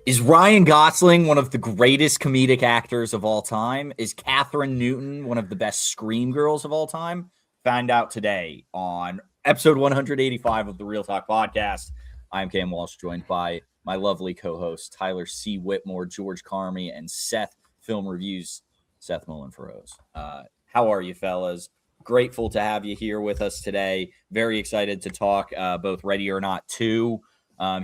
Is Ryan Gosling one of the greatest comedic actors of all time? Is Catherine Newton one of the best scream girls of all time? Find out today on episode 185 of the ReelTok podcast. I'm Cam Walsh, joined by my lovely co-hosts Tyler C. Whitmore, George Carmi, and Seth Film Reviews, Seth Mullen-Feroz. How are you, fellas? Grateful to have you here with us today. Very excited to talk both Ready or Not 2,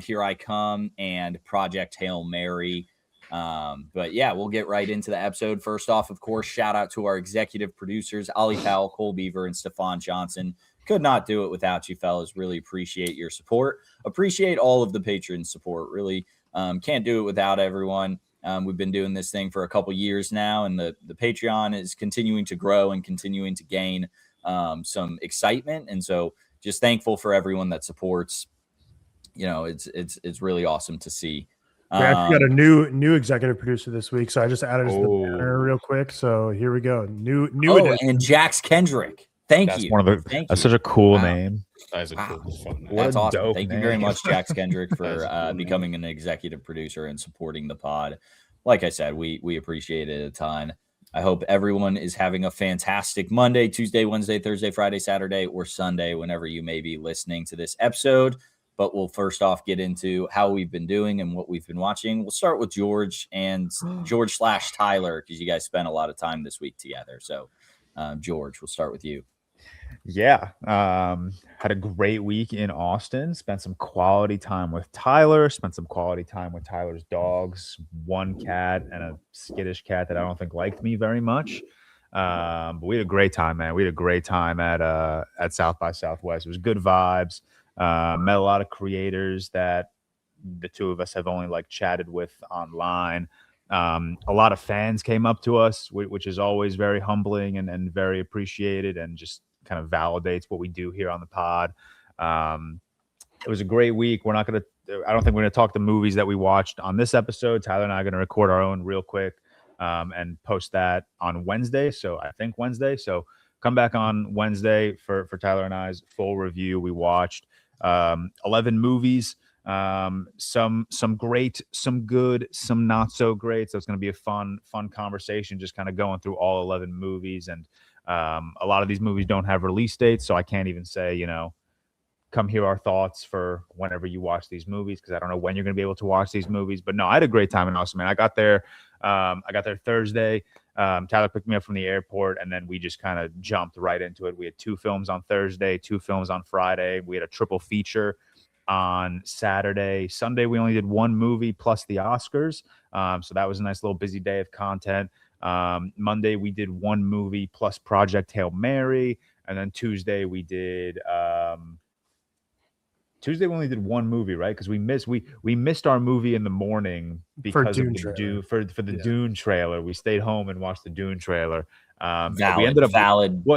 Here I Come, and Project Hail Mary. But yeah, we'll get right into the episode. First off, of course, shout out to our executive producers, Ollie Powell, Cole Beaver, and Stefan Johnson. Could not do it without you, fellas. Really appreciate your support. Appreciate all of the patron support. Really can't do it without everyone. We've been doing this thing for a couple years now, and the Patreon is continuing to grow and continuing to gain some excitement. And so just thankful for everyone that supports. You know, it's really awesome to see. We actually got a new executive producer this week, so I just added to the banner real quick. So here we go. New edition. And Jax Kendrick. Thank you. That's such a cool name. That is a cool fun name. That's awesome. Thank you very much, Jax Kendrick, for becoming an executive producer and supporting the pod. Like I said, we appreciate it a ton. I hope everyone is having a fantastic Monday, Tuesday, Wednesday, Thursday, Friday, Saturday, or Sunday, whenever you may be listening to this episode. But we'll first off get into how we've been doing and what we've been watching. We'll start with George and George/Tyler, because you guys spent a lot of time this week together. So, George, we'll start with you. Yeah. Had a great week in Austin. Spent some quality time with Tyler. Spent some quality time with Tyler's dogs. One cat and a skittish cat that I don't think liked me very much. But we had a great time, man. We had a great time at South by Southwest. It was good vibes. Met a lot of creators that the two of us have only chatted with online. A lot of fans came up to us, which is always very humbling and very appreciated, and just kind of validates what we do here on the pod. It was a great week. I don't think we're going to talk the movies that we watched on this episode. Tyler and I are going to record our own real quick and post that on Wednesday. So I think Wednesday. So come back on Wednesday for Tyler and I's full review. We watched 11 movies, some great, some good, some not so great. So it's going to be a fun conversation, just kind of going through all 11 movies. And a lot of these movies don't have release dates, so I can't even say, come hear our thoughts for whenever you watch these movies, because I don't know when you're going to be able to watch these movies. But no, I had a great time in Austin, man. I got there Thursday. Tyler picked me up from the airport, and then we just kind of jumped right into it. We had 2 films on Thursday, 2 films on Friday. We had a triple feature on Saturday. Sunday, we only did 1 movie plus the Oscars. So that was a nice little busy day of content. Monday, we did 1 movie plus Project Hail Mary. And then Tuesday, we did... Tuesday we only did 1 movie, right? Because we missed our movie in the morning because of the Dune trailer. We stayed home and watched the Dune trailer. We ended up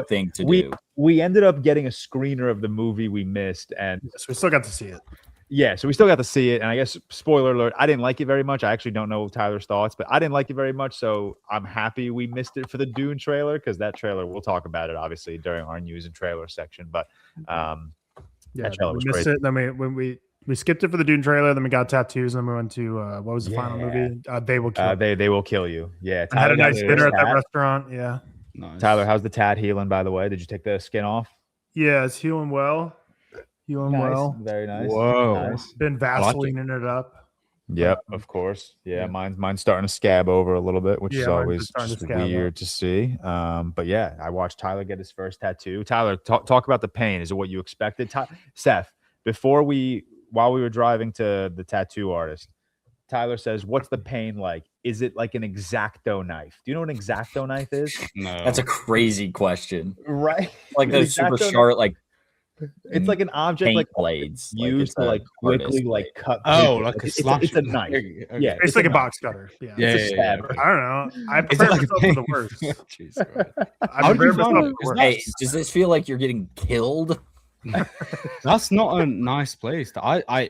thing to do. We ended up getting a screener of the movie we missed, and so we still got to see it. Yeah, so we still got to see it. And I guess, spoiler alert, I didn't like it very much. I actually don't know Tyler's thoughts, but I didn't like it very much. So I'm happy we missed it for the Dune trailer, because that trailer, we'll talk about it obviously during our news and trailer section. But yeah, we missed it. Then we skipped it for the Dune trailer. Then we got tattoos. And then we went to what was the final movie? They Will Kill You. They Will Kill You. Yeah, I had a nice dinner at that restaurant. Yeah, nice. Tyler, how's the tat healing? By the way, did you take the skin off? Yeah, it's healing well. Well, very nice. Whoa, nice. Been Vaselining it up. Yep, of course. Yeah, mine's starting to scab over a little bit, which is always just weird to see. But yeah, I watched Tyler get his first tattoo. Tyler, talk about the pain. Is it what you expected? Seth, while we were driving to the tattoo artist, Tyler says, "What's the pain like? Is it like an X-Acto knife? Do you know what an X-Acto knife is?" No, that's a crazy question. Right? Like those super sharp, it's like an object like blades used to quickly cut. Oh, like a slash. It's a knife. Yeah, it's like a box cutter. Yeah, it's a stabber. I don't know. I prepare myself for the worst. Hey, does this feel like you're getting killed? That's not a nice place. I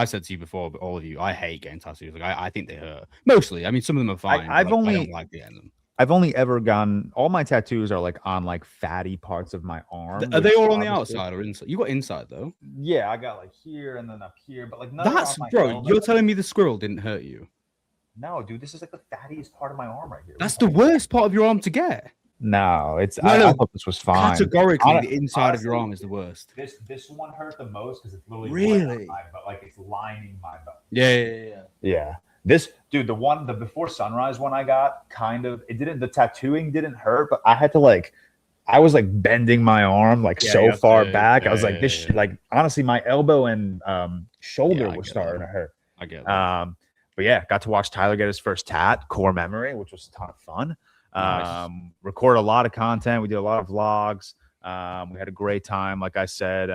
said to you before, but all of you, I hate getting tattoos. I think they hurt. Mostly, I mean, some of them are fine. I don't like getting them. I've only ever gotten, all my tattoos are like on like fatty parts of my arm. Are they all on the outside or inside? You got inside though. Yeah, I got like here and then up here, but like none That's are on my bro. elbow. You're telling me the squirrel didn't hurt you? No, dude, this is like the fattiest part of my arm right here. That's the worst part of your arm to get. No, it's No, I thought this was fine. Categorically, the inside of your arm is the worst. This one hurt the most because it's literally really, but like it's lining my butt. Yeah. This dude, the before sunrise one I got, the tattooing didn't hurt, but I had to like, I was like bending my arm like so far back. I was like, like honestly, my elbow and shoulder were starting to hurt. I get that. But yeah, got to watch Tyler get his first tat, Core Memory, which was a ton of fun. Nice. Record a lot of content. We did a lot of vlogs. We had a great time. Like I said,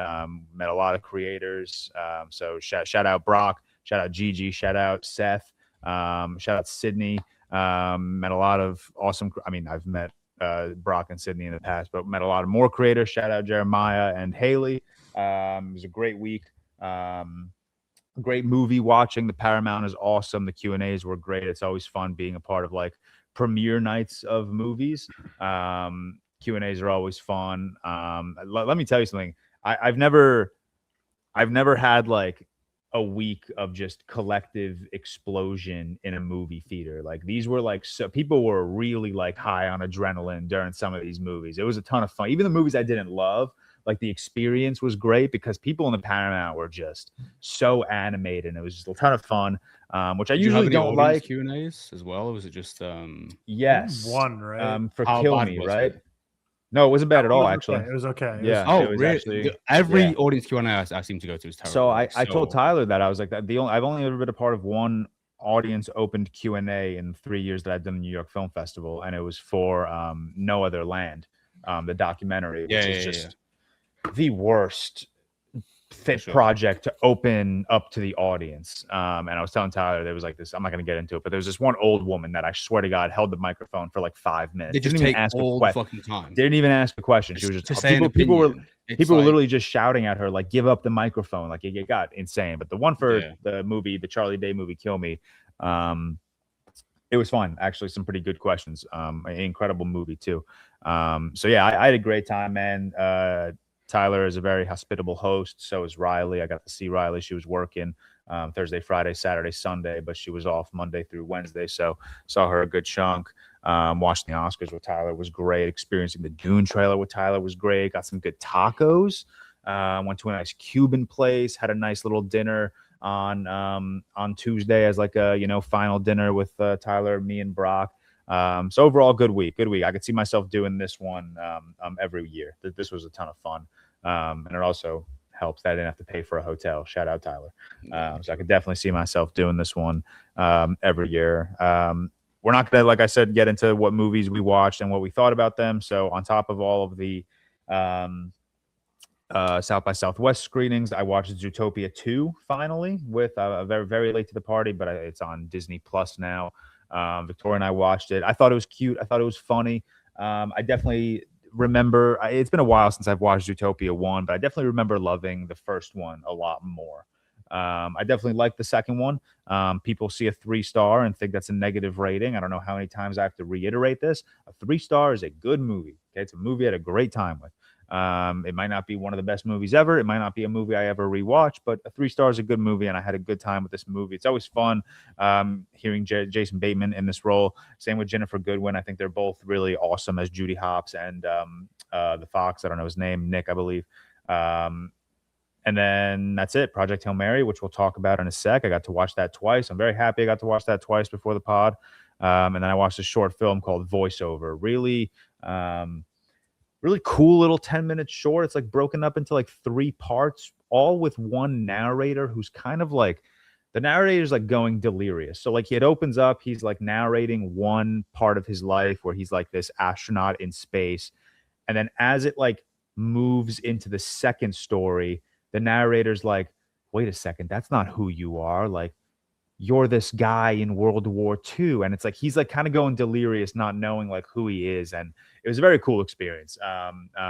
met a lot of creators. So shout out Brock, shout out Gigi, shout out Seth, shout out Sydney. Met a lot of awesome. I mean, I've met Brock and Sydney in the past, but met a lot of more creators. Shout out Jeremiah and Haley. It was a great week. Great movie watching. The Paramount is awesome. The Q&As were great. It's always fun being a part of like premiere nights of movies. Q&As are always fun. Let me tell you something. I've never had like a week of just collective explosion in a movie theater. Like these were like, so people were really like high on adrenaline during some of these movies. It was a ton of fun. Even the movies I didn't love, like the experience was great because people in the Paramount were just so animated, and it was just a ton of fun. Which I usually don't like. Q&As as well, or was it just yes, one, right? For Kill Me, right? No, it wasn't bad at all, actually. It was okay. Yeah. Really? Actually, every audience Q&A I seem to go to is terrible. So I told Tyler that I was like that. I've only ever been a part of one audience opened Q&A in 3 years that I've done the New York Film Festival, and it was for No Other Land, the documentary, which is just the worst fit project to open up to the audience. And I was telling Tyler, there was like this, I'm not going to get into it, but there was this one old woman that I swear to God held the microphone for like 5 minutes. They just take all the fucking time. Didn't even ask a question. She was just people were literally just shouting at her, like, give up the microphone. Like it got insane. But the one for the movie, the Charlie Day movie, Kill Me, it was fun. Actually, some pretty good questions. An incredible movie too. So yeah, I had a great time, man. Tyler is a very hospitable host. So is Riley. I got to see Riley. She was working Thursday, Friday, Saturday, Sunday, but she was off Monday through Wednesday. So saw her a good chunk. Watched the Oscars with Tyler was great. Experiencing the Dune trailer with Tyler was great. Got some good tacos. Went to a nice Cuban place. Had a nice little dinner on Tuesday as like a final dinner with Tyler, me, and Brock. So overall, good week. I could see myself doing this one every year. This was a ton of fun, and it also helps that I didn't have to pay for a hotel. Shout out Tyler. So I could definitely see myself doing this one every year. We're not gonna, like I said, get into what movies we watched and what we thought about them. So on top of all of the South by Southwest screenings, I watched Zootopia 2 finally with very, very late to the party, but it's on Disney Plus now. Victoria and I watched it. I thought it was cute. I thought it was funny. I definitely remember, it's been a while since I've watched Zootopia 1, but I definitely remember loving the first one a lot more. I definitely like the second one. People see a 3-star and think that's a negative rating. I don't know how many times I have to reiterate this. A 3-star is a good movie. Okay, it's a movie I had a great time with. It might not be one of the best movies ever. It might not be a movie I ever rewatch, but a 3-star is a good movie, and I had a good time with this movie. It's always fun hearing Jason Bateman in this role. Same with Jennifer Goodwin. I think they're both really awesome as Judy Hopps and the Fox. I don't know his name, Nick, I believe. And then that's it. Project Hail Mary, which we'll talk about in a sec. I got to watch that twice. I'm very happy I got to watch that twice before the pod. And then I watched a short film called Voiceover. Really cool little 10-minute short. It's like broken up into like 3 parts, all with one narrator who's kind of like, the narrator's like going delirious. So like it opens up, he's like narrating one part of his life where he's like this astronaut in space. And then as it like moves into the second story, the narrator's like, wait a second, that's not who you are. Like, you're this guy in World War II. And it's like, he's like kind of going delirious, not knowing like who he is. And it was a very cool experience.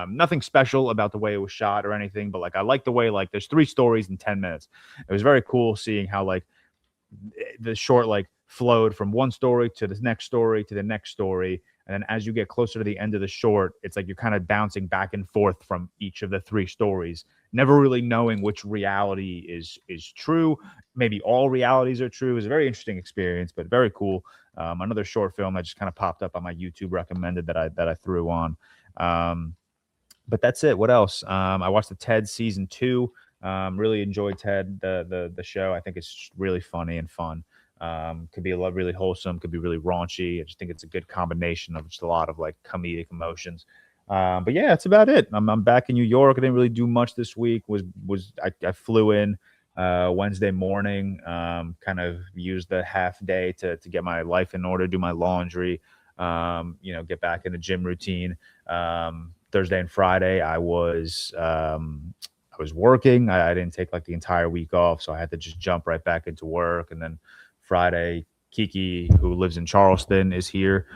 Nothing special about the way it was shot or anything, but like, I like the way, like there's 3 stories in 10 minutes. It was very cool seeing how like the short, like flowed from one story to the next story to the next story. And then as you get closer to the end of the short, it's like you're kind of bouncing back and forth from each of the 3 stories, never really knowing which reality is true. Maybe all realities are true. It was a very interesting experience, but very cool. Another short film that just kind of popped up on my YouTube recommended that I threw on. But that's it. What else? I watched the Ted season 2. Really enjoyed Ted, the show. I think it's really funny and fun. Could be really wholesome, could be really raunchy. I just think it's a good combination of just a lot of like comedic emotions. But yeah, that's about it. I'm back in New York. I didn't really do much this week. I flew in Wednesday morning, kind of used the half day to get my life in order, do my laundry, get back in the gym routine. Thursday and Friday, I was working. I didn't take like the entire week off, so I had to just jump right back into work. And then Friday, Kiki, who lives in Charleston, is here.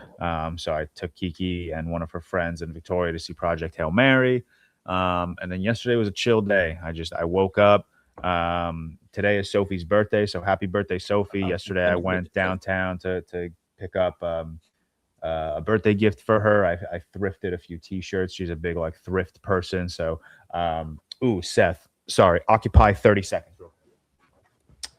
So I took Kiki and one of her friends in Victoria to see Project Hail Mary. And then yesterday was a chill day. I woke up. Today is Sophie's birthday, so happy birthday, Sophie. Yesterday I went downtown to pick up a birthday gift for her. I thrifted a few t-shirts. She's a big like thrift person. So Seth, sorry, occupy 30 seconds.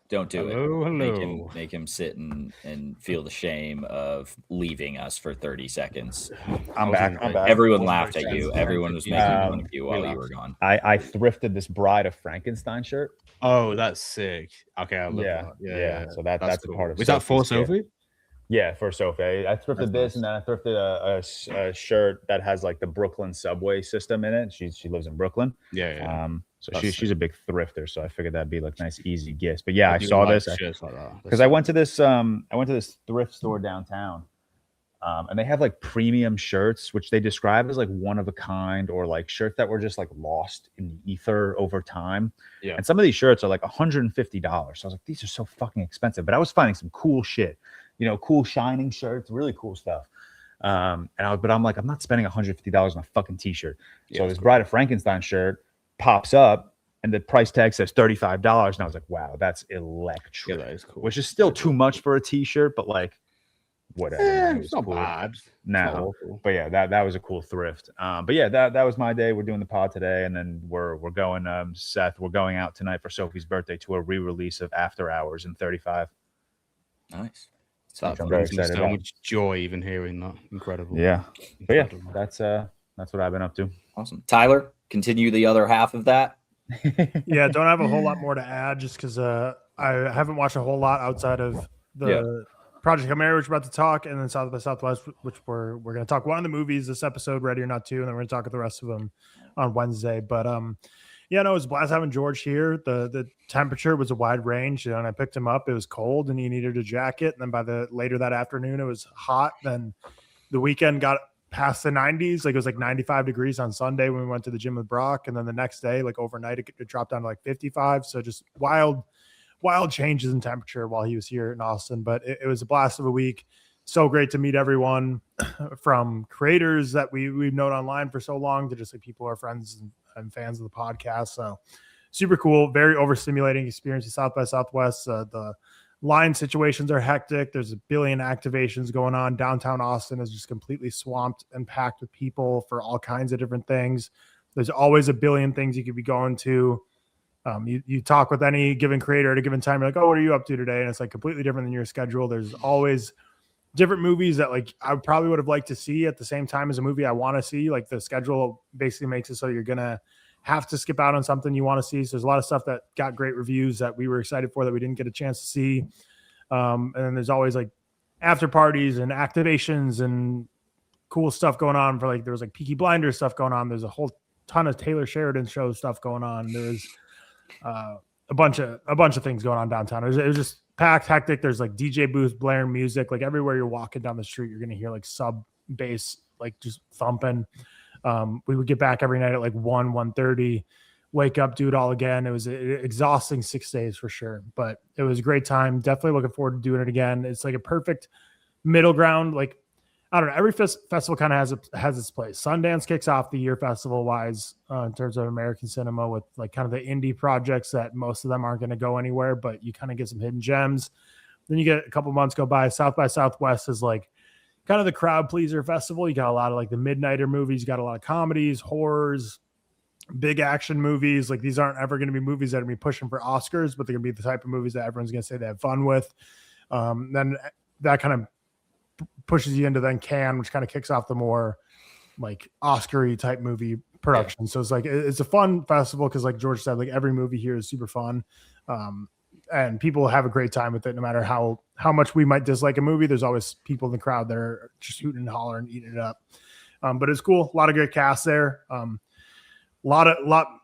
Don't do hello, it. Hello. Make him sit and feel the shame of leaving us for 30 seconds. I'm back. Everyone laughed at you. Everyone was making fun of you while you were gone. I thrifted this Bride of Frankenstein shirt. Oh, that's sick. Okay, I love that. Yeah. So that's cool. A part of. Was that for Sophie? Yeah, for Sophie. I thrifted this, and then I thrifted a shirt that has like the Brooklyn subway system in it. She lives in Brooklyn. Yeah. So she's a big thrifter. So I figured that'd be like nice, easy gifts. But yeah, I saw this because I went to this thrift store downtown, and they have like premium shirts, which they describe as like one of a kind, or like shirts that were just like lost in the ether over time. Yeah. And some of these shirts are like $150. So I was like, these are so fucking expensive. But I was finding some cool shit. Cool shining shirts, really cool stuff. But I'm like, I'm not spending $150 on a fucking t-shirt. So this Bride of Frankenstein shirt pops up and the price tag says $35. And I was like, wow, that's electric. Yeah, that is cool. Which is still too much for a t-shirt, but like, whatever. It's not bad. No, but yeah, that was a cool thrift. But yeah, that was my day. We're doing the pod today, and then we're going, Seth, we're going out tonight for Sophie's birthday to a re-release of After Hours in 35. Nice. I'm very excited so much joy even hearing that. Incredible. Yeah. But yeah, that's what I've been up to. Awesome. Tyler, continue the other half of that. Yeah, don't have a whole lot more to add just because I haven't watched a whole lot outside of the Project Hail Mary, which we're about to talk, and then South by Southwest, which we're going to talk one of the movies this episode, Ready or Not 2, and then we're going to talk about the rest of them on Wednesday. But yeah, no, it was a blast having George here. The temperature was a wide range, and I picked him up. It was cold, and he needed a jacket. And then by later that afternoon, it was hot. Then the weekend got past the 90s. Like it was like 95 degrees on Sunday when we went to the gym with Brock, and then the next day, like overnight, it dropped down to like 55. So just wild changes in temperature while he was here in Austin. But it was a blast of a week. So great to meet everyone from creators that we've known online for so long to just like people who are friends and fans of the podcast. So super cool, very overstimulating experience at South by Southwest. The line situations are hectic. There's a billion activations going on. Downtown Austin is just completely swamped and packed with people for all kinds of different things. There's always a billion things you could be going to. You talk with any given creator at a given time. You're like, oh, what are you up to today? And it's like completely different than your schedule. There's always different movies that like I probably would have liked to see at the same time as a movie I want to see. Like the schedule basically makes it so you're going to have to skip out on something you want to see. So there's a lot of stuff that got great reviews that we were excited for that we didn't get a chance to see. And then there's always like after parties and activations and cool stuff going on for like, there was like Peaky Blinders stuff going on. There's a whole ton of Taylor Sheridan show stuff going on. There's a bunch of things going on downtown. It was just packed, hectic. There's like DJ booths blaring music. Like everywhere you're walking down the street, you're going to hear like sub bass, like just thumping. We would get back every night at like 1:30, wake up, do it all again. It was exhausting 6 days for sure, but it was a great time. Definitely looking forward to doing it again. It's like a perfect middle ground. Like, I don't know, every festival kind of has its place. Sundance kicks off the year festival wise in terms of American cinema with like kind of the indie projects that most of them aren't going to go anywhere, but you kind of get some hidden gems. Then you get a couple months go by. South by Southwest is like kind of the crowd pleaser festival. You got a lot of like the midnighter movies, you got a lot of comedies, horrors, big action movies. Like these aren't ever going to be movies that are going to be pushing for Oscars, but they're going to be the type of movies that everyone's going to say they have fun with. Then that kind of pushes you into then Cannes, which kind of kicks off the more like Oscar-y type movie production. So it's like it's a fun festival because like George said, like every movie here is super fun. And people have a great time with it no matter how much we might dislike a movie. There's always people in the crowd that are just hooting and hollering, eating it up. But it's cool. A lot of good cast there. Lot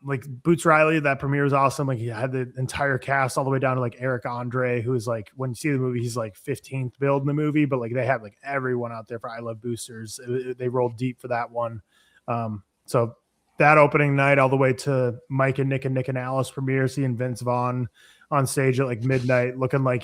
like Boots Riley, that premiere was awesome. Like he had the entire cast all the way down to like Eric Andre, who is like, when you see the movie, he's like 15th build in the movie, but like they had like everyone out there for I Love Boosters. They rolled deep for that one. So that opening night all the way to Mike and Nick and Alice premiere, seeing Vince Vaughn on stage at like midnight, looking like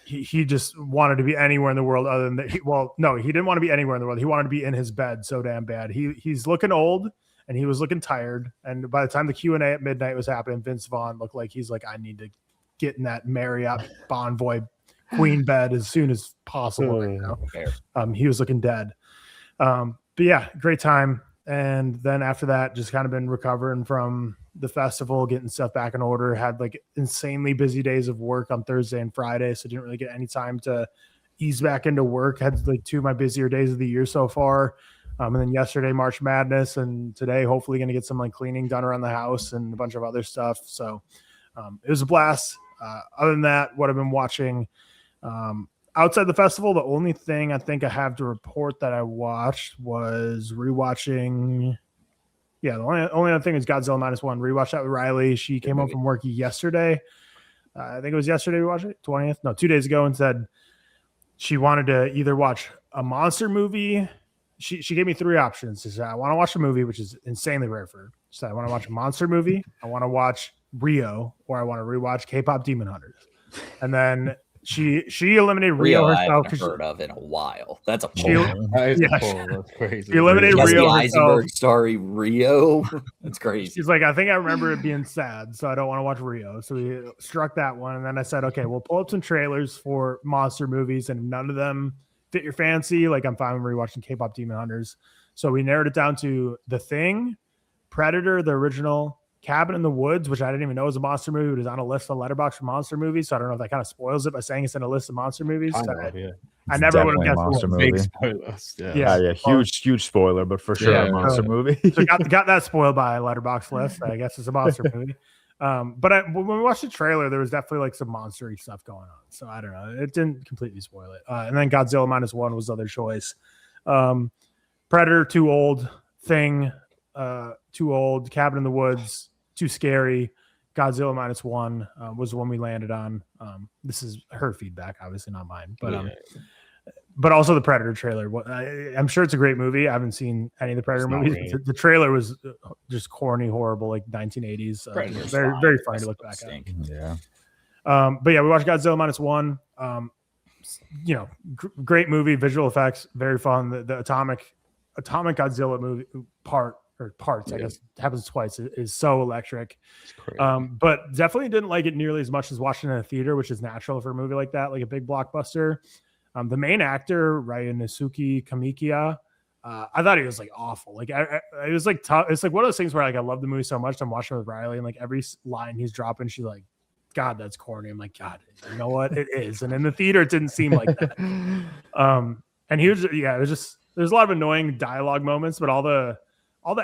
he just wanted to be anywhere in the world other than that. He didn't want to be anywhere in the world. He wanted to be in his bed so damn bad. He's looking old and he was looking tired. And by the time the Q&A at midnight was happening, Vince Vaughn looked like he's like, I need to get in that Marriott Bonvoy queen bed as soon as possible. He was looking dead. But yeah, great time. And then after that, just kind of been recovering from the festival, getting stuff back in order. Had like insanely busy days of work on Thursday and Friday, so didn't really get any time to ease back into work. Had like 2 of my busier days of the year so far. And then yesterday, March Madness, and today, hopefully going to get some like cleaning done around the house and a bunch of other stuff. So it was a blast. Other than that, what I've been watching outside the festival, the only thing I think I have to report that I watched was rewatching. Yeah, the only other thing is Godzilla -1. Rewatched that with Riley. She came home from work yesterday. I think it was yesterday we watched it, 20th. No, 2 days ago, and said she wanted to either watch a monster movie. She gave me 3 options. She said, I want to watch a movie, which is insanely rare for her. She said, I want to watch a monster movie, I want to watch Rio, or I want to rewatch K-pop Demon Hunters. And then she eliminated Rio herself. I haven't heard of in a while. That's a poll. That's crazy. She eliminated Rio herself. Sorry, Rio. That's crazy. She's like, I think I remember it being sad, so I don't want to watch Rio. So we struck that one, and then I said, okay, we'll pull up some trailers for monster movies, and if none of them fit your fancy, like I'm fine with rewatching K-pop Demon Hunters. So we narrowed it down to The Thing, Predator, the original, Cabin in the Woods, which I didn't even know was a monster movie. It was on a list on Letterboxd for monster movies, so I don't know if that kind of spoils it by saying it's in a list of monster movies. I never would have guessed monster movie. Yeah, huge spoiler, but for sure a monster movie. So got that spoiled by a Letterboxd list. I guess it's a monster movie. But when we watched the trailer, there was definitely like some monstery stuff going on. So I don't know. It didn't completely spoil it. And then Godzilla -1 was the other choice. Predator, too old. Thing, too old. Cabin in the Woods, too scary. Godzilla -1 was the one we landed on. This is her feedback, obviously not mine. But also the Predator trailer. I'm sure it's a great movie. I haven't seen any of the Predator movies. The trailer was just corny, horrible, like 1980s. Very, very funny to look back at. Yeah. But yeah, we watched Godzilla -1. Great movie, visual effects, very fun. The atomic Godzilla movie parts, I guess happens twice, is so electric. But definitely didn't like it nearly as much as watching it in a theater, which is natural for a movie like that, like a big blockbuster. The main actor, Ryunosuke Kamikiya, I thought he was like awful. Like it was like tough. It's like one of those things where like I love the movie so much, I'm watching it with Riley, and like every line he's dropping, she's like, God, that's corny. I'm like, God, you know what? It is. And in the theater, it didn't seem like that. And he was, it was just, there's a lot of annoying dialogue moments, but all the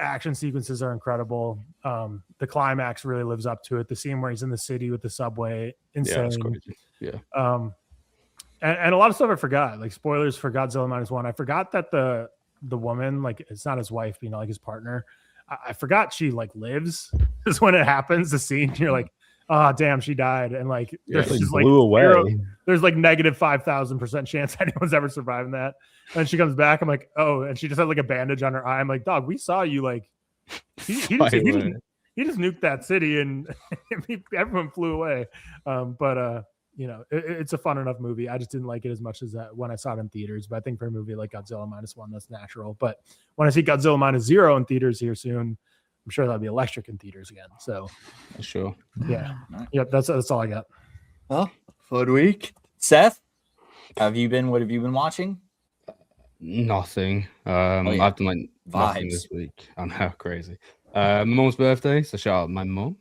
action sequences are incredible. The climax really lives up to it. The scene where he's in the city with the subway, insane. Yeah. And a lot of stuff I forgot, like spoilers for Godzilla -1. I forgot that the woman, like it's not his wife, like his partner. I forgot she like lives. Just when it happens, the scene, you're like, oh damn, she died. And like there's just like there's like negative 5,000% chance anyone's ever surviving that. And she comes back, I'm like, oh, and she just had like a bandage on her eye. I'm like, dog, we saw you, like he just nuked that city and everyone flew away. It's a fun enough movie. I just didn't like it as much as that when I saw it in theaters. But I think for a movie like Godzilla -1, that's natural. But when I see Godzilla -0 in theaters here soon, I'm sure that'll be electric in theaters again. So, sure. Yeah. Yep. That's all I got. Well, fun week. Seth, what have you been watching? Nothing. yeah. I've done like nothing Vibes. this week. I know, crazy. My mom's birthday, so shout out my mom.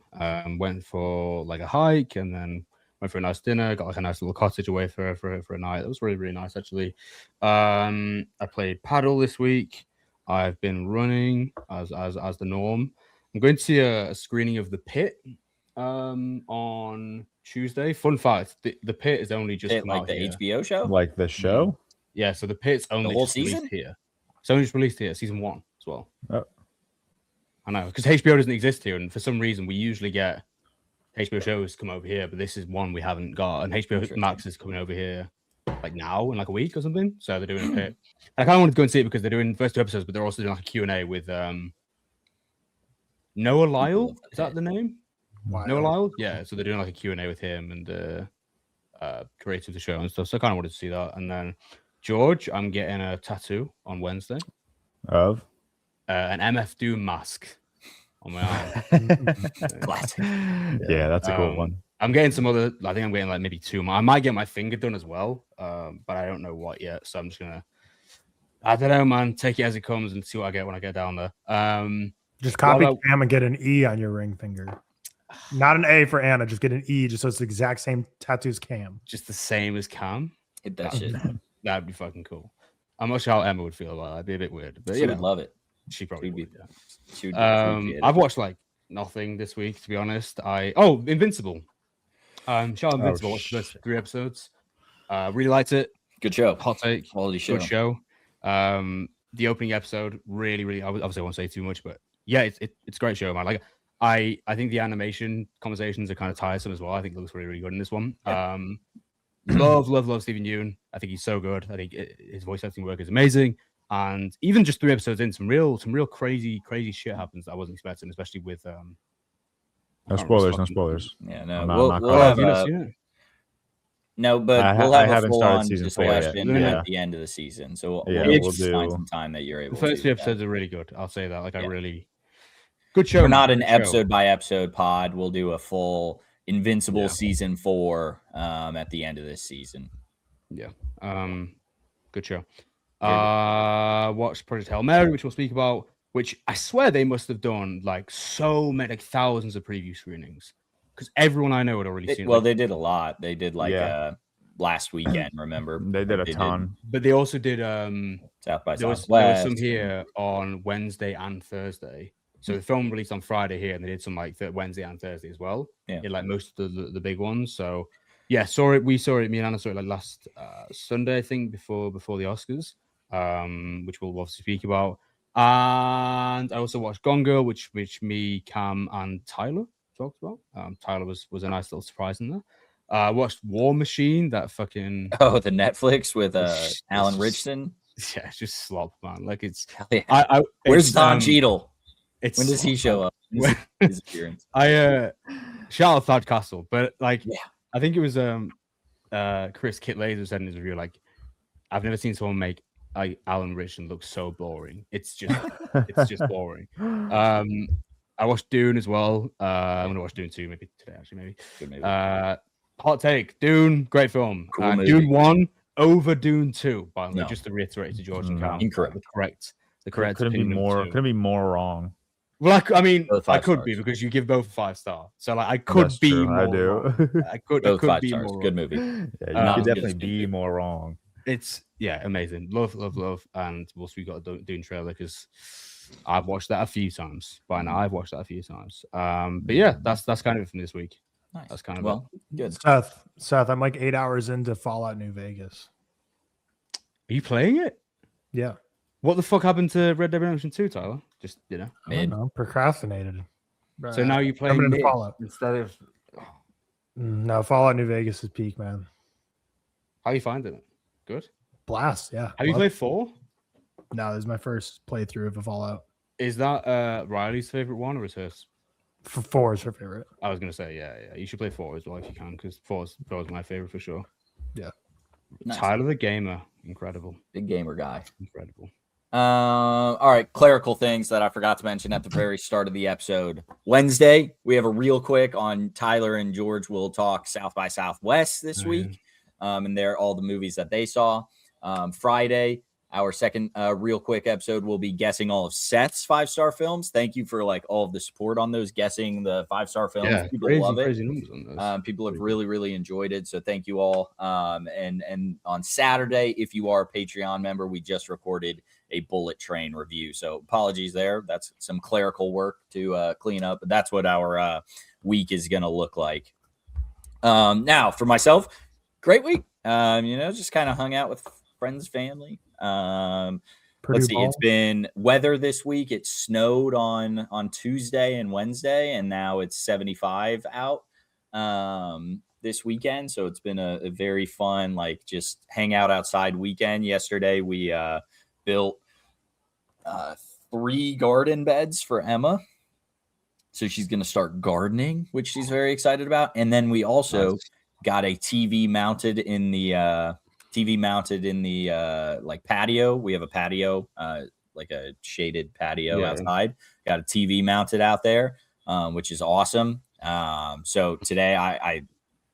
Went for like a hike and then went for a nice dinner. Got like a nice little cottage away for a night. It was really really nice actually. I played paddle this week. I've been running as the norm. I'm going to see a screening of The Pit on Tuesday. Fun fact: the Pit is only just come like out the here. HBO show. Like the show. Yeah, so The Pit's only whole just released season? here. It's only just released here, season 1 as well. Oh. I know, because HBO doesn't exist here, and for some reason we usually get HBO shows come over here, but this is one we haven't got, and HBO Max is coming over here like now in like a week or something. So they're doing a Pit. I kind of wanted to go and see it because they're doing the first 2 episodes, but they're also doing like a Q&A with Noah Lyle. Is that the name? Wow. Noah Lyle? Yeah, so they're doing like a Q&A with him and creator of the show and stuff. So I kind of wanted to see that. And then George, I'm getting a tattoo on Wednesday Of an MF Doom mask on my arm. Classic. Yeah, that's a cool one. I'm getting some other. I think I'm getting like maybe 2 more. I might get my finger done as well, but I don't know what yet. So I'm just gonna. I don't know, man. Take it as it comes and see what I get when I get down there. Just copy Cam and get an E on your ring finger. Not an A for Anna. Just get an E, just so it's the exact same tattoo as Cam. Just the same as Cam. Hit that shit. That'd be fucking cool. I'm not sure how Emma would feel about it. It'd be a bit weird, but She would love it. She probably would. She would I've watched like nothing this week, to be honest. Invincible. Shout out Invincible. Watched the first 3 episodes. Really liked it. Good show. Hot take. Quality show. Good show. The opening episode really. Obviously, I won't say too much, but yeah, it's a great show, man. Like I think the animation conversations are kind of tiresome as well. I think it looks really really good in this one. Yeah. Love Stephen Yeun. I think he's so good. I think his voice acting work is amazing. And even just 3 episodes in, some real crazy shit happens that I wasn't expecting, especially with No spoilers. No spoilers. Yeah, no. I'm not We'll caught have up. no, but we'll I have a haven't started full-on season 4 yet. discussion Yeah. at the end of the season. So Yeah, we'll we'll just find do- some time that you're able the first to 2 do episodes that. are really good. I'll say that. Like, Yeah. I really good show. We're not an Good show. episode by episode pod. We'll do a full Invincible Yeah. season 4 at the end of this season. Yeah. Good show. Watched Project Hail Mary, which we'll speak about, which I swear they must have done like so many, like thousands of preview screenings because everyone I know had already seen it. Well, they did a lot. They did like Yeah. last weekend, remember? They did a ton. But they also did South by there was Southwest. some here on Wednesday and Thursday. So the film released on Friday here, and they did some like Wednesday and Thursday as well. Yeah. In like most of the big ones. So yeah, saw it. We saw it. Me and Anna saw it like last Sunday, I think, before the Oscars, which we'll obviously speak about. And I also watched Gone Girl, which me, Cam, and Tyler talked about. Tyler was a nice little surprise in there. Watched War Machine, that fucking the Netflix with Alan Richardson. yeah, it's just slop, man. Like it's Hell yeah. Where's Don Cheadle? It's When does he show up? His appearance. I shout out Thad Castle, but like Yeah. I think it was Chris Kitlaser said in his review, like, I've never seen someone make like Alan Richardson look so boring. It's just boring. I watched Dune as well. I'm gonna watch Dune 2 maybe today, actually, maybe. Good movie. Hot take, Dune, great film. Cool movie. Dune 1 over Dune 2, by the way, No. just to reiterate to George and No. Cam. Incorrect. The correct Couldn't be opinion of more. 2. Couldn't be more wrong. Well, I mean, Both I 5 could be stars. because you give both 5-star. So like, I could That's be true, more. I do. wrong. I could Both be 5 stars. more. Good wrong. movie. Yeah, you Not could as good definitely as be Dune. more wrong. It's amazing. Love, and we'll we got a Dune trailer because I've watched that a few times by now. I've watched that a few times. But yeah, that's kind of it from this week. Nice. That's kind of well, good. Seth, I'm like 8 hours into Fallout New Vegas. Are you playing it? Yeah. What the fuck happened to Red Dead Redemption 2, Tyler? Just I don't Mid. know. Procrastinated. so now you play Coming into mid Fallout. instead of. No, Fallout New Vegas is peak, man. How you finding it? Good. Blast, yeah. Have you Love played 4? it. No, this is my first playthrough of a Fallout. Is that Riley's favorite one or is hers? 4 is her favorite. I was gonna say, yeah. You should play 4 as well if you can, because 4 is my favorite for sure. Yeah. Nice. Tyler the Gamer, incredible. Big gamer guy. Incredible. All right, clerical things that I forgot to mention at the very start of the episode. Wednesday, we have a real quick on Tyler and George will talk South by Southwest this week, and they're all the movies that they saw. Friday, Our second real quick episode will be guessing all of Seth's 5-star films. Thank you for like all of the support on those guessing the 5-star films. Yeah, People love it. crazy numbers on those. People have really enjoyed it. So thank you all. And on Saturday, if you are a Patreon member, we just recorded a Bullet Train review. So apologies there. That's some clerical work to clean up, but that's what our week is going to look like. Now for myself, great week. Just kind of hung out with friends, family. Let's see. It's been weather this week. It snowed on Tuesday and Wednesday, and now it's 75 out this weekend. So it's been a very fun, like just hang out outside weekend. Yesterday we built 3 garden beds for Emma. So she's going to start gardening, which she's very excited about. And then we also got a TV mounted in the like patio. We have a patio, like a shaded patio outside. Got a TV mounted out there, which is awesome. So today I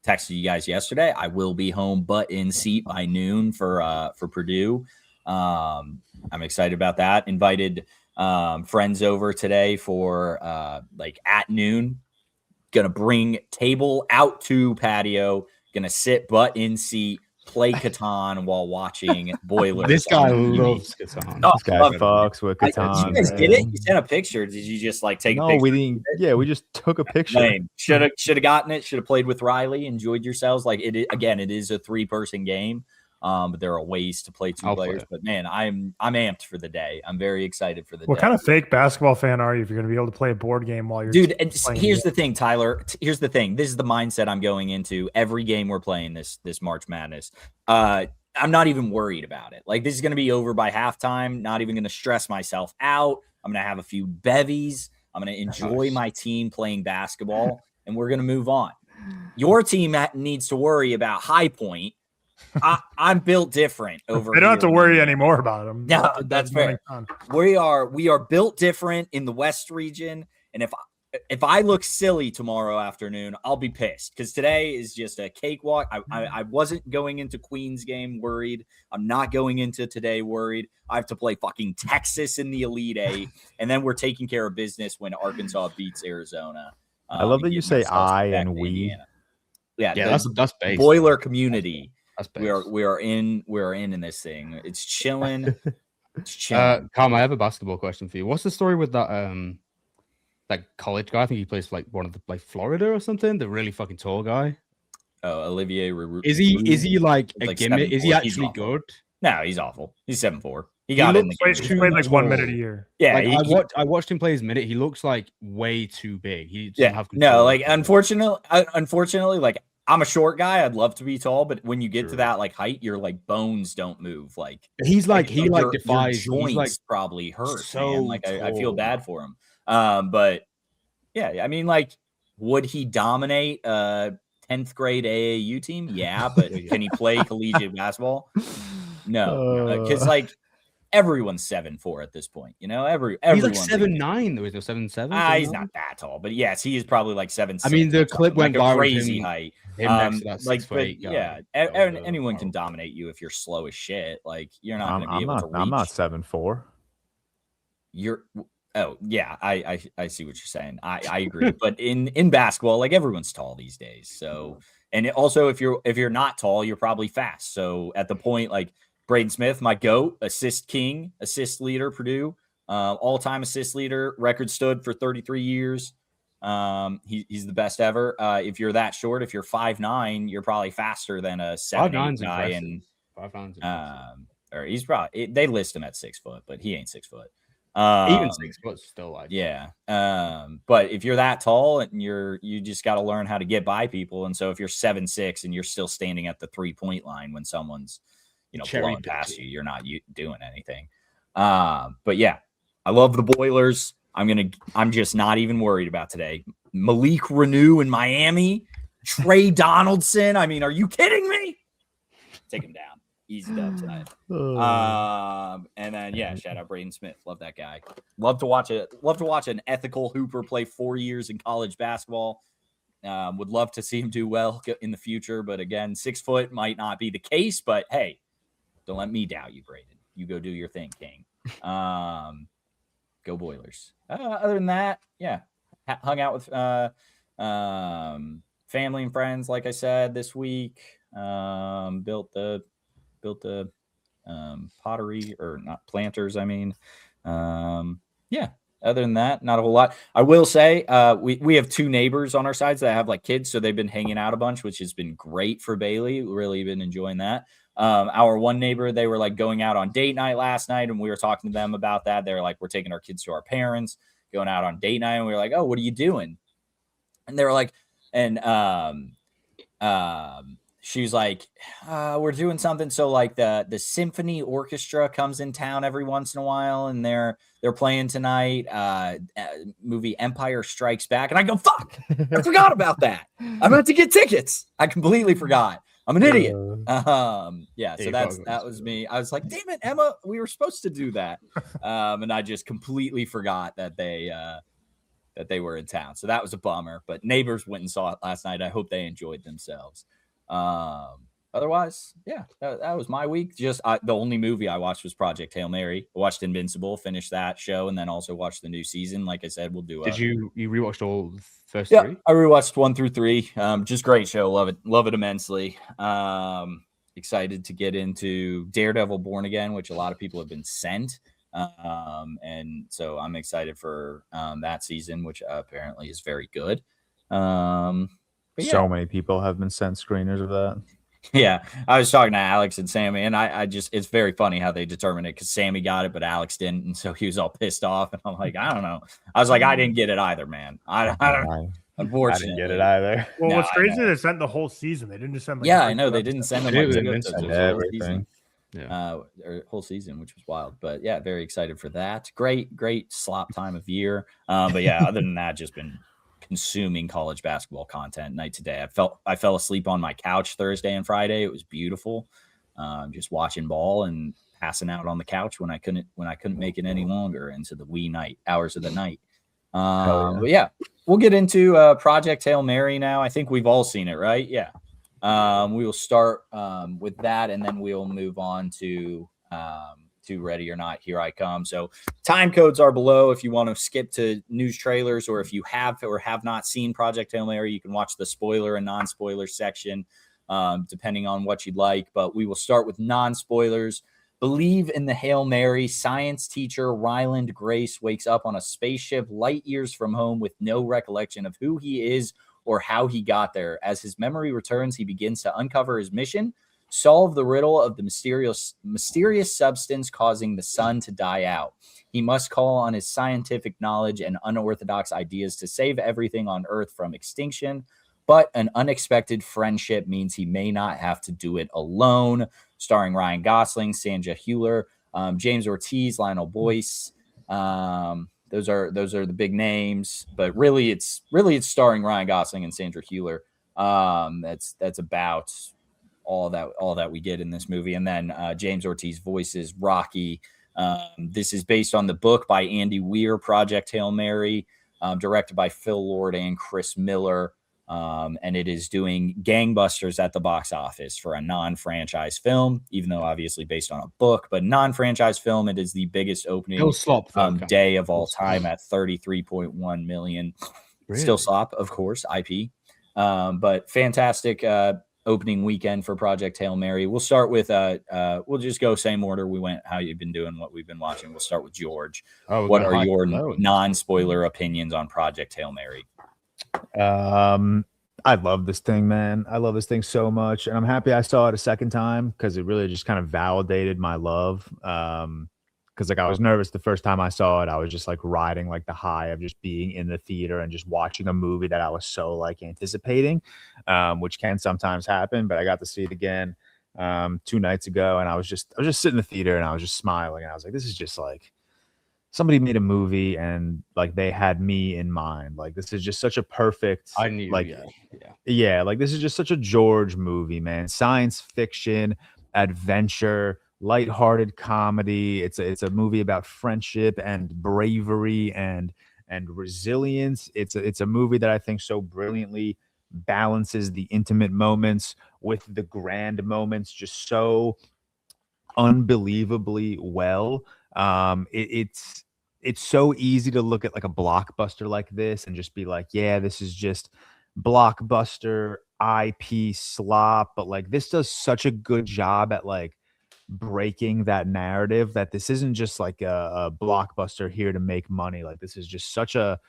texted you guys yesterday. I will be home, but in seat by noon for Purdue. I'm excited about that. Invited friends over today for like at noon. Gonna bring table out to patio. Gonna sit butt in seat. Play Catan while watching Boilers. This guy loves Catan. Oh, this guy fucks with Catan. You guys did it? You sent a picture. Did you just like take a picture? No, we didn't. Yeah, we just took a picture. Should have gotten it. Should have played with Riley. Enjoyed yourselves. Like it is a 3-person game. But there are ways to play 2 players. But man, I'm amped for the day. I'm very excited for the day. What kind of fake basketball fan are you if you're going to be able to play a board game while you're here's the thing, Tyler. Here's the thing. This is the mindset I'm going into every game we're playing this March Madness. I'm not even worried about it. Like this is going to be over by halftime. Not even going to stress myself out. I'm going to have a few bevies. I'm going to enjoy my team playing basketball, and we're going to move on. Your team needs to worry about High Point. I'm built different over. I don't have to worry anymore about them. No, that's fair. We are built different in the West region, and if I look silly tomorrow afternoon, I'll be pissed because today is just a cakewalk. I wasn't going into Queens game worried. I'm not going into today worried. I have to play fucking Texas in the Elite Eight, and then we're taking care of business when Arkansas beats Arizona. I love that you say I and we. Indiana. Yeah, that's basic. Boiler community. We are in this thing. It's chilling. It's chilling. Carm, I have a basketball question for you. What's the story with that that college guy? I think he plays for like one of the like Florida or something. The really fucking tall guy. Oh, Olivier. Is he like a gimmick? Is he actually good? No, he's awful. He's 7'4". He got in the game. He played like 1 minute a year. Yeah, like, I watched him play his minute. He looks like way too big. He doesn't have control. No, like unfortunately, like I'm a short guy. I'd love to be tall, but when you get to that like height, your like bones don't move. Like he's like he like defies your joints. He's like probably hurt. So man. Like I feel bad for him. But yeah, I mean, like, would he dominate a 10th grade AAU team? Yeah, but can he play collegiate basketball? No, because like everyone's 7'4" at this point. You know, he's like 7'9" though. Is there 7'7"? He's not that tall, but yes, he is probably like 7'6". I mean, the clip went like viral. Crazy height. Him next to that like, 6'8" guy. Yeah, anyone can dominate you if you're slow as shit. Like you're not going to be able to reach. I'm not 7'4". You're. Oh yeah, I see what you're saying. I agree. But in basketball, like everyone's tall these days. So and also if you're not tall, you're probably fast. So at the point like Braden Smith, my GOAT, assist king, assist leader, Purdue, all-time assist leader, record stood for 33 years. He's the best ever. If you're that short, if you're 5'9", you're probably faster than a 7'8" guy. And 5'9" or he's probably they list him at 6 foot, but he ain't 6 foot. Even 6 foot still like but if you're that tall and you just got to learn how to get by people. And so if you're 7'6" and you're still standing at the 3-point line when someone's blowing past you, you're not doing anything. But yeah, I love the Boilers. I'm just not even worried about today. Malik Renew in Miami, Trey Donaldson. I mean, are you kidding me? Take him down. Easy dub tonight. And then shout out Braden Smith. Love that guy. Love to watch an ethical hooper play 4 years in college basketball. Would love to see him do well in the future, but again, 6 foot might not be the case. But hey, don't let me doubt you, Braden. you go do your thing, King. Go Boilers. Other than that, yeah, hung out with family and friends, like I said, this week. Built the pottery, or not planters, I mean. Yeah, other than that, not a whole lot. I will say we have 2 neighbors on our sides that have like kids, so they've been hanging out a bunch, which has been great for Bailey. Really been enjoying that. Our one neighbor, they were like going out on date night last night, and we were talking to them about that. They're like, we're taking our kids to our parents, going out on date night, and we were like, oh, what are you doing? And they were like, and she was like, we're doing something. So like the symphony orchestra comes in town every once in a while, and they're playing tonight. Movie Empire Strikes Back, and I go, fuck, I forgot about that. I meant to get tickets. I completely forgot. I'm an idiot. Yeah. So that was me. I was like, damn it, Emma, we were supposed to do that, and I just completely forgot that they were in town. So that was a bummer. But neighbors went and saw it last night. I hope they enjoyed themselves. Otherwise, yeah, that was my week. Just the only movie I watched was Project Hail Mary. I watched Invincible, finished that show, and then also watched the new season. Like I said, we'll do. Did you rewatched all the first 3? Yeah, I rewatched 1 through 3. Just great show. Love it immensely. Excited to get into Daredevil Born Again, which a lot of people have been sent. And so I'm excited for that season, which apparently is very good. So many people have been sent screeners of that. Yeah, I was talking to Alex and Sammy, and I just, it's very funny how they determine it, because Sammy got it, but Alex didn't, and so he was all pissed off, and I'm like, I don't know. I was like, I didn't get it either, man. I don't. Unfortunately, I didn't get it either. Well, what's crazy is they sent the whole season. They didn't just send. Like, yeah, I know they didn't send them like everything. Or whole season, which was wild. But yeah, very excited for that. Great slop time of year. But yeah, other than that, just been consuming college basketball content night to day. I fell asleep on my couch Thursday and Friday. It was beautiful. Just watching ball and passing out on the couch when I couldn't make it any longer into the wee night hours of the night. But yeah, we'll get into Project Hail Mary now. I think we've all seen it, right? Yeah. We will start with that, and then we'll move on to Ready or Not, Here I Come. So time codes are below if you want to skip to news trailers, or if you have or have not seen Project Hail Mary, you can watch the spoiler and non-spoiler section, depending on what you'd like. But we will start with non-spoilers. Believe in the Hail Mary. Science teacher Ryland Grace wakes up on a spaceship light years from home with no recollection of who he is or how he got there. As his memory returns, he begins to uncover his mission, solve the riddle of the mysterious substance causing the sun to die out. He must call on his scientific knowledge and unorthodox ideas to save everything on Earth from extinction, but an unexpected friendship means he may not have to do it alone. Starring Ryan Gosling, Sandra Hüller, James Ortiz, Lionel Boyce. Those are the big names, but really it's starring Ryan Gosling and Sandra Hüller. That's about all that we get in this movie. And then James Ortiz voices Rocky. This is based on the book by Andy Weir, Project Hail Mary, directed by Phil Lord and Chris Miller. And it is doing gangbusters at the box office for a non-franchise film, even though obviously based on a book, but non-franchise film. It is the biggest opening day of all time at 33.1 million. Really? Still slop, of course, IP. But fantastic opening weekend for Project Hail Mary. We'll start with we'll just go same order we went, how you've been doing, what we've been watching. We'll start with George. What are your non-spoiler opinions on Project Hail Mary? I love this thing, man. I love this thing so much, and I'm happy I saw it a second time, because it really just kind of validated my love. Because like I was nervous the first time I saw it. I was just like riding like the high of just being in the theater and just watching a movie that I was so like anticipating, which can sometimes happen. But I got to see it again 2 nights ago, and I was just sitting in the theater and I was just smiling, and I was like, this is just like somebody made a movie and like they had me in mind. Like this is just such a perfect, like this is just such a George movie, man. Science fiction, adventure, lighthearted comedy. It's a movie about friendship and bravery and resilience. It's a movie that I think so brilliantly balances the intimate moments with the grand moments just so unbelievably well. It's so easy to look at like a blockbuster like this and just be like, yeah, this is just blockbuster IP slop. But like this does such a good job at like breaking that narrative that this isn't just like a blockbuster here to make money. Like this is just such a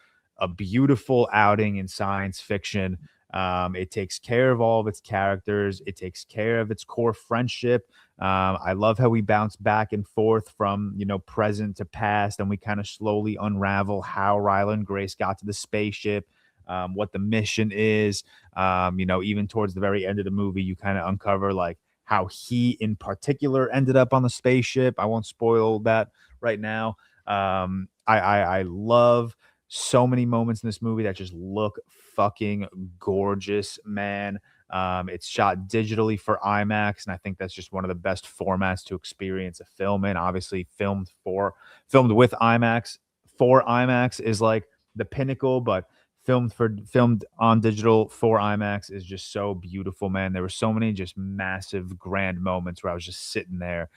beautiful outing in science fiction. It takes care of all of its characters. It takes care of its core friendship. I love how we bounce back and forth from, you know, present to past, and we kind of slowly unravel how Ryland Grace got to the spaceship, what the mission is. You know, even towards the very end of the movie, you kind of uncover like how he in particular ended up on the spaceship. I won't spoil that right now. I love so many moments in this movie that just look fucking gorgeous, man. It's shot digitally for IMAX, and I think that's just one of the best formats to experience a film in. Obviously, filmed with IMAX for IMAX is like the pinnacle, but filmed on digital for IMAX is just so beautiful, man. There were so many just massive, grand moments where I was just sitting there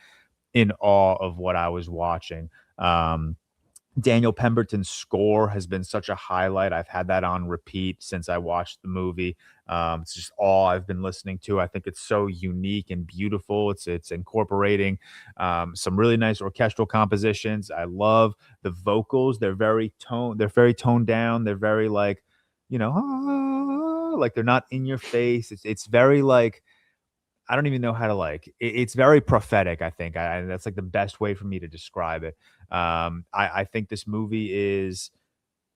in awe of what I was watching. Daniel Pemberton's score has been such a highlight. I've had that on repeat since I watched the movie. It's just all I've been listening to. I think it's so unique and beautiful. It's incorporating some really nice orchestral compositions. I love the vocals. They're very toned down. They're very like, you know, like they're not in your face. It's very like, I don't even know how to like it's very prophetic. I think that's like the best way for me to describe it. I think this movie is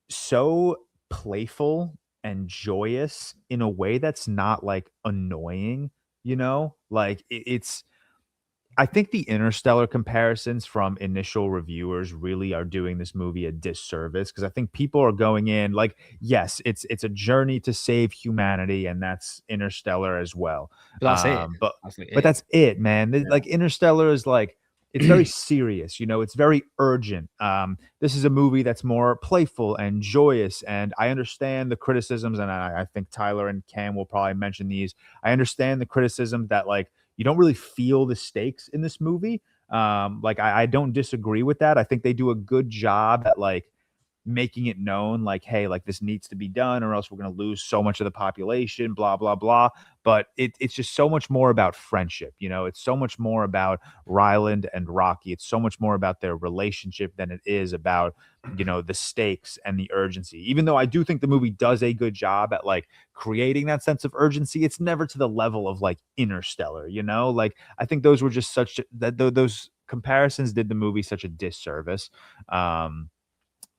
so playful and joyous in a way that's not like annoying, you know, like it's I think the Interstellar comparisons from initial reviewers really are doing this movie a disservice because I think people are going in like, yes, it's a journey to save humanity, and that's Interstellar as well. But that's it. But That's like but it. that's it, man. Yeah. Like Interstellar is like it's very serious, you know, it's very urgent. This is a movie that's more playful and joyous, and I understand the criticisms, and I think Tyler and Cam will probably mention these. I understand the criticism that like you don't really feel the stakes in this movie. Like I don't disagree with that. I think they do a good job at like making it known like, hey, like this needs to be done or else we're going to lose so much of the population, blah, blah, blah. But it's just so much more about friendship. You know, it's so much more about Ryland and Rocky. It's so much more about their relationship than it is about, you know, the stakes and the urgency. Even though I do think the movie does a good job at like creating that sense of urgency, it's never to the level of like Interstellar, you know? Like I think those were just such that those comparisons did the movie such a disservice.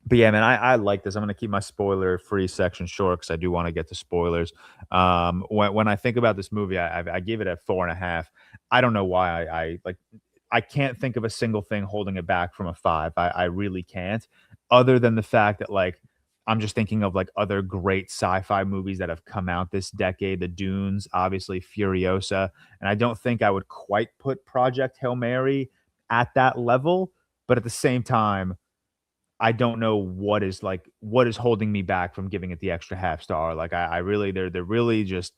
But yeah, man, I like this. I'm gonna keep my spoiler-free section short because I do want to get to spoilers. When I think about this movie, I give it a 4.5. I don't know why I like. I can't think of a single thing holding it back from a 5. I really can't, other than the fact that like I'm just thinking of like other great sci-fi movies that have come out this decade. The Dunes, obviously Furiosa, and I don't think I would quite put Project Hail Mary at that level. But at the same time, I don't know what is holding me back from giving it the extra half star. Like I really they're really just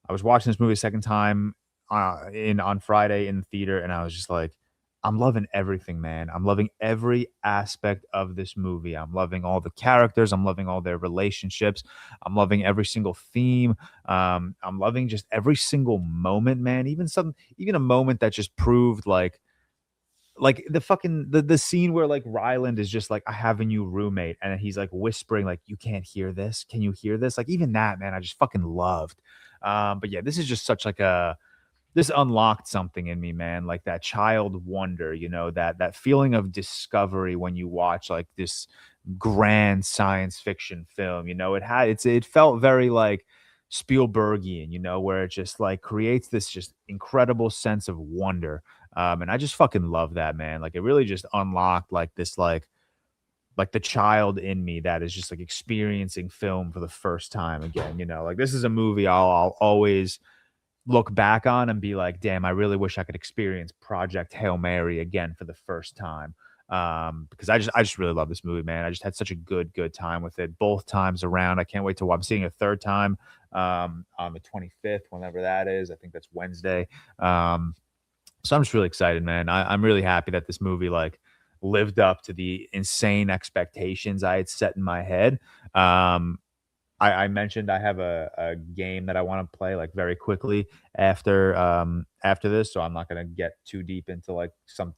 I was watching this movie a second time in on Friday in the theater, and I was just like, I'm loving everything, man. I'm loving every aspect of this movie. I'm loving all the characters. I'm loving all their relationships. I'm loving every single theme. I'm loving just every single moment, man. Even a moment that just proved like the scene where like Ryland is just like, I have a new roommate, and he's like whispering like, you can't hear this, can you hear this? Like even that, man, I just fucking loved. But yeah, this is just such like this unlocked something in me, man. Like that child wonder, you know, that feeling of discovery when you watch like this grand science fiction film. You know, it felt very like Spielbergian, you know, where it just like creates this just incredible sense of wonder. And I just fucking love that, man. Like it really just unlocked like this like the child in me that is just like experiencing film for the first time again. You know, like this is a movie I'll always look back on and be like, damn, I really wish I could experience Project Hail Mary again for the first time. Because I just really love this movie, man. I just had such a good time with it both times around. I can't wait to I'm seeing a third time on the 25th, whenever that is. I think that's Wednesday. So I'm just really excited, man. I'm really happy that this movie like lived up to the insane expectations I had set in my head. I mentioned I have a game that I want to play like very quickly after this, so I'm not gonna get too deep into like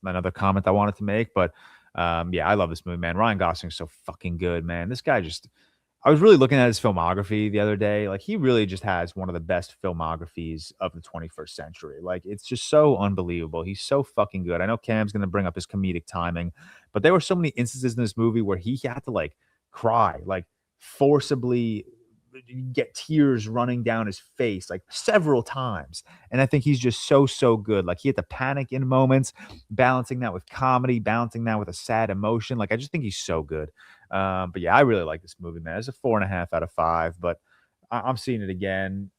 another comment I wanted to make, but yeah, I love this movie, man. Ryan Gosling's so fucking good, man. This guy just I was really looking at his filmography the other day. Like, he really just has one of the best filmographies of the 21st century. Like, it's just so unbelievable. He's so fucking good. I know Cam's going to bring up his comedic timing, but there were so many instances in this movie where he had to like cry, like forcibly get tears running down his face like several times. And I think he's just so good. Like, he had to panic in moments, balancing that with comedy, balancing that with a sad emotion. Like, I just think he's so good. But yeah, I really like this movie, man. It's a 4.5 out of 5, but I'm seeing it again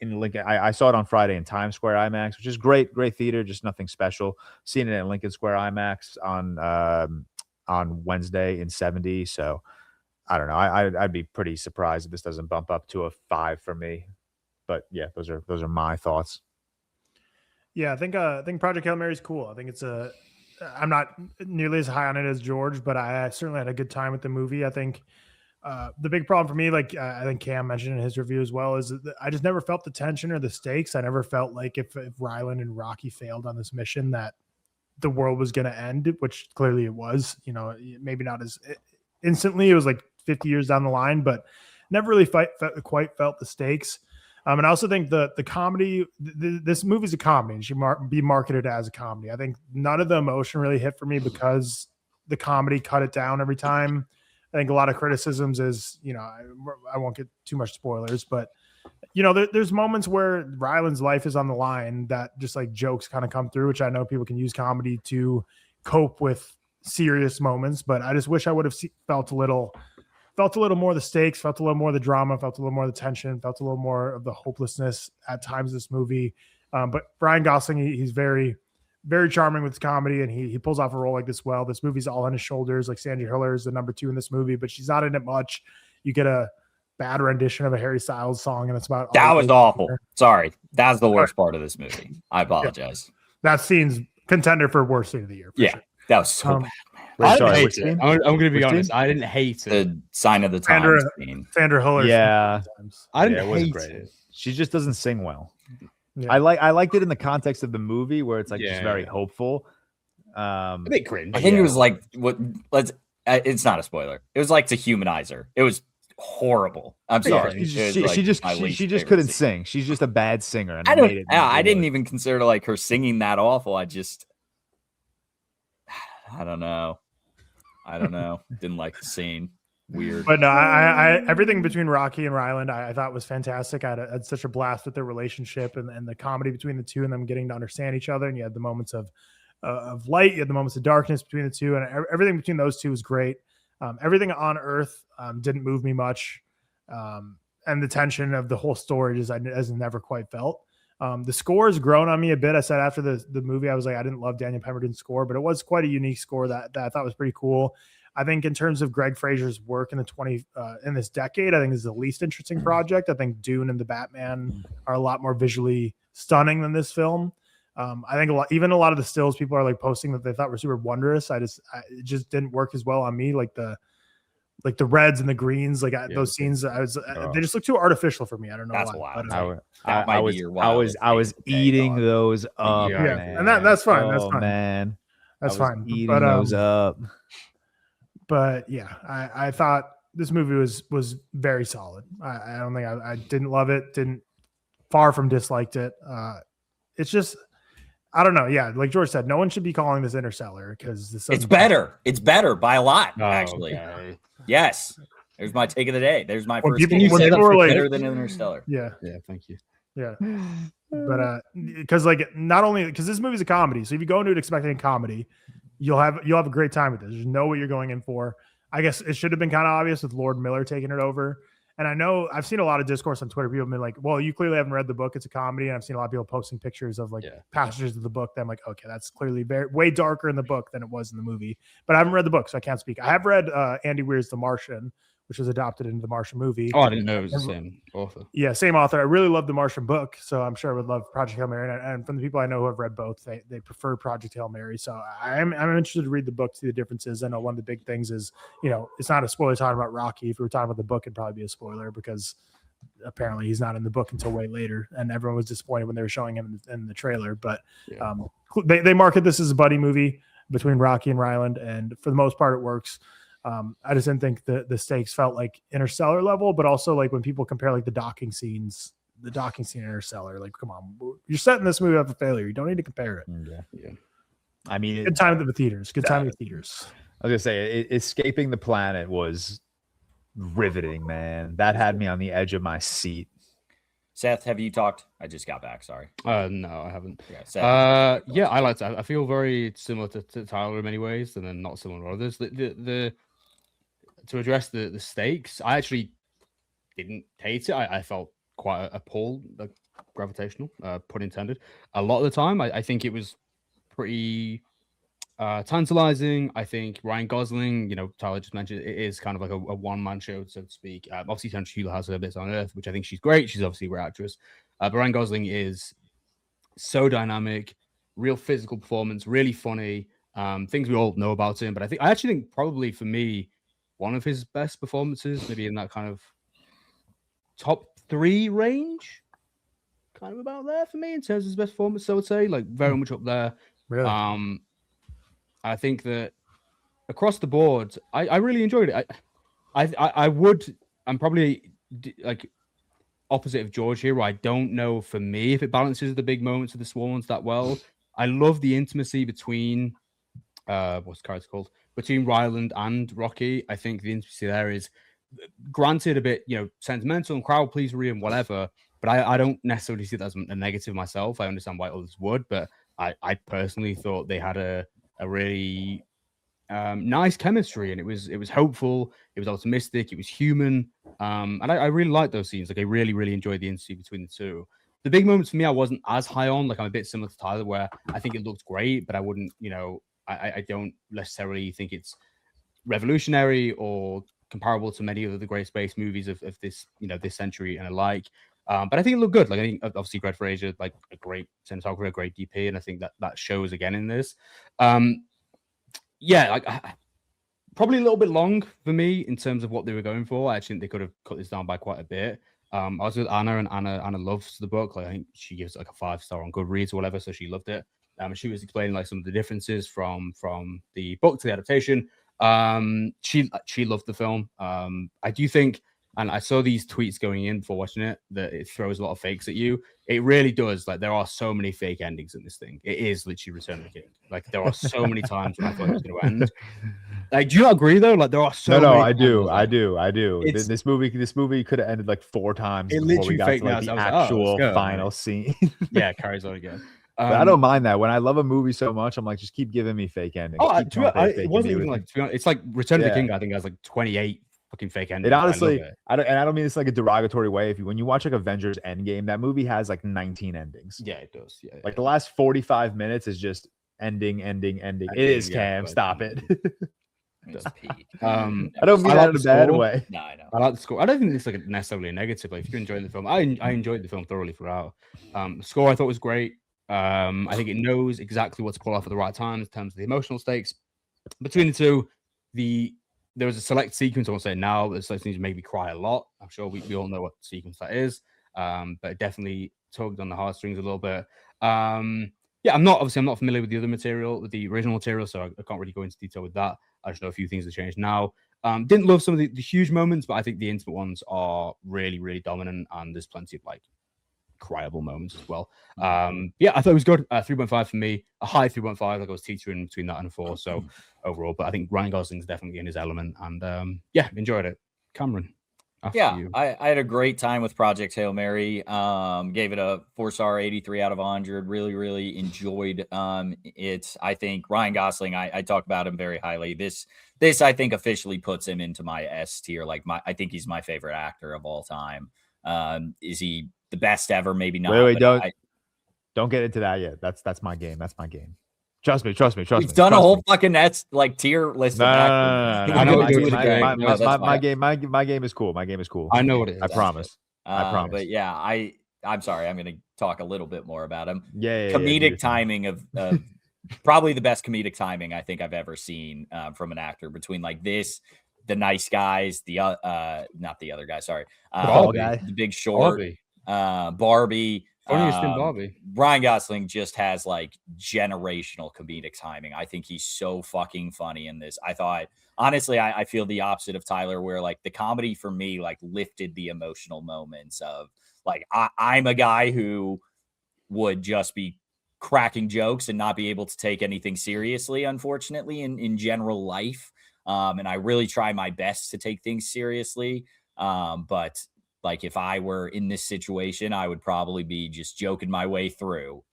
in Lincoln. I saw it on Friday in Times Square IMAX, which is great theater, just nothing special. Seeing it in Lincoln Square IMAX on Wednesday in 70. So I don't know. I'd be pretty surprised if this doesn't bump up to a 5 for me. But yeah, those are my thoughts. Yeah, I think Project Hail Mary is cool. I think I'm not nearly as high on it as George, but I certainly had a good time with the movie. I think the big problem for me, like I think Cam mentioned in his review as well, is that I just never felt the tension or the stakes. I never felt like if Ryland and Rocky failed on this mission that the world was going to end, which clearly it was. You know, maybe not as instantly. It was like 50 years down the line, but never really quite felt the stakes. And I also think the comedy, this movie's a comedy and should be marketed as a comedy. I think none of the emotion really hit for me because the comedy cut it down every time. I think a lot of criticisms is, you know, I won't get too much spoilers, but you know, there's moments where Ryland's life is on the line that just like jokes kind of come through, which I know people can use comedy to cope with serious moments, but I just wish I would have felt a little more of the stakes, felt a little more of the drama, felt a little more of the tension, felt a little more of the hopelessness at times this movie. But Ryan Gosling, he's very, very charming with his comedy, and he pulls off a role like this well. This movie's all on his shoulders. Like Sandra Hiller is the number 2 in this movie, but she's not in it much. You get a bad rendition of a Harry Styles song, and it's about that was awful. Sorry, that's the worst part of this movie. I apologize. Yeah. That scene's contender for worst scene of the year. Yeah, sure. That was so bad. I didn't hate it. I'm going to be honest. I didn't hate it. The sign of the times scene. Sandra Hiller. Yeah, I didn't hate it. She just doesn't sing well. Yeah. I liked it in the context of the movie where it's like just very hopeful. A bit cringe. I think it was like it's not a spoiler. It was like to humanize her. It was horrible. I'm sorry. She just couldn't sing. She's just a bad singer. And I didn't even consider like her singing that awful. I don't know. Didn't like the scene. Weird. But no, I everything between Rocky and Ryland I thought was fantastic. I had such a blast with their relationship and the comedy between the two and them getting to understand each other. And you had the moments of light, you had the moments of darkness between the two, and everything between those two was great. Everything on Earth didn't move me much. And the tension of the whole story just I never quite felt. The score has grown on me a bit. I said after the movie, I was like, I didn't love Daniel Pemberton's score, but it was quite a unique score that I thought was pretty cool. I think in terms of Greg Fraser's work in in this decade, I think this is the least interesting project. I think Dune and the Batman are a lot more visually stunning than this film. I think a lot of the stills people are like posting that they thought were super wondrous. It just didn't work as well on me. Like the reds and the greens, those scenes, they just look too artificial for me. I don't know. That's why. I was eating those up. Yeah, man. and that's fine. That's fine, man. That's fine. Eating those up. But yeah, I thought this movie was very solid. I don't think I didn't love it. Didn't far from disliked it. It's just. I don't know. Yeah, like George said, no one should be calling this Interstellar because it's better. It's better by a lot, actually. Okay. Yes. There's my take of the day. There's my first. People were like, better than Interstellar. Yeah. Yeah. Thank you. Yeah. But because not only because this movie's a comedy, so if you go into it expecting a comedy, you'll have a great time with this. You know what you're going in for. I guess it should have been kind of obvious with Lord Miller taking it over. And I know I've seen a lot of discourse on Twitter. People have been like, well, you clearly haven't read the book. It's a comedy. And I've seen a lot of people posting pictures of passages of the book. That I'm like, okay, that's clearly way darker in the book than it was in the movie. But I haven't read the book, so I can't speak. I have read Andy Weir's The Martian, which was adopted into the Martian movie. Oh, I didn't know it was the same author. Yeah, same author. I really love the Martian book, so I'm sure I would love Project Hail Mary. And from the people I know who have read both, they prefer Project Hail Mary. So I'm interested to read the book to see the differences. I know one of the big things is, it's not a spoiler talking about Rocky. If we were talking about the book, it'd probably be a spoiler because apparently he's not in the book until way later, and everyone was disappointed when they were showing him in the trailer. But they market this as a buddy movie between Rocky and Ryland, and for the most part, it works. I just didn't think the stakes felt like Interstellar level, but also like when people compare like the docking scene in Interstellar, like, come on, you're setting this movie up for failure. You don't need to compare it. Yeah. I mean, good time at the theaters. Good time at the theaters. I was gonna say, escaping the planet was riveting, man. That had me on the edge of my seat. Seth, have you talked? I just got back. Sorry. No, I haven't. Yeah, Seth, yeah, I liked it. I feel very similar to Tyler in many ways, and then not similar to others. The to address the stakes, I actually didn't hate it. I felt quite a pull, gravitational, pun intended. A lot of the time, I think it was pretty tantalizing. I think Ryan Gosling, Tyler just mentioned, it is kind of like a one-man show, so to speak. Obviously, Sandra Hüller has her bits on Earth, which I think she's great. She's obviously a great actress. But Ryan Gosling is so dynamic, real physical performance, really funny. Things we all know about him, but I actually think probably for me, one of his best performances, maybe in that kind of top 3 range, kind of about there for me in terms of his best performance. So I would say, like, very much up there. Really? I think that across the board, I really enjoyed it. I'm probably like opposite of George here, where I don't know for me if it balances the big moments of the small ones that well. I love the intimacy between what's the character called? Between Ryland and Rocky. I think the intimacy there is granted a bit, sentimental and crowd pleasery and whatever, but I don't necessarily see that as a negative myself. I understand why others would, but I personally thought they had a really nice chemistry, and it was hopeful, it was optimistic, it was human, and I really liked those scenes. Like, I really, really enjoyed the intimacy between the two. The big moments for me, I wasn't as high on. Like, I'm a bit similar to Tyler, where I think it looked great, but I wouldn't, I don't necessarily think it's revolutionary or comparable to many of the great space movies of this, this century and alike. But I think it looked good. Like, I think obviously Greg Fraser, like, a great cinematographer, a great DP, and I think that shows again in this. Yeah, like, probably a little bit long for me in terms of what they were going for. I actually think they could have cut this down by quite a bit. I was with Anna, and Anna loves the book. Like, I think she gives it like a 5-star on Goodreads or whatever, so she loved it. She was explaining like some of the differences from the book to the adaptation. She loved the film. I do think, and I saw these tweets going in before watching it, that it throws a lot of fakes at you. It really does. Like, there are so many fake endings in this thing. It is literally Return of the King. Like, there are so many times when I thought it was going to end. Like, do you not agree though? Like, there are so many times, I do. This movie could have ended like 4 times before we got to like the actual final scene. Yeah, it carries on again. But I don't mind that. When I love a movie so much, I'm like, just keep giving me fake endings. It wasn't even like, it's like Return of the King, I think, has like 28 fucking fake endings. It honestly, I don't mean this like a derogatory way. When you watch like Avengers Endgame, that movie has like 19 endings. Yeah, it does. Yeah, like the last 45 minutes is just ending. It is, Cam. Stop it. I don't mean that in a bad way. No, I know. I like the score. I don't think it's like necessarily a negative. Like, if you're enjoying the film, I enjoyed the film thoroughly throughout. The score I thought was great. I think it knows exactly what to pull off at the right time in terms of the emotional stakes between the two. There was a select sequence, I won't say now, that seems to make me cry a lot. I'm sure we all know what sequence that is, but it definitely tugged on the heartstrings a little bit. Yeah, I'm not familiar with the other material, with the original material, so I can't really go into detail with that. I just know a few things have changed now. Didn't love some of the huge moments, but I think the intimate ones are really, really dominant, and there's plenty of like cryable moments as well. Yeah, I thought it was good. 3.5 for me, a high 3.5. Like, I was teetering between that and a 4. So overall, but I think Ryan Gosling's definitely in his element, and yeah, enjoyed it. Cameron, yeah, I had a great time with Project Hail Mary. Gave it a 4-star, 83 out of 100. Really, really enjoyed it. I think Ryan Gosling, I talk about him very highly. This I think officially puts him into my S tier. Like, I think he's my favorite actor of all time. Is he the best ever? Maybe not. Wait, don't get into that yet. That's my game. Trust me. We've done a whole fucking tier list. No. I know what it is. My game is cool. My game is cool. I know what it is. I promise. But yeah, I'm sorry. I'm going to talk a little bit more about him. Comedic timing of probably the best comedic timing I think I've ever seen from an actor between like this, The Nice Guys, not the other guy. Sorry, The Big Short, Barbie. Funniest in Barbie. Ryan Gosling just has like generational comedic timing. I think he's so fucking funny in this. Honestly, I feel the opposite of Tyler, where like the comedy for me like lifted the emotional moments of like I'm a guy who would just be cracking jokes and not be able to take anything seriously, unfortunately, in general life. And I really try my best to take things seriously. But like if I were in this situation, I would probably be just joking my way through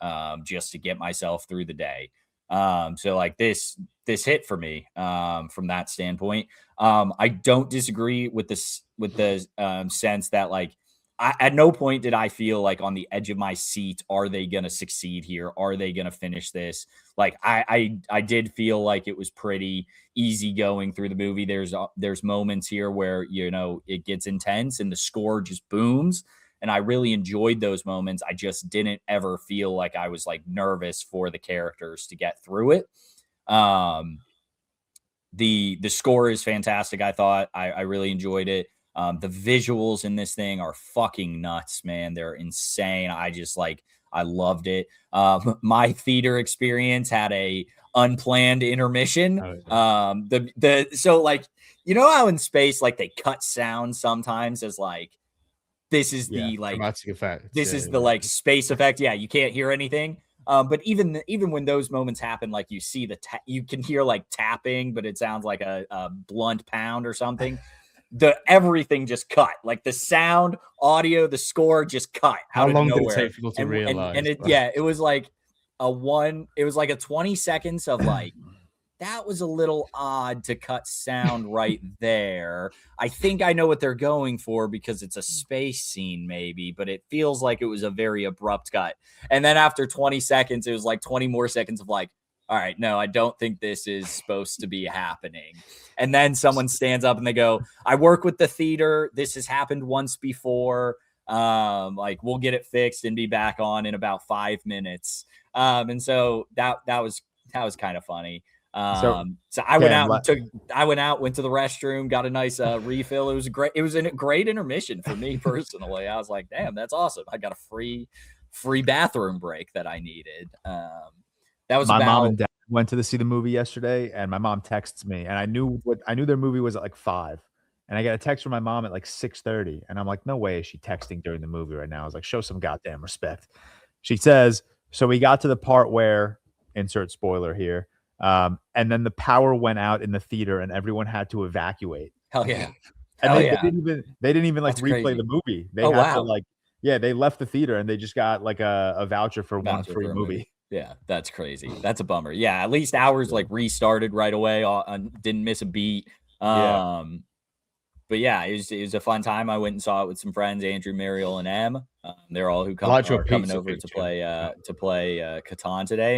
just to get myself through the day. So like this hit for me from that standpoint. I don't disagree with the sense that like at no point did I feel like on the edge of my seat. Are they going to succeed here? Are they going to finish this? Like I did feel like it was pretty easy going through the movie. There's moments here where, you know, it gets intense and the score just booms. And I really enjoyed those moments. I just didn't ever feel like I was like nervous for the characters to get through it. The score is fantastic. I thought I really enjoyed it. The visuals in this thing are fucking nuts, man. They're insane. I loved it. My theater experience had a unplanned intermission. So like, you know how in space, like they cut sound sometimes as like, this is the like dramatic effect. This is the like space effect. Yeah. You can't hear anything. But even when those moments happen, like you see you can hear like tapping, but it sounds like a blunt pound or something. Everything just cut, like the sound, audio, the score just cut. How long did it take people to realize? It was like it was like a 20 seconds of like, that was a little odd to cut sound right there. I think I know what they're going for because it's a space scene maybe, but it feels like it was a very abrupt cut. And then after 20 seconds, it was like 20 more seconds of like, all right, no, I don't think this is supposed to be happening. And then someone stands up and they go, I work with the theater. This has happened once before. Like we'll get it fixed and be back on in about 5 minutes. And so that was kind of funny. So I went out, went to the restroom, got a nice refill. It was a great intermission for me personally. I was like, damn, that's awesome. I got a free bathroom break that I needed. That was my mom and dad went to see the movie yesterday, and my mom texts me, and I knew their movie was at like 5, and I got a text from my mom at like 6:30, and I'm like, no way is she texting during the movie right now. I was like, show some goddamn respect. She says, so we got to the part where insert spoiler here, and then the power went out in the theater, and everyone had to evacuate. Hell yeah! And they didn't even like replay the movie. They had to like, they left the theater and they just got like a voucher for one free movie. Yeah, that's crazy. That's a bummer. Yeah, at least ours like restarted right away. Didn't miss a beat. But yeah, it was a fun time. I went and saw it with some friends, Andrew, Mariel, and Em. They're all who are coming over to play Catan today,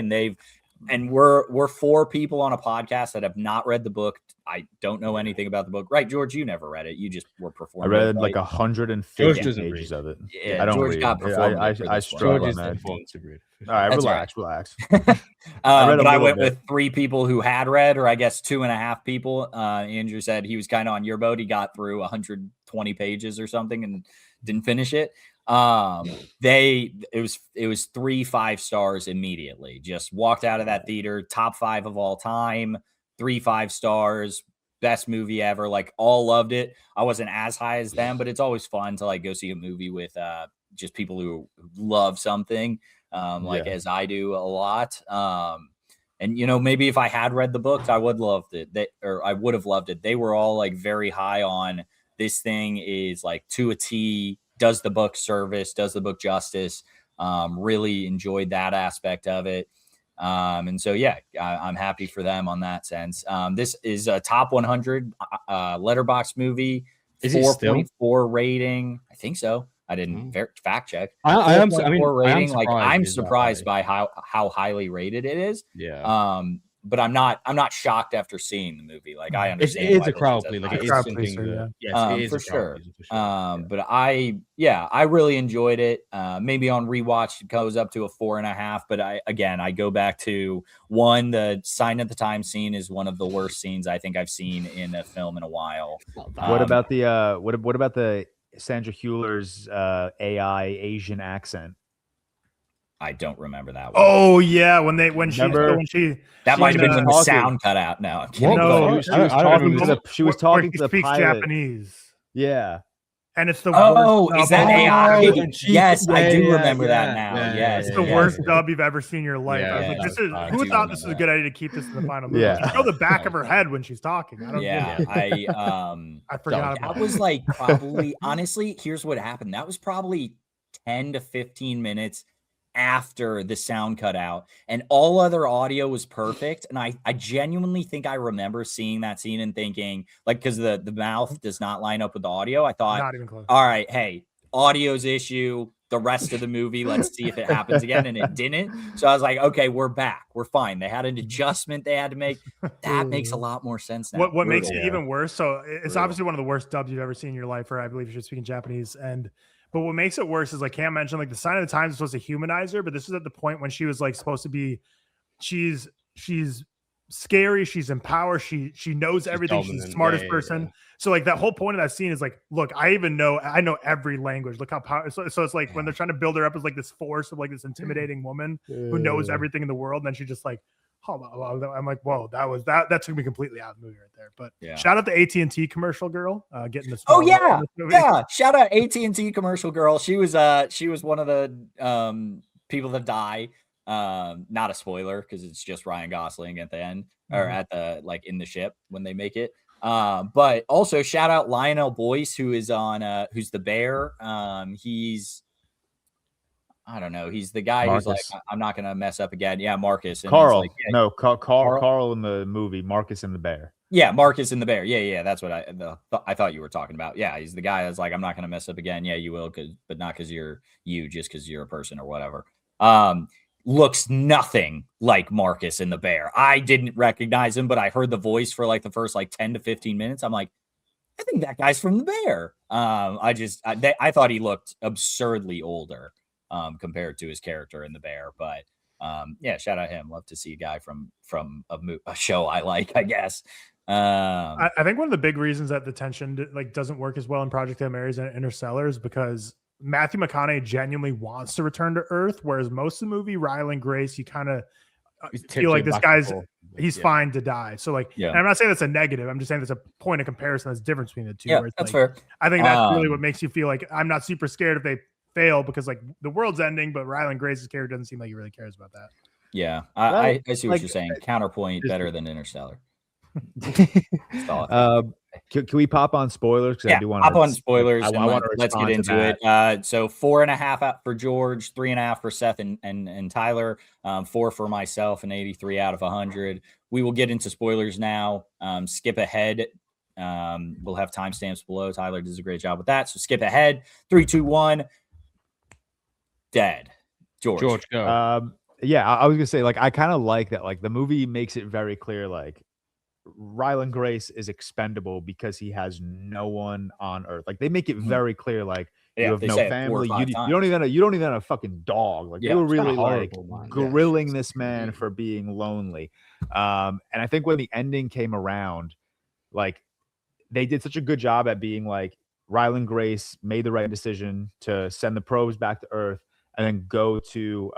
and we're 4 people on a podcast that have not read the book. I don't know anything about the book. Right, George, you never read it. You just were performing. I read like 150 pages of it. Yeah, I don't George read. I struggle on that. All right, relax. But I went with 3 people who had read, or I guess 2.5 people. Andrew said he was kind of on your boat. He got through 120 pages or something and didn't finish it. It was 3 5 stars immediately. Just walked out of that theater, top 5 of all time, 3 5 stars, best movie ever. Like all loved it. I wasn't as high as them, but it's always fun to like go see a movie with just people who love something. As I do a lot. And you know, maybe if I had read the books, I would loved it. I would have loved it. They were all like very high on this thing is like to a T, does the book service, does the book justice. Really enjoyed that aspect of it. And so, yeah, I'm happy for them on that sense. This is a top 100 Letterboxd movie, 4.4 rating. I think so. I didn't fact check. I am. I mean, 4.4 rating. Like I'm is that surprised high. by how highly rated it is. Yeah. But I'm not shocked after seeing the movie. Like I understand It's why a this crowd is play. as Like high it as is crowd it something. pleaser, Yes, it is for a crowd sure. pleaser, for sure. But I really enjoyed it. Maybe on rewatch it goes up to a 4.5. But I go back to one. The Sign at the Time scene is one of the worst scenes I think I've seen in a film in a while. What about the what about the Sandra Hüller's AI Asian accent? I don't remember that one. Oh yeah, when that might have been when the talking. sound cut out. No, I'm kidding. What? No, She was talking to the speaks pilot. Japanese, Yeah. and it's the Oh, worst. is that dub. AI? and Yes, I do yeah, remember that yeah, now. yeah, Yes, It's the yes. worst dub you've ever seen in your life. I was Yeah, like, that's "This bad. is I who do thought this was a remember good idea to keep this in the final movie." Yeah. Just show the back of her head when she's talking. I don't. Yeah, I forgot about that was like probably honestly. Here's what happened. That was probably 10 to 15 minutes after the sound cut out, and all other audio was perfect. And I genuinely think I remember seeing that scene and thinking, like, because the mouth does not line up with the audio. I thought, Not even close. all right, hey, audio's issue. The rest of the movie, let's see if it happens again. And it didn't. So I was like, okay, we're back. We're fine. They had an adjustment they had to make. That makes a lot more sense now. What makes it Yeah. even worse? So it's Brutal. obviously one of the worst dubs you've ever seen in your life, or I believe you're speaking Japanese. But what makes it worse is, like Cam mentioned, like the Sign of the Times is supposed to humanize her, but this is at the point when she was like supposed to be, she's scary, she's in power, she knows everything, she's the smartest person. So like that whole point of that scene is like, look, I know every language. Look how powerful. So it's like when they're trying to build her up as like this force of like this intimidating woman who knows everything in the world, and then she just like, I'm like, whoa, that took me completely out of the movie right there. But shout out the AT&T commercial girl getting this. Oh yeah, shout out AT&T commercial girl. She was one of the people that die. Not a spoiler because it's just Ryan Gosling at the end or at the like in the ship when they make it. But also shout out Lionel Boyce, who is on who's the bear. I don't know. He's the guy Marcus. who's like, I'm not gonna mess up again. Yeah, Marcus. And Carl. like, Carl in the movie, Marcus and the Bear. Yeah, Marcus and the Bear. Yeah. That's what I thought you were talking about. Yeah, he's the guy that's like, I'm not gonna mess up again. Yeah, you will, but not because you're just because you're a person or whatever. Looks nothing like Marcus and the Bear. I didn't recognize him, but I heard the voice for like the first like 10 to 15 minutes. I'm like, I think that guy's from the Bear. I thought he looked absurdly older compared to his character in the Bear, but yeah, shout out him. Love to see a guy from a show I like, I guess. I think one of the big reasons that the tension like doesn't work as well in Project Hail Marys and Interstellar is because Matthew McConaughey genuinely wants to return to Earth, whereas most of the movie, Ryland Grace, you kind of feel like this guy's he's fine to die. So like, and I'm not saying that's a negative. I'm just saying there's a point of comparison that's difference between the two. Yeah, where it's that's like, fair. I think that's really what makes you feel like I'm not super scared if they fail because like the world's ending, but Ryland Grace's character doesn't seem like he really cares about that. Yeah, I see what you're saying. Counterpoint better than Interstellar. Can we pop on spoilers? Yeah, I do want pop on spoilers. Let's get into it. So 4.5 out for George, 3.5 for Seth and Tyler, 4 for myself, and 83 out of 100. We will get into spoilers now. Skip ahead. We'll have timestamps below. Tyler does a great job with that. So skip ahead. 3, 2, 1. Dead. George, go. Yeah, I was gonna say, like, I kind of like that. Like, the movie makes it very clear, like, Ryland Grace is expendable because he has no one on Earth. Like, they make it very clear, like, you have no family. You don't even have a fucking dog. Like, they were really like grilling this man for being lonely. And I think when the ending came around, like, they did such a good job at being like, Ryland Grace made the right decision to send the probes back to Earth and then go to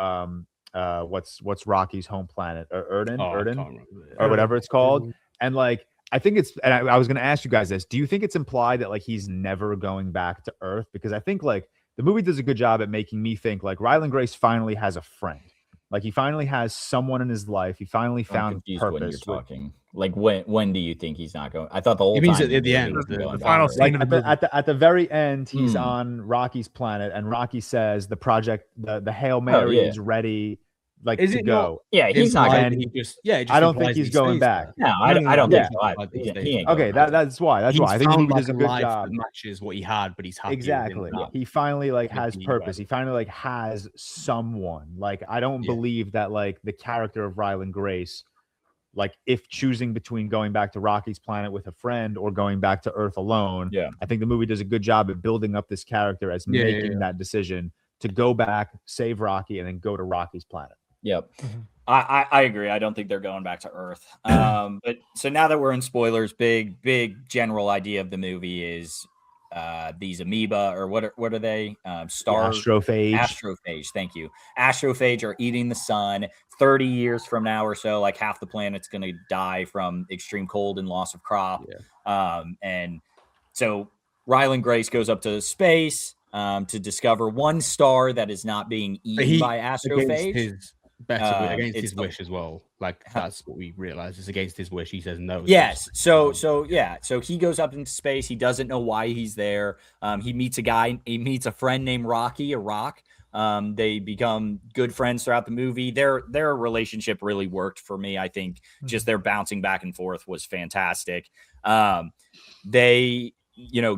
what's Rocky's home planet, Erden, or whatever it's called. And like, I think it's, and I was going to ask you guys this, do you think it's implied that like he's never going back to Earth? Because I think like the movie does a good job at making me think like Ryland Grace finally has a friend. Like he finally has someone in his life. He finally found purpose. When you're talking. Like when do you think he's not going? I thought the whole time at the end, the final scene like at the very end, he's on Rocky's planet, and Rocky says the project, the Hail Mary is ready. like Is to it go. not Yeah, he's not implied going And he just it just I don't think implies he's he going stays back. there. No, I don't Yeah. think so. He ain't Okay, going back. that's why. That's why. I think the found movie like does a a good life job. that matches what he had, but he's happy Exactly. within that. He finally like has community, purpose. whatever. He finally like has someone. Like I don't Yeah. believe that like the character of Ryland Grace, like if choosing between going back to Rocky's planet with a friend or going back to Earth alone, Yeah. I think the movie does a good job at building up this character as making that decision to go back, save Rocky, and then go to Rocky's planet. Yep. I agree. I don't think they're going back to Earth. But so now that we're in spoilers, big general idea of the movie is these amoeba, or what are they? Astrophage. Thank you. Astrophage are eating the sun. 30 years from now or so, like half the planet's going to die from extreme cold and loss of crop. And so Ryland Grace goes up to space to discover one star that is not being eaten by astrophage. Against his wish as well. Like that's what we realize. It's against his wish. He says no. Yes. So he goes up into space. He doesn't know why he's there. He meets a guy. He meets a friend named Rocky, a rock. They become good friends throughout the movie. Their relationship really worked for me. I think just their bouncing back and forth was fantastic. They,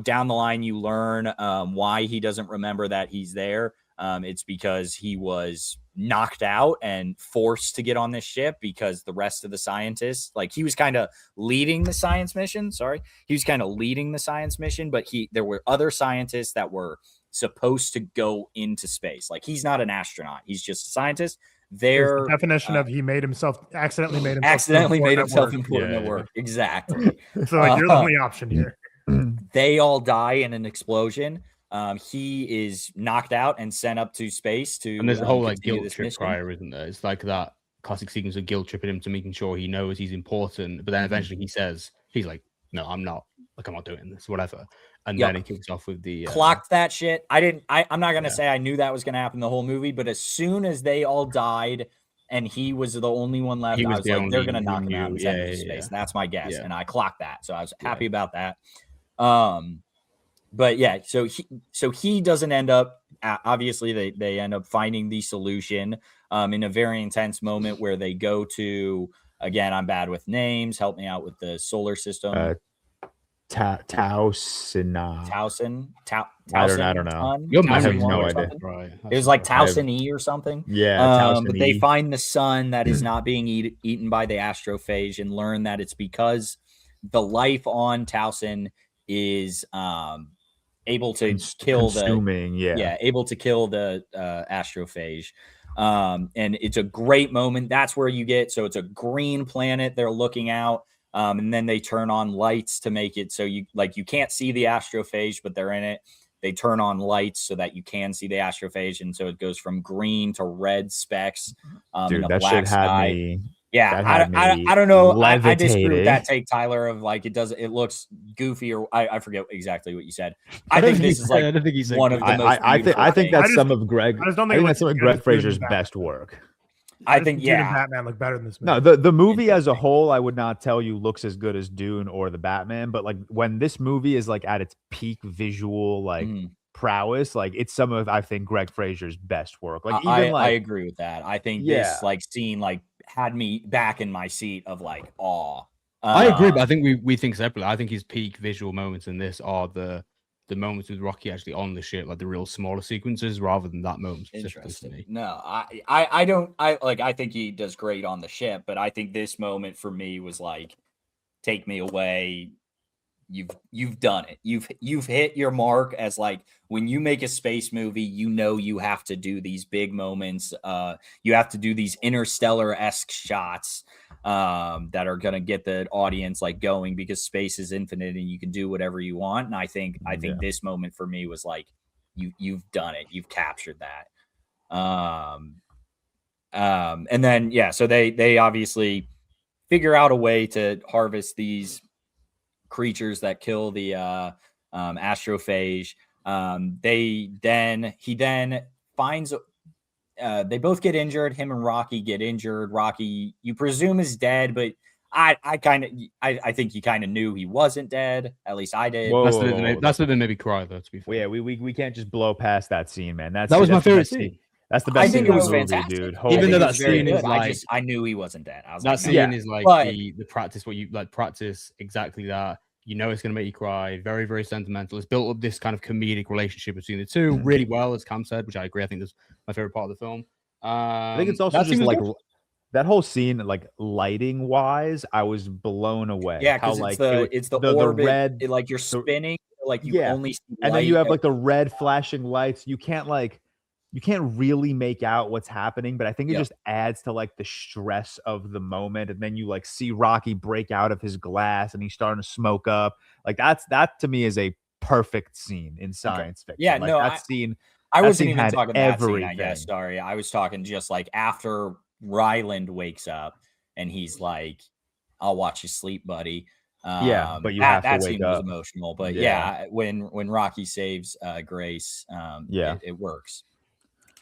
down the line, you learn why he doesn't remember that he's there. It's because he was knocked out and forced to get on this ship because the rest of the scientists, like he was kind of leading the science mission. But there were other scientists that were supposed to go into space. Like he's not an astronaut. He's just a scientist. Their the definition of he accidentally made himself important at work. Exactly. So like you're the only option here. They all die in an explosion. He is knocked out and sent up to space to. And there's a whole like guilt trip prior, isn't there? It's like that classic sequence of guilt tripping him to making sure he knows he's important. But then eventually he's like, no, I'm not. Like I'm not doing this, whatever. And then he kicks off with the clocked that shit. I'm not gonna say I knew that was gonna happen the whole movie, but as soon as they all died and he was the only one left, I was like, they're gonna knock him out and send him to space. That's my guess, and I clocked that, so I was happy about that. But yeah, so he doesn't end up. Obviously, they end up finding the solution in a very intense moment where they go to. Again, I'm bad with names. Help me out with the solar system. Towson. I don't know. I have no idea. Right. It was like Towson E or something. Yeah. But they find the sun that is not being eaten by the astrophage and learn that it's because the life on Towson is able to kill able to kill the astrophage. And it's a great moment. That's where you get, so it's a green planet they're looking out. And then they turn on lights to make it so you can't see the astrophage, but they're in it. They turn on lights so that you can see the astrophage, and so it goes from green to red specks. Dude, in a that black shit had sky. me. Yeah, I don't know. I disagree with that take, Tyler. Of like it looks goofy, or I forget exactly what you said. I think this is like one of the most. I think that's some of Greg. I think that's some of Greg Fraser's best work. I think Dune and Batman look better than this movie. No, the movie as a whole, I would not tell you looks as good as Dune or the Batman, but like when this movie is like at its peak visual prowess, like it's some of I think Greg Fraser's best work. Like I agree with that. I think this scene had me back in my seat of awe. I agree, but I think we think separately. I think his peak visual moments in this are the moments with Rocky actually on the ship, like the real smaller sequences, rather than that moment specifically. No, I think he does great on the ship, but I think this moment for me was like, take me away. You've done it. You've hit your mark as when you make a space movie, you have to do these big moments. You have to do these Interstellar-esque shots that are going to get the audience going, because space is infinite and you can do whatever you want. And I think this moment for me was you've done it. You've captured that. And then, so they obviously figure out a way to harvest these creatures that kill the astrophage. He then finds they both get injured. Him and Rocky get injured. Rocky, you presume, is dead, but I think you kind of knew he wasn't dead. At least I did. That's what made me cry, though. To be fair, we can't just blow past that scene, man. That was my favorite scene. That's the I best scene think in it the was movie, fantastic. dude. I Holy Even think though it was that very scene is good. like I knew he wasn't dead. I was that like, scene no. is like But the practice what you like practice exactly that. You know it's going to make you cry. Very, very sentimental. It's built up this kind of comedic relationship between the two really well, as Cam said, which I agree. I think that's my favorite part of the film. I think it's also That scene just was like good. that whole scene, like lighting wise, I was blown away. yeah, How because like it's the the orbit, red, like you're the, spinning, like you yeah, only see and then you light. have like the red flashing lights. You can't really make out what's happening, but I think it Yeah. just adds to like the stress of the moment. And then you like see Rocky break out of his glass and he's starting to smoke up. Like that to me is a perfect scene in science fiction. Yeah, like no, that scene. I That wasn't scene even had talking that scene, I guess. everything. Sorry. I was talking just like after Ryland wakes up and he's like, I'll watch you sleep, buddy. Yeah, but you that, have to that wake scene was up. emotional. But Yeah. yeah, when Rocky saves Grace, Yeah. it works.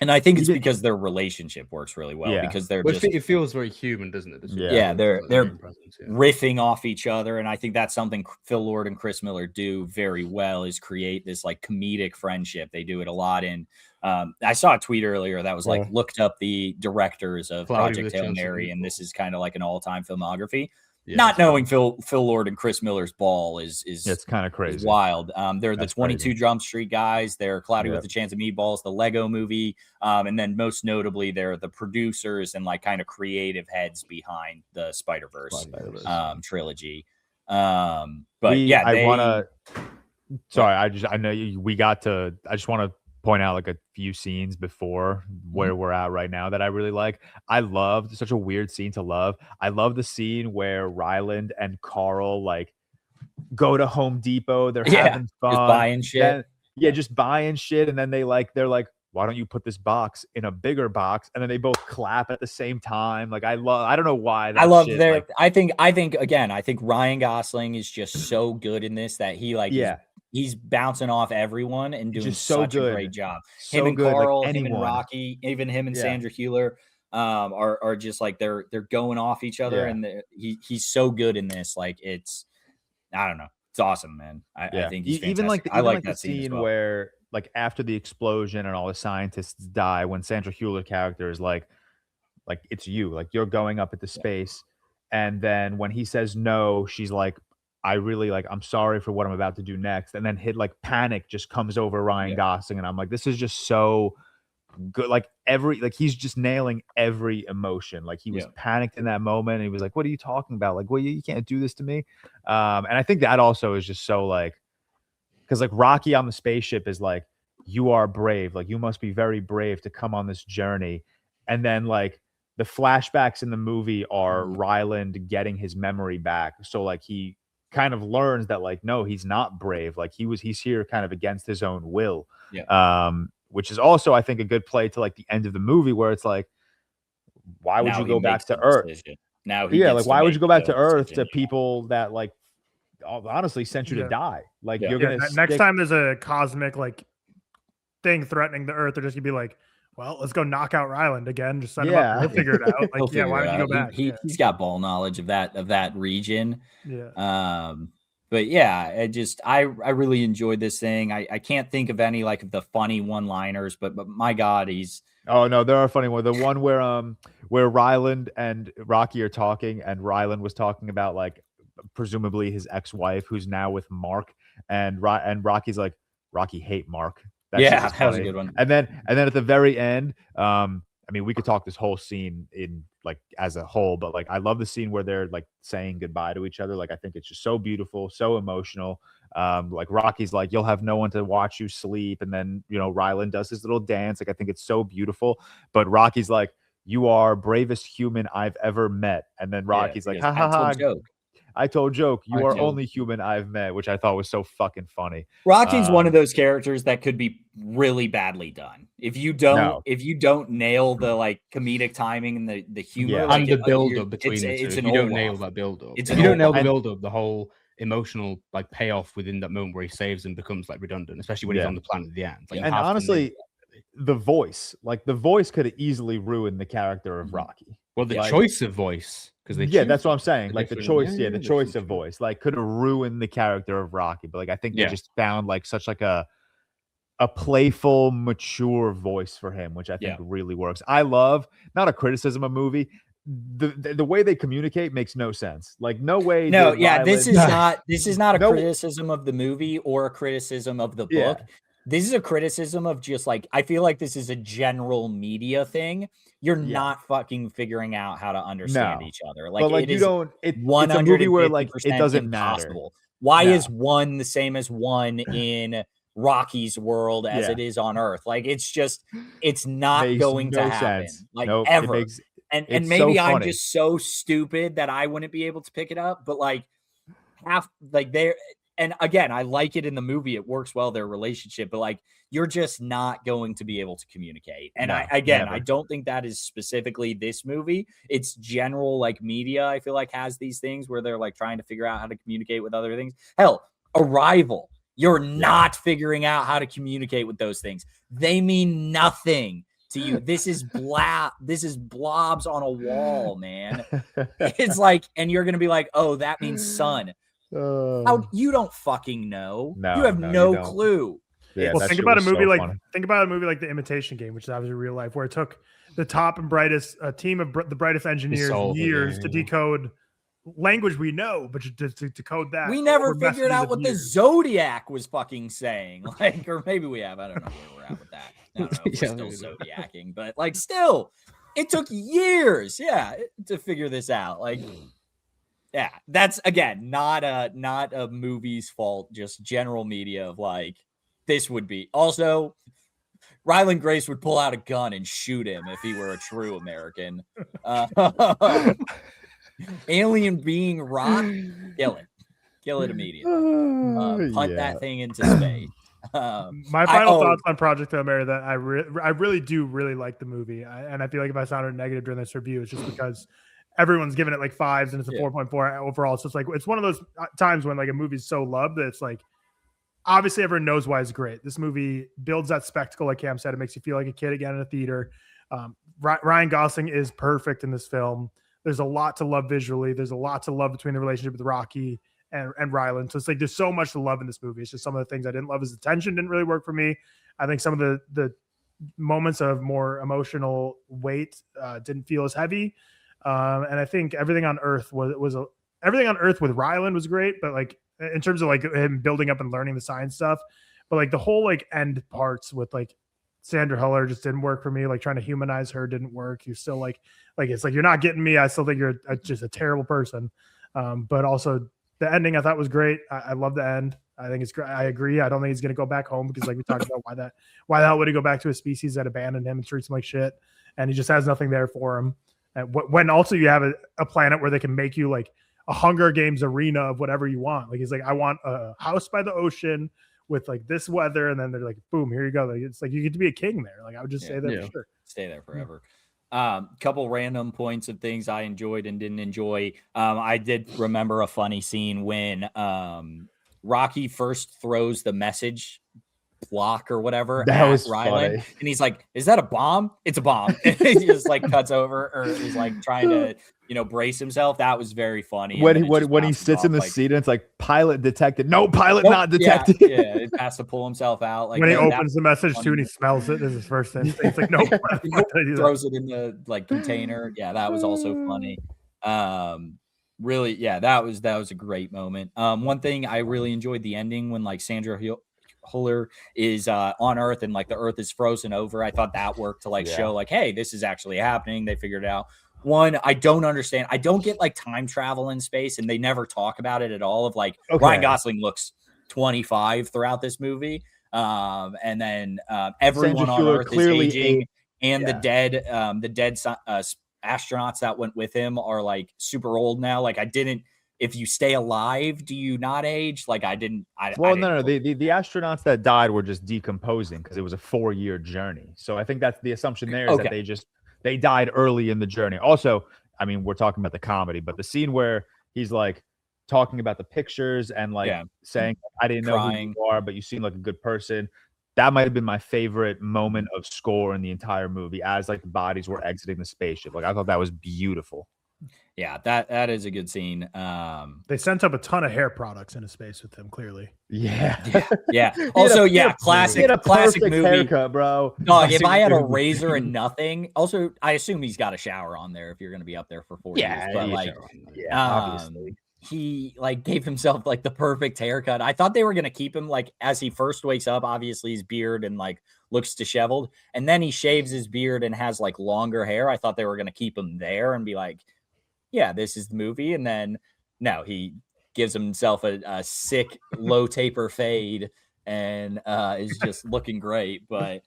And I think it's Even- because their relationship works really well Yeah. because they're Well, just it feels very human, doesn't it? Yeah, they're presence, yeah. riffing off each other, and I think that's something Phil Lord and Chris Miller do very well is create this like comedic friendship. They do it a lot in. I saw a tweet earlier that was like looked up the directors of Cloudy Project with a Hail Chance of Mary, and this is kind of like an all-time filmography. Yeah, Not knowing Phil Lord and Chris Miller's ball is It's kind of crazy. is wild. They're That's the 22 crazy. Jump Street guys. They're Cloudy Yep. with a Chance of Meatballs, the Lego movie. And then most notably, they're the producers and like kind of creative heads behind the Spider-Verse trilogy. But yeah, I want to, sorry, I know I just want to point out like a few scenes before where we're at right now that I really like. I loved such a weird scene to love. I love the scene where Ryland and Carl like go to Home Depot. They're having fun. Just buying shit. Just buying shit. And then they're like, why don't you put this box in a bigger box? And then they both clap at the same time. Like I don't know why. I love I think Ryan Gosling is just so good in this that he like he's bouncing off everyone and doing such a great job. Him and Carl, him and Rocky, even him and Sandra Hüller are just like they're going off each other and he's so good in this. Like I don't know. It's awesome, man. I think he's fantastic. I like that scene where like after the explosion and all the scientists die, when Sandra Hüller character is like it's you, like you're going up into space. And then when he says no, she's like, I'm sorry for what I'm about to do next. And then panic just comes over Ryan Gosling. And I'm like, this is just so good. Like he's just nailing every emotion. Like he was panicked in that moment. And he was like, what are you talking about? Like, well, you can't do this to me. And I think that also is just so like, because like Rocky on the spaceship is like, you are brave. Like you must be very brave to come on this journey. And then like the flashbacks in the movie are Ryland getting his memory back. So like he kind of learns that like, no, he's not brave. Like he's here kind of against his own will. Which is also, I think, a good play to like the end of the movie where it's like, why would you go back to Earth? Now, why would you go back to Earth to people that like honestly sent you to die? Like you're gonna next time there's a cosmic like thing threatening the Earth, they're just gonna be like, well, let's go knock out Ryland again. Just send him up. He'll figure it out. Like, why would you go back? He's got ball knowledge of that region. But yeah, I really enjoyed this thing. I can't think of any like the funny one-liners, but my God, he's. Oh no, there are funny ones. The one where Ryland and Rocky are talking, and Ryland was talking about like presumably his ex-wife who's now with Mark, and Rocky's like, Rocky hate Mark. That was a good one. And then at the very end, I mean, we could talk this whole scene in like as a whole, but like I love the scene where they're like saying goodbye to each other. Like I think it's just so beautiful, so emotional. Like Rocky's like, you'll have no one to watch you sleep, and then Ryland does his little dance. Like I think it's so beautiful. But Rocky's like, you are bravest human I've ever met, and then Rocky's like, ha ha ha. I told joke. You are only human I've met, which I thought was so fucking funny. Rocky's one of those characters that could be really badly done if you don't nail the like comedic timing and the humor and the build up between the two. If you don't nail that build up, if you don't nail the build up, the whole emotional like payoff within that moment where he saves and becomes like redundant, especially when he's on the planet at the end. Like, and honestly, the voice could have easily ruined the character of Rocky. Well, the choice of voice. That's what I'm saying. Like the choice, the choice of voice, like could have ruined the character of Rocky. But like I think they just found like such like a a playful, mature voice for him, which I think really works. I love, not a criticism of movie, the way they communicate makes no sense. Like no way. No, yeah, this is not a No. criticism of the movie or a criticism of the book. Yeah. This is a criticism of just like, I feel like this is a general media thing. You're not fucking figuring out how to understand each other. Like, but like it you is don't. It's a movie where like it doesn't impossible. matter. Why is one the same as one in Rocky's world as it is on Earth? Like, it's just, it's not Makes going no to happen. sense. Like, Nope, ever. And it's maybe so I'm funny. just so stupid that I wouldn't be able to pick it up. But like, and again, I like it in the movie. It works well, their relationship, but like, you're just not going to be able to communicate. And I don't think that is specifically this movie. It's general, like, media, I feel like, has these things where they're like trying to figure out how to communicate with other things. Hell, Arrival, you're not figuring out how to communicate with those things. They mean nothing to you. This is blobs on a wall, man. It's like, and you're gonna be like, oh, that means sun. How, you don't fucking know. You have no clue. Yeah, well, think about a movie like The Imitation Game, which is obviously real life, where it took the top and brightest team of the brightest engineers years to decode language we know, but to code that, we never figured out what the Zodiac was fucking saying. Like, or maybe we have. I don't know where we're at with that. I don't know. We're still Zodiacing, but like, still, it took years, to figure this out. Like, yeah, that's again not a movie's fault, just general media of like, this would be. Also, Ryland Grace would pull out a gun and shoot him if he were a true American. Alien being rock, kill it immediately. Punt that thing into space. My final thoughts on Project Hail Mary, that I really do like the movie, and I feel like if I sounded negative during this review, it's just because everyone's giving it like 5s and it's a 4.4 overall. So it's like, it's one of those times when like a movie's so loved that it's like, obviously everyone knows why it's great. This movie builds that spectacle, like Cam said. It makes you feel like a kid again in a theater. Ryan Gosling is perfect in this film. There's a lot to love visually. There's a lot to love between the relationship with Rocky and Ryland. So it's like, there's so much to love in this movie. It's just some of the things I didn't love. His attention didn't really work for me. I think some of the moments of more emotional weight didn't feel as heavy. And I think everything on Earth everything on Earth with Ryland was great, but like in terms of like him building up and learning the science stuff, but like the whole like end parts with like Sandra Huller just didn't work for me. Like trying to humanize her didn't work. You're still like it's like, you're not getting me. I still think you're just a terrible person. But also the ending I thought was great. I love the end. I think it's great. I agree. I don't think he's going to go back home because like we talked about why the hell would he go back to a species that abandoned him and treats him like shit? And he just has nothing there for him. And when also you have a planet where they can make you like a Hunger Games arena of whatever you want. Like he's like, I want a house by the ocean with like this weather, and then they're like, boom, here you go. Like, it's like you get to be a king there. Like I would just say that for sure. Stay there forever. Couple random points of things I enjoyed and didn't enjoy. I did remember a funny scene when Rocky first throws the message block or whatever that was Ryland, funny. And he's like, is that a bomb? It's a bomb. He just like cuts over, or he's like trying to brace himself. That was very funny. When he sits in the seat and it's like pilot detected. No, pilot not detected. Yeah, it has to pull himself out. Like when he opens the message too and he smells it, is his first thing. It's like, no, throws it in the like container. Yeah, that was also funny. Really, that was a great moment. One thing I really enjoyed, the ending when like Sandra Huller is on Earth and like the Earth is frozen over. I thought that worked to like show like, hey, this is actually happening. They figured it out. One, I don't understand. I don't get like time travel in space, and they never talk about it at all. Of like, Ryan Gosling looks 25 throughout this movie, and then everyone on Earth is aging, and the dead astronauts that went with him are like super old now. Like if you stay alive, do you not age? Like I didn't. No. The astronauts that died were just decomposing because it was a 4-year journey. So I think that's the assumption there is that they died early in the journey. Also, I mean, we're talking about the comedy, but the scene where he's like talking about the pictures and like saying, I didn't know who you are, but you seem like a good person. That might have been my favorite moment of score in the entire movie, as like the bodies were exiting the spaceship. Like I thought that was beautiful. Yeah, that is a good scene. They sent up a ton of hair products into space with him. Clearly, Yeah. He Also, had a classic perfect movie. haircut, bro. Dog, if Classic I had a movie. razor and nothing, also I assume he's got a shower on there if you're going to be up there for 4 years. But obviously. he gave himself the perfect haircut. I thought they were going to keep him as he first wakes up. Obviously, his beard and looks disheveled, and then he shaves his beard and has longer hair. I thought they were going to keep him there and be like, yeah, this is the movie. And then no, he gives himself a sick low taper fade and is just looking great. But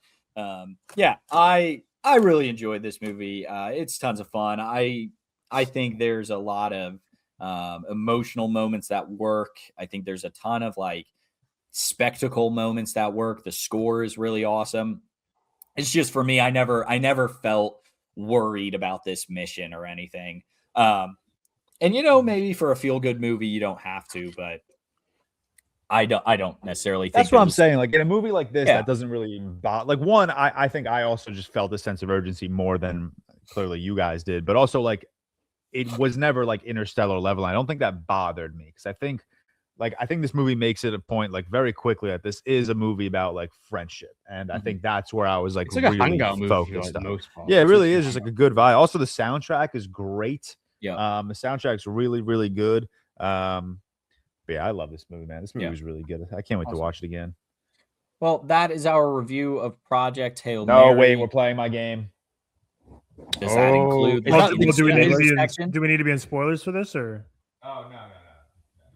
yeah, I really enjoyed this movie. It's tons of fun. I think there's a lot of emotional moments that work. I think there's a ton of spectacle moments that work. The score is really awesome. It's just, for me, I never felt worried about this mission or anything. And maybe for a feel-good movie you don't have to, but I don't necessarily think that's what I'm saying. In a movie like this, Yeah. that doesn't really even bother. One, I think I also just felt a sense of urgency more than clearly you guys did, but also it was never Interstellar level. I don't think that bothered me, because I think this movie makes it a point very quickly that this is a movie about friendship, and I think that's where I was It's really a hangout movie for focused the on. most part. Yeah, it really is just a good vibe. Also, the soundtrack is great. Yeah. The soundtrack's really, really good. But yeah, I love this movie, man. This movie Yeah. was really good. I can't wait to watch it again. Well, that is our review of Project Hail No, Mary. wait, we're playing my game. Does that include the do we need to spoiler be section? do we need to be in spoilers for this, or? Oh, no.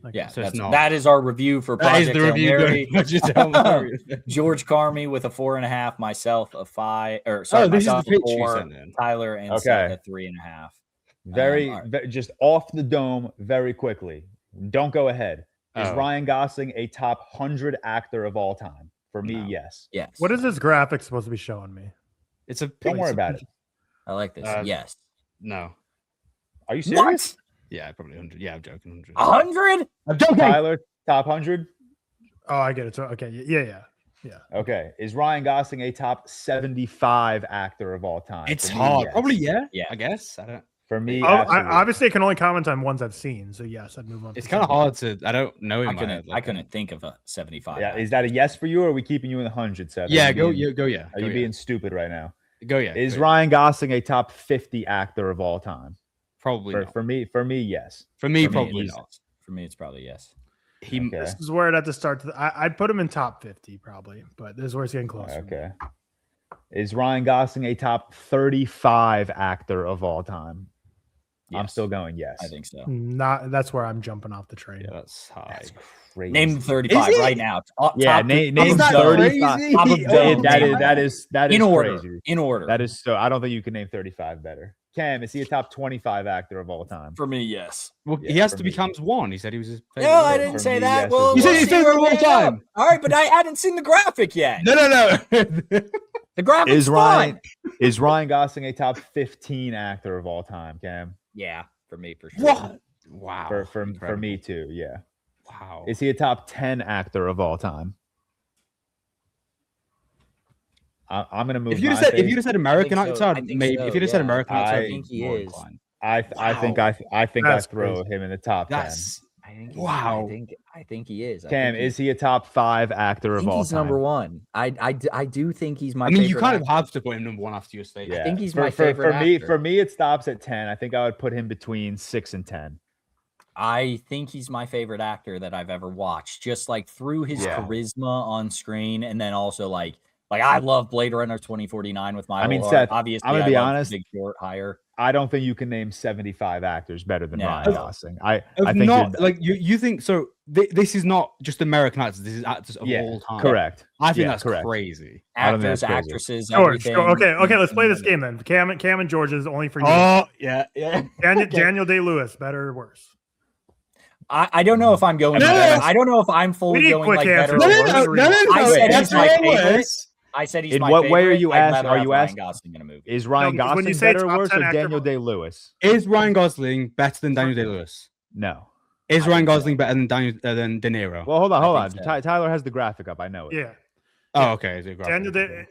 Okay. Yeah, So it's not. that is our review for That is Project the Hail review. Mary. Project Hail Mary. George Carmi with a 4.5, myself a 5, This is the myself a pitch you 4, sent in. Tyler and Seth a 3.5. Just off the dome, very quickly. Don't go ahead. Is Oh. Ryan Gosling a top 100 actor of all time? For me, No. yes. Yes. What is this graphic supposed to be showing me? It's a. Don't worry it's a- about it. I like this. Yes. No. Are you serious? Yeah, probably 100. Yeah, I'm joking. 100. 100? I'm joking. Tyler, top 100? Oh, I get it. So, okay, yeah. Okay. Is Ryan Gosling a top 75 actor of all time? It's For me, hard. yes. Probably, yeah. Yeah. I guess. I don't. For me, I absolutely. obviously can only comment on ones I've seen. So yes, I'd move on. It's to kind of something. hard to. I don't know in I my couldn't, head. I couldn't think of a 75. Yeah, is that a yes for you, or are we keeping you in the 100, Seth? Yeah, Are go. you being- Go. Yeah. Are go, you yeah. being stupid right now? Go. Yeah. Is go, yeah. Ryan Gosling a top 50 actor of all time? Probably not. For me, yes. For me, For me, probably it's- not. For me, it's probably yes. He. Okay. This is where I'd have to start. I'd put him in top 50 probably, but this is where it's getting closer. Okay. Is Ryan Gosling a top 35 actor of all time? I'm Yes. still going yes. I think so. Not. That's where I'm jumping off the train. Yeah, that's high. That's crazy. Name 35 Is it? right now. Yeah, Top name of that the- 35. crazy? Top of Yeah, the- that is in order. crazy. In order. That is so. I don't think you can name 35 better. Cam, is he a top 25 actor of all time? for me, yes. Well, Yeah, he has for to me. become one. He said he was his. No, I for didn't me, say that. yes, Well, as You said we'll he's see favorite where of we all end up. time. All right, but I hadn't seen the graphic yet. No. The graphic's Is Ryan fine. is Ryan Gosling a top 15 actor of all time, Cam? Yeah, for me, for sure. What? Wow. For me Incredible. too, yeah. Wow. Is he a top 10 actor of all time? I'm gonna move. If you'd have my said, if face. you'd have said American I think so. actor, I think maybe. so, If you'd have said yeah. American actor, I I'd be think he more is. inclined. I think Wow. I That's throw crazy. him in the top 10. That's I think. Wow. I think he is. I Cam, think is he a top 5 actor I of think all he's time? number one. I do think he's my. I mean, you favorite kind of actor. have to put him number one after your statement. Yeah. think he's for, my for, favorite for me. actor. For me, it stops at 10. I think I would put him between 6 and 10. I think he's my favorite actor that I've ever watched. Just through his Yeah. charisma on screen, and then also I love Blade Runner 2049 with my. I mean, whole Seth, heart. Obviously, I'm gonna I be love honest. Big Short higher. I don't think you can name 75 actors better than No. Ryan Gosling. I Of think not you're- you think so. This is not just American actors. This is actors of yeah, all time. correct. I think Yeah, that's correct. crazy. I don't think Actors, that's crazy. actresses, George, everything. okay. Let's play this game then. Cam and George is only for you. Yeah. Daniel Day-Lewis, better or worse? I don't know if I'm going. No, no, better. no. I don't know if I'm We fully need going quick better. answers. or worse. I said That's he's my right. favorite. I said he's In my what favorite. way are you I'd asking? rather Are have you Ryan asking? Gosling in a movie? Is Ryan No, when you Gosling say better or top worse, 10 or actor- Daniel Day-Lewis? Is Ryan Gosling better than Daniel Day-Lewis? No. Is I Ryan think so. Gosling better than De Niro? Well, hold on. I think so. Tyler has the graphic up. I know it. Yeah. Oh, okay. Is,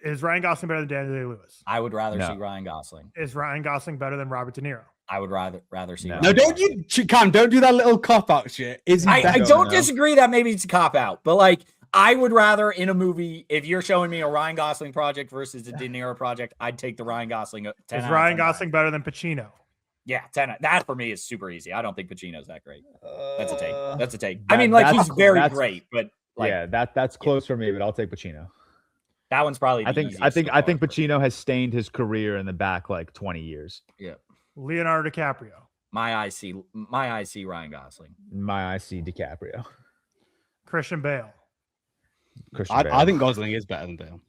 Is Ryan Gosling better than Daniel Day-Lewis? I would rather No. see Ryan Gosling. Is Ryan Gosling better than Robert De Niro? I would rather see. No. Ryan No, don't Gosling. you, Cam? Don't do that little cop out shit. Is he I better? don't know. disagree that maybe it's a cop out, but like I would rather in a movie, if you're showing me a Ryan Gosling project versus a De Niro project, I'd take the Ryan Gosling. 10 Is out of Ryan 10 Gosling better than Pacino? Yeah, 10. That for me is super easy. I don't think Pacino's that great. That's a take. That's a take. that- I mean, like that's- he's very that's- great, but like yeah, that's close for me, but I'll take Pacino. that one's probably. I the think easiest so far. Pacino has stained his career in the back like 20 years. Yeah, Leonardo DiCaprio. my eyes see Ryan Gosling. My I see DiCaprio. Christian Bale. Christian Bale. I think Gosling is better than Bale.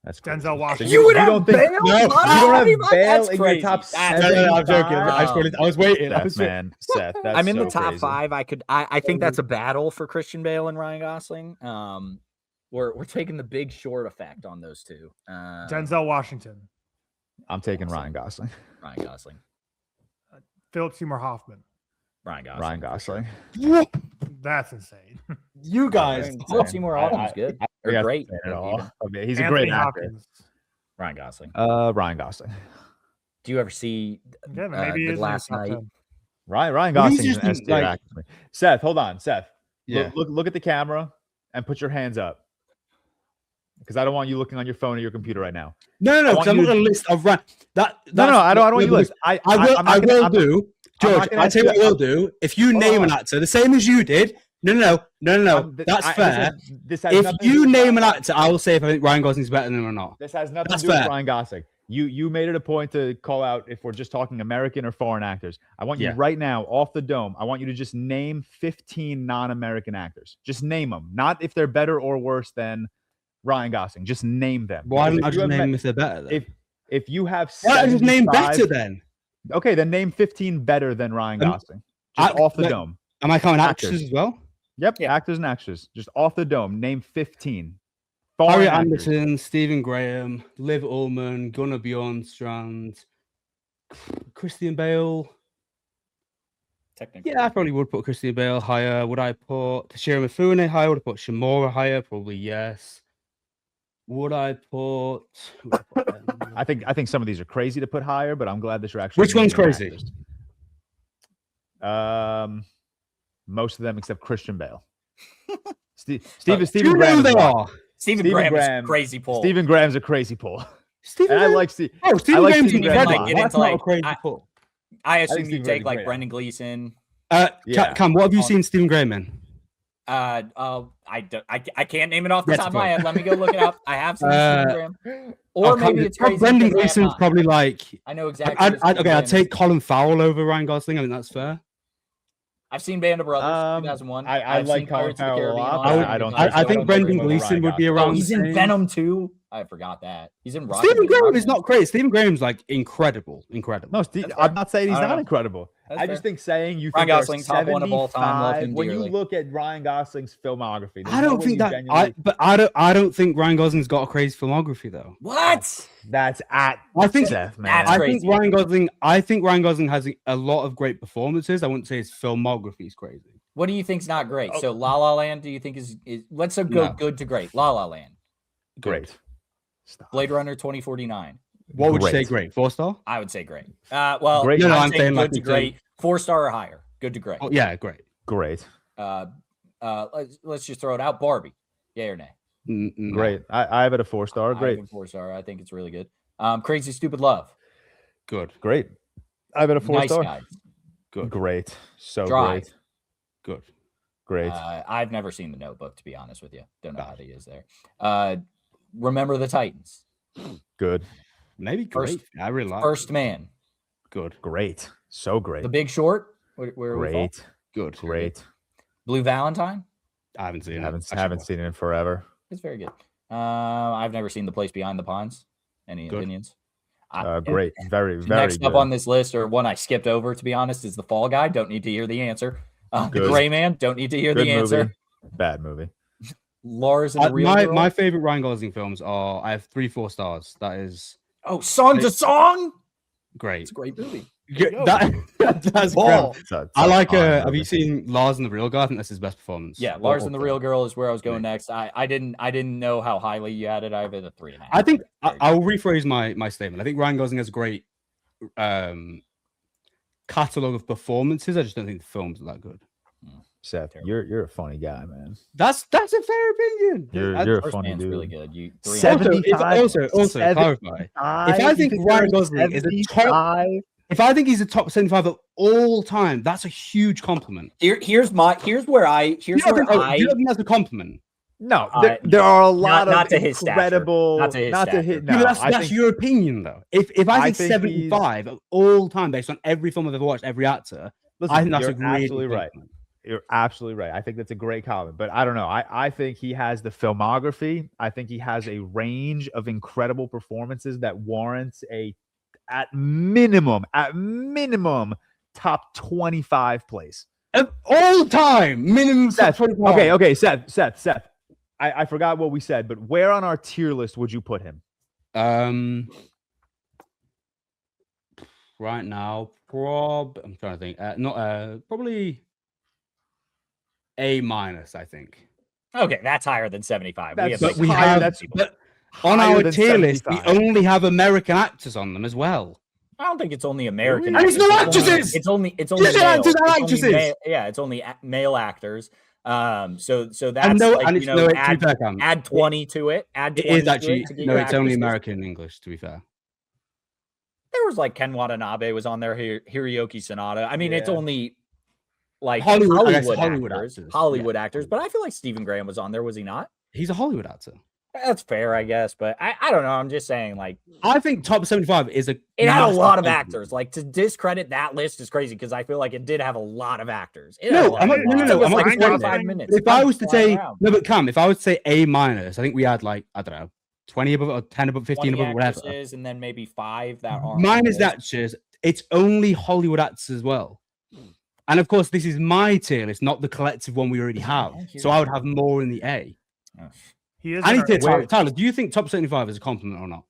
That's crazy. Denzel Washington. You would have don't think- Bale? No, you don't have Bale That's in your crazy. top That's seven? crazy. I'm joking. I was waiting. Seth, man. Seth, that's I'm in so the top crazy. 5. I think that's a battle for Christian Bale and Ryan Gosling. We're taking the Big Short effect on those two. Denzel Washington. I'm taking Ryan Gosling. Ryan Gosling. Philip Seymour Hoffman. Ryan Gosling. Ryan Gosling. That's insane. You guys. Philip Seymour Hoffman's good. Or Yeah, great. at all. even. I mean, he's a Anthony great actor. Hopkins. Ryan Gosling. Ryan Gosling. Do you ever see Yeah, but maybe The it's Last top Night? 10. Ryan Well, he's Gosling is an just, S tier like- actor to me. Seth, hold on. Seth, Yeah. look at the camera and put your hands up. Because I don't want you looking on your phone or your computer right now. No, I because want I'm you not to- going to list of No, I don't want you to list. I will do. I'm George, not gonna I ask tell you what you- I will do. If you Hold name an on. actor, the same as you did. No. That's fair. This has If nothing to do you with name Ryan an actor, I will say if I think Ryan Gosling's better than him or not. This has nothing That's to do with fair. Ryan Gosling. You made it a point to call out if we're just talking American or foreign actors. I want you Yeah. right now, off the dome, I want you to just name 15 non-American actors. Just name them. Not if they're better or worse than Ryan Gosling. Just name them. Why Because don't I if you just have name met- them if they're better? Then? if you have Why don't I just name 75 better then? Okay, then name 15 better than Ryan Um, Gosling. Just off the like- dome. Am I counting actors. actors as well? Yep, Yeah. actors and actresses. Just off the dome. Name 15. Harriet Foreign actors. Anderson, Stephen Graham, Liv Ullmann, Gunnar Bjornstrand, Christian Bale. Technically. Yeah, I probably would put Christian Bale higher. Would I put Toshiro Mifune higher? Would I put Shimura higher? Probably yes. Would I put? I think some of these are crazy to put higher, but I'm glad that you're actually. Which one's naming crazy? actors. Most of them except Christian Bale. Do Stephen you know Graham. who they is wild. are? Stephen Stephen Graham is Graham- a crazy pull. Stephen Graham's a crazy pull, Stephen and I Graham? like Steve. Oh, Stephen like Graham's Stephen Graham. incredible. Get That's into, not a like, crazy pull. I think assume you Stephen take Graham's like great Brendan Gleeson. Yeah. Cam, what have you seen Stephen Graham in? I can't name it off the That's top of my fine. head. Let me go look it up. I have seen Stephen Graham. Or maybe it's crazy. Brendan because I have Gleeson's not. probably like. I know exactly. I'd, who Stephen okay, Graham I'd take is. Colin Farrell over Ryan Gosling. I think that's fair. I've seen Band of Brothers, 2001. I I've like seen Colin Pirates of the Farrell a Caribbean. lot, on but Netflix. I don't I think think Brendan Ryan Gleeson would be Gosling. around. Oh, he's the in same. Venom too. I forgot that. He's in Rocket Stephen League. Graham is not great. Stephen Graham's like incredible. No, Steve, That's fair. I'm not saying he's I don't not know. incredible. That's I just fair. think saying you Ryan think Gosling, there's top one of all time, love 75 him when you dearly. look at Ryan Gosling's filmography. there's I no don't way think you that. genuinely- I don't think Ryan Gosling's got a crazy filmography though. What? That's at I think Seth, man. that's I crazy. think Ryan Gosling. I think Ryan Gosling has a lot of great performances. I wouldn't say his filmography is crazy. What do you think's not great? So La La Land, do you think is let's go No. good to great? La La Land, Great. Stop. Blade Runner 2049. What would you say? Great. Great 4-star? I would say great. Well, Great. No, I'd I'm say saying good like to it's great, 4-star or higher. Good to great. Oh, yeah, great. Great. Let's just throw it out. Barbie, yay or nay? No. Great. I have it a 4-star. I Great. give it 4-star. I think it's really good. Crazy Stupid Love, Good. Great. I have it a Nice 4-star. Guys. Good. Great. So Drive. great. Good. Great. I've never seen The Notebook, to be honest with you. Don't know how he is there. Remember the Titans. Good. Maybe great. I really like First Man. Good. Great. So great. The Big Short. Where we fall? Great. Good. Great. Blue Valentine. I haven't seen it. Haven't seen it in forever. It's very good. I've never seen The Place Behind the Pines. Any Good. opinions? Great. Very, very Next good. up on this list, or one I skipped over, to be honest, is The Fall Guy. Don't need to hear the answer. The Good. Gray Man. Don't need to hear Good the answer. movie. Bad movie. Lars and the Real Girl. My favorite Ryan Gosling films are. I have 3 4 stars. That is. Oh, Song to Song. great. It's a great movie. That's Ball. great. I like. Have you seen Lars and the Real Guy? I think that's his best performance. Yeah, Lars and the Real Girl is where I was going next. I didn't know how highly you had it. I have it at 3.5. I think I'll rephrase my statement. I think Ryan Gosling has a great catalog of performances. I just don't think the films are that good. Seth, you're a funny guy, man. That's a fair opinion. You're a funny dude. Really good. You 75. Also clarify. If I think Ryan Gosling is a top, if I think he's a top 75 of all time, that's a huge compliment. Here's where I you don't think that's a compliment? No, there are a lot not of to his incredible. Not to his stature. No, that's your opinion, though. If I think 75 of all time based on every film I've ever watched, every actor, I think that's absolutely right. You're absolutely right. I think that's a great comment, but I don't know. I think he has the filmography. I think he has a range of incredible performances that warrants at minimum, top 25 place. Of all time, minimum Seth, top 25. Okay, Seth. I forgot what we said, but where on our tier list would you put him? Right now, I'm trying to think. Probably A-, I think. Okay, that's higher than 75. But on our tier list, we only have American actors on them as well. I don't think it's only American. And it's no actresses. It's only actors and actresses. It's only male actors. So that's add 20 to it. Add 20 it is actually to it no, it's only American and English, to be fair. There was like Ken Watanabe was on there, Hiroyuki Sanada. I mean, it's only like Hollywood actors, but I feel like Stephen Graham was on there, was he not? He's a Hollywood actor. That's fair, I guess, but I don't know. I'm just saying, like, I think top 75 is it had a lot of actors. Like, to discredit that list is crazy because I feel like it did have a lot of actors. No. I'm not 5 minutes. If I was to say if I was to say A-, I think we had like, I don't know, 20 above or 10 above, 15 above, whatever. And then maybe 5 that are minus actors. It's only Hollywood actors as well. And of course, this is my tier list, not the collective one we already have. So I would have more in the A. Tyler, do you think top 75 is a compliment or not?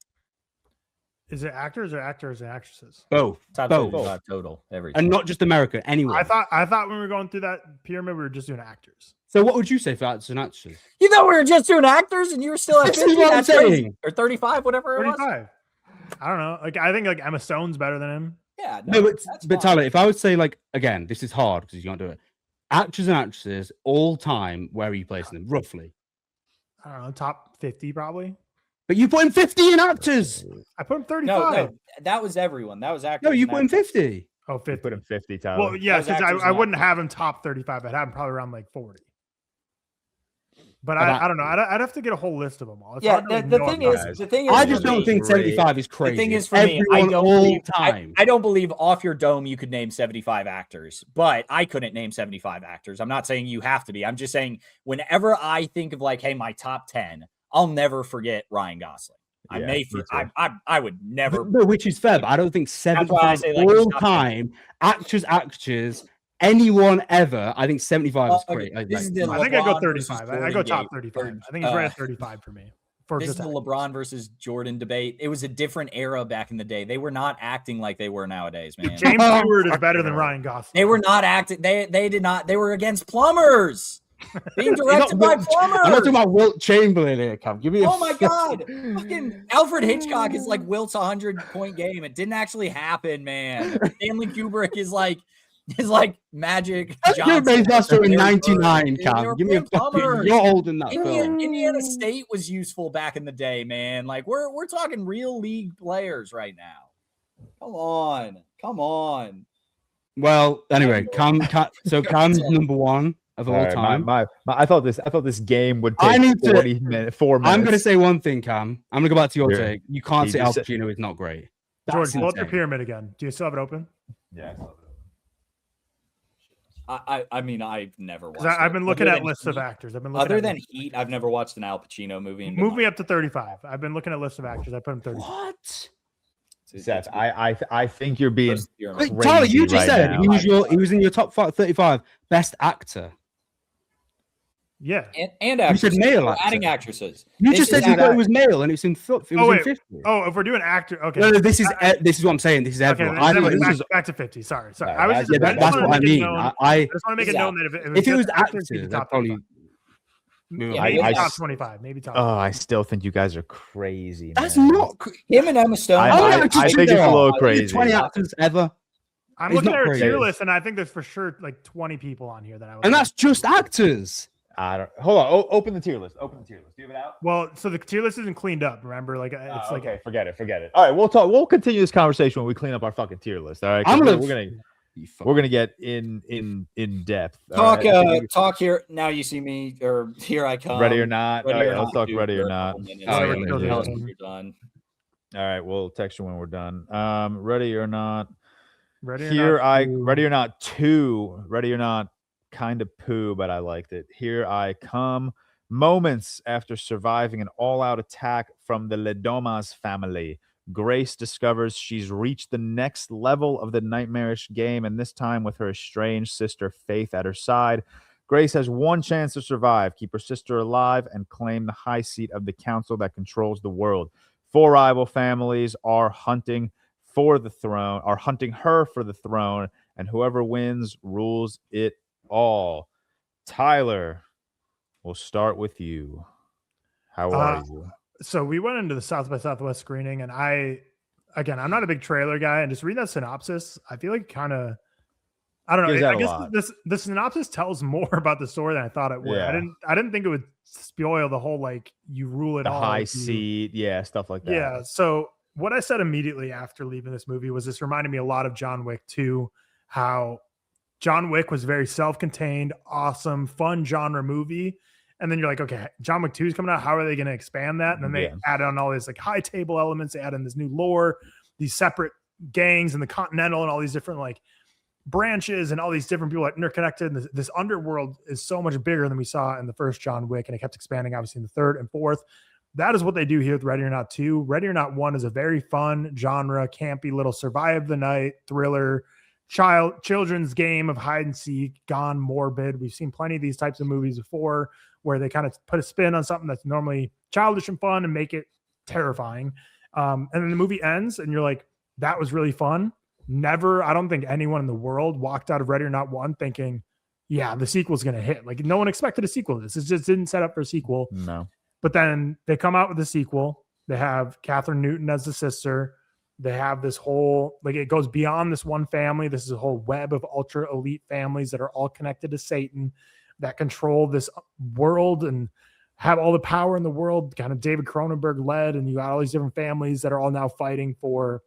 Is it actors or actors and actresses? Both. Total. Everything. And not just America, anywhere. I thought when we were going through that pyramid, we were just doing actors. So what would you say for actors and actresses? You thought we were just doing actors and you were still at 50? That's saying. Or 35, whatever it was? 35. I don't know. Like, I think like Emma Stone's better than him. Yeah. But Tyler, if I would say like, again, this is hard because you can't do it. Actors and actresses all time, where are you placing them roughly? I don't know, top 50 probably. But you put in 50 in actors. I put him 35. No, that was everyone. That was actors. No, you put him 50. Oh, 50. Put him 50, Tyler. Well, yeah, because I wouldn't have him top 35. I'd have him probably around like 40. But I don't know. I'd have to get a whole list of them all. It's the thing is, I just don't think 75 is crazy. The thing is, for me, I don't believe off your dome you could name 75 actors, but I couldn't name 75 actors. I'm not saying you have to be. I'm just saying whenever I think of like, hey, my top 10, I'll never forget Ryan Gosling. I would never. No, which is fair, but I don't think 75 all time actors. Anyone ever, I think 75 is great. I think I go 35. I go top 35. I think he's right at 35 for me. This is the LeBron versus Jordan debate. It was a different era back in the day. They were not acting like they were nowadays, man. James Stewart is better than Ryan Gosling. They were not acting. They did not. They were against plumbers. Being directed by plumbers. I'm not talking about Wilt Chamberlain here, Cam. Give me my God. Fucking Alfred Hitchcock is like Wilt's 100-point game. It didn't actually happen, man. Stanley Kubrick is like Magic Johnson. That's in 99, Cam. Give me a fucking. You're old in that film. Indiana State was useful back in the day, man. Like we're talking real league players right now. Come on. Well, anyway, Cam's number one of all time. I thought this game would take 4 minutes. I'm going to say one thing, Cam. I'm going to go back to your take. You can't say Al Pacino is not great. George, pull up your pyramid again. Do you still have it open? Yeah. I mean, I've never watched. I've been looking at lists of actors. Other than Heat, I've never watched an Al Pacino movie. Move me up to 35. I've been looking at lists of actors. I put him 35. What? Seth, I think you're being crazy. Tyler, you just said now. he was in your top 35 best actor. Yeah. And You said actresses. male We're actor. adding actresses. You This just is said you how- thought it was male, and it's in 50. Oh, if we're doing actor, okay. No, this is what I'm saying. This is Okay, everyone. then I thought wait, this was. back to 50. Sorry. No, I was just that's- That's what I mean. I just want to make it known that if If it was just actors, actors, maybe that top probably. 25. Yeah, Maybe I- top 25. Maybe top. Oh, I still think you guys are crazy. That's man. not. him and Emma Stone. I think it's a little Are there crazy. 20 actors ever, I'm it's looking not at our crazy. tier list, and I think there's for sure like 20 people on here that I would. and that's just actors. I don't. Hold on. Open the tier list. Do you have it out? Well, so the tier list isn't cleaned up. Remember, like it's like okay. Forget it. All right, we'll talk. We'll continue this conversation when we clean up our fucking tier list. All right. 'Cause I'm gonna. we're gonna get in depth. all Talk, right? talk here. Now you see me, or here I come. Ready or not? Ready All or right, let's not, talk dude, ready for or a not. couple minutes. Oh, yeah, Tell yeah, us yeah. when you're done. All right, we'll text you when we're done. Ready or not? ready or Here not I to- ready or not two. Ready or not? Kind of poo, but I liked it. Here I come. Moments after surviving an all-out attack from the Ledomas family, Grace discovers she's reached the next level of the nightmarish game, and this time with her estranged sister Faith at her side. Grace has one chance to survive, keep her sister alive, and claim the high seat of the council that controls the world. 4 rival families are hunting her for the throne, and whoever wins rules it all. Tyler, we'll start with you. How are you? So we went into the South by Southwest screening, and I'm not a big trailer guy, and just reading that synopsis, I feel like kind of, I don't know. Gives that I a guess lot. the synopsis tells more about the story than I thought it would. Yeah. I didn't think it would spoil the whole like you rule it The all. high if you- seat, stuff like that. Yeah. So what I said immediately after leaving this movie was this reminded me a lot of John Wick 2, how John Wick was very self-contained, awesome, fun genre movie. And then you're like, okay, John Wick 2 is coming out. How are they going to expand that? And then they add on all these like high table elements. They add in this new lore, these separate gangs and the Continental and all these different like branches and all these different people are interconnected. And this underworld is so much bigger than we saw in the first John Wick. And it kept expanding, obviously, in the third and fourth. That is what they do here with Ready or Not 2. Ready or Not 1 is a very fun genre, campy little survive the night thriller, children's game of hide and seek, gone morbid. We've seen plenty of these types of movies before where they kind of put a spin on something that's normally childish and fun and make it terrifying. And then the movie ends and you're like, that was really fun. I don't think anyone in the world walked out of Ready or Not 1 thinking, yeah, the sequel's going to hit. Like no one expected a sequel to this. It just didn't set up for a sequel. No. But then they come out with a sequel. They have Catherine Newton as the sister. They have this whole, like it goes beyond this one family. This is a whole web of ultra elite families that are all connected to Satan that control this world and have all the power in the world, kind of David Cronenberg led. And you got all these different families that are all now fighting for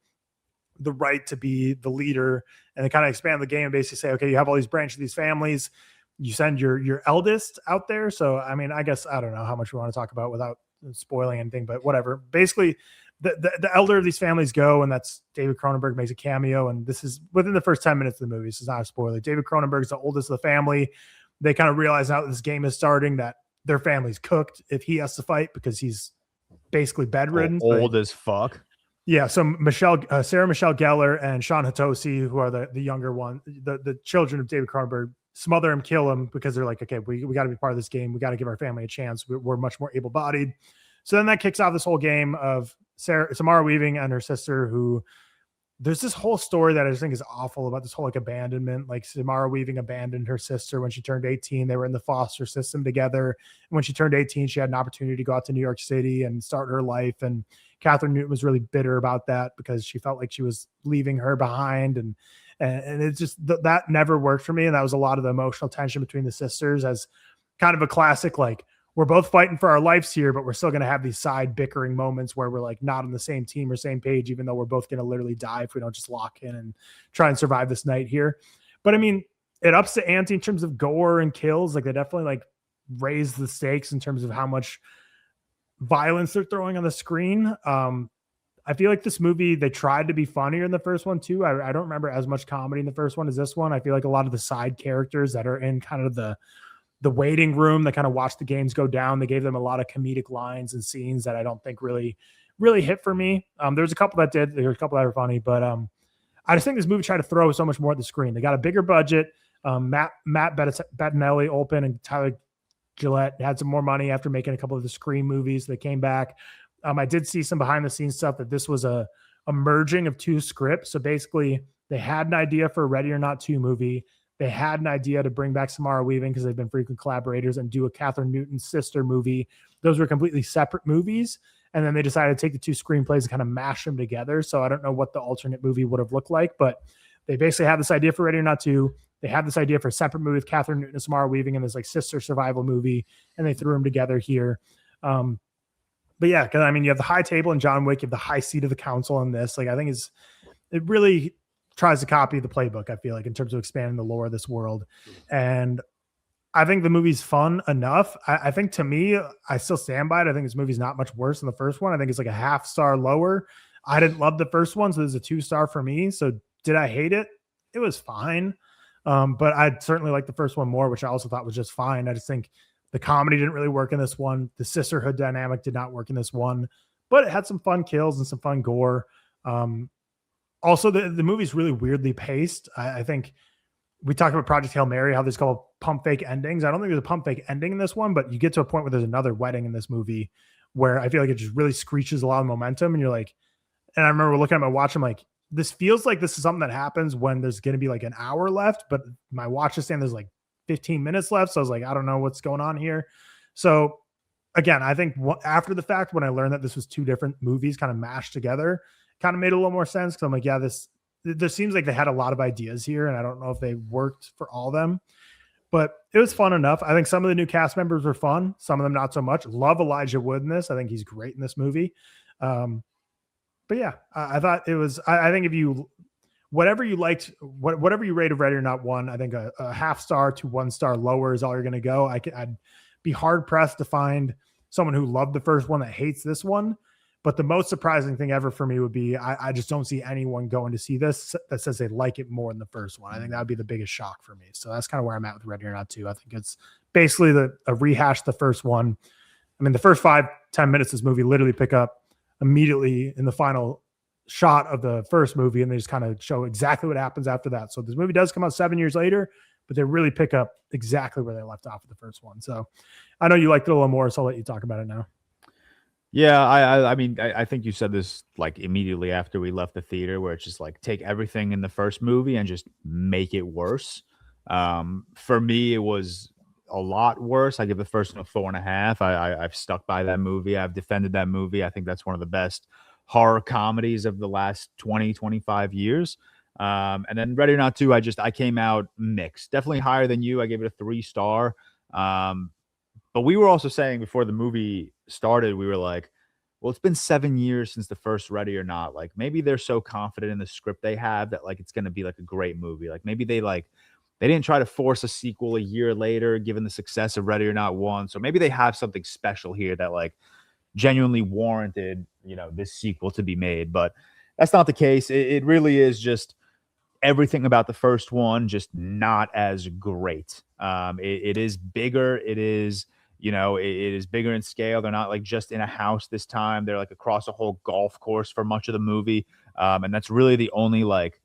the right to be the leader. And they kind of expand the game and basically say, okay, you have all these branches of these families. You send your eldest out there. So, I mean, I guess, I don't know how much we want to talk about without spoiling anything, but whatever. Basically, the elder of these families go, and that's David Cronenberg makes a cameo. And this is within the first 10 minutes of the movie. This is not a spoiler. David Cronenberg is the oldest of the family. They kind of realize now that this game is starting that their family's cooked if he has to fight because he's basically bedridden. Old as fuck. Yeah. So Sarah Michelle Gellar and Sean Hatosi, who are the younger one, the children of David Cronenberg, smother him, kill him because they're like, okay, we got to be part of this game. We got to give our family a chance. We're much more able-bodied. So then that kicks off this whole game of Samara Weaving and her sister, who there's this whole story that I just think is awful about this whole like abandonment. Like Samara Weaving abandoned her sister when she turned 18. They were in the foster system together. And when she turned 18, she had an opportunity to go out to New York City and start her life. And Catherine Newton was really bitter about that because she felt like she was leaving her behind. And it's just that never worked for me. And that was a lot of the emotional tension between the sisters as kind of a classic, like, we're both fighting for our lives here, but we're still going to have these side bickering moments where we're like not on the same team or same page, even though we're both going to literally die if we don't just lock in and try and survive this night here. But I mean, it ups the ante in terms of gore and kills. Like they definitely like raise the stakes in terms of how much violence they're throwing on the screen. I feel like this movie, they tried to be funnier in the first one too. I don't remember as much comedy in the first one as this one. I feel like a lot of the side characters that are in kind of the waiting room that kind of watch the games go down, they gave them a lot of comedic lines and scenes that I don't think really hit for me. There's a couple that did. There's a couple that were funny, but I just think this movie tried to throw so much more at the screen. They got a bigger budget. Matt Bettinelli, Olpen, and Tyler Gillette had some more money after making a couple of the Scream movies. They came back. I did see some behind the scenes stuff that this was a merging of two scripts. So basically, they had an idea for a Ready or Not 2 movie. They had an idea to bring back Samara Weaving because they've been frequent collaborators and do a Catherine Newton sister movie. Those were completely separate movies. And then they decided to take the two screenplays and kind of mash them together. So I don't know what the alternate movie would have looked like, but they basically had this idea for Ready or Not 2. They had this idea for a separate movie with Catherine Newton and Samara Weaving and this like sister survival movie, and they threw them together here. But yeah, because I mean, you have the high table in John Wick, you have the high seat of the council in this. Like, I think it really tries to copy the playbook, I feel like, in terms of expanding the lore of this world. And I think the movie's fun enough. I think, to me, I still stand by it. I think this movie's not much worse than the first one. I think it's like a half star lower. I didn't love the first one, so this is a 2-star for me. So did I hate it? It was fine. But I certainly like the first one more, which I also thought was just fine. I just think the comedy didn't really work in this one. The sisterhood dynamic did not work in this one, but it had some fun kills and some fun gore. Also, the movie's really weirdly paced. I think we talked about Project Hail Mary, how there's called pump fake endings. I don't think there's a pump fake ending in this one, but you get to a point where there's another wedding in this movie where I feel like it just really screeches a lot of momentum. And you're like, and I remember looking at my watch, I'm like, this feels like this is something that happens when there's going to be like an hour left, but my watch is saying there's like 15 minutes left. So I was like, I don't know what's going on here. So again, I think after the fact, when I learned that this was two different movies kind of mashed together, kind of made a little more sense. Cause I'm like, yeah, there seems like they had a lot of ideas here, and I don't know if they worked for all of them, but it was fun enough. I think some of the new cast members were fun. Some of them not so much. Love Elijah Wood in this. I think he's great in this movie. But yeah, I thought it was, I think if you, whatever you liked, whatever you rated Ready or Not 1, I think a half star to 1 star lower is all you're going to go. I'd be hard pressed to find someone who loved the first one that hates this one. But the most surprising thing ever for me would be, I just don't see anyone going to see this that says they like it more than the first one. I think that would be the biggest shock for me. So that's kind of where I'm at with Ready or Not 2. I think it's basically a rehash of the first one. I mean, the first 5-10 minutes of this movie literally pick up immediately in the final shot of the first movie, and they just kind of show exactly what happens after that. So this movie does come out 7 years later, but they really pick up exactly where they left off with the first one. So I know you liked it a little more, so I'll let you talk about it now. Yeah, I mean, I think you said this like immediately after we left the theater, where it's just like take everything in the first movie and just make it worse. For me, it was a lot worse. I give the first one a 4.5. I've stuck by that movie. I've defended that movie. I think that's one of the best horror comedies of the last 20-25 years. And then Ready or Not 2, I came out mixed. Definitely higher than you. I gave it a 3-star. But we were also saying before the movie started, we were like, well, it's been 7 years since the first Ready or Not. Like, maybe they're so confident in the script they have that like it's going to be like a great movie. Like, maybe they didn't try to force a sequel a year later, given the success of Ready or Not 1. So maybe they have something special here that like genuinely warranted, this sequel to be made. But that's not the case. It really is just everything about the first one, just not as great. It is bigger. It is, it is bigger in scale. They're not like just in a house this time. They're like across a whole golf course for much of the movie. And that's really the only like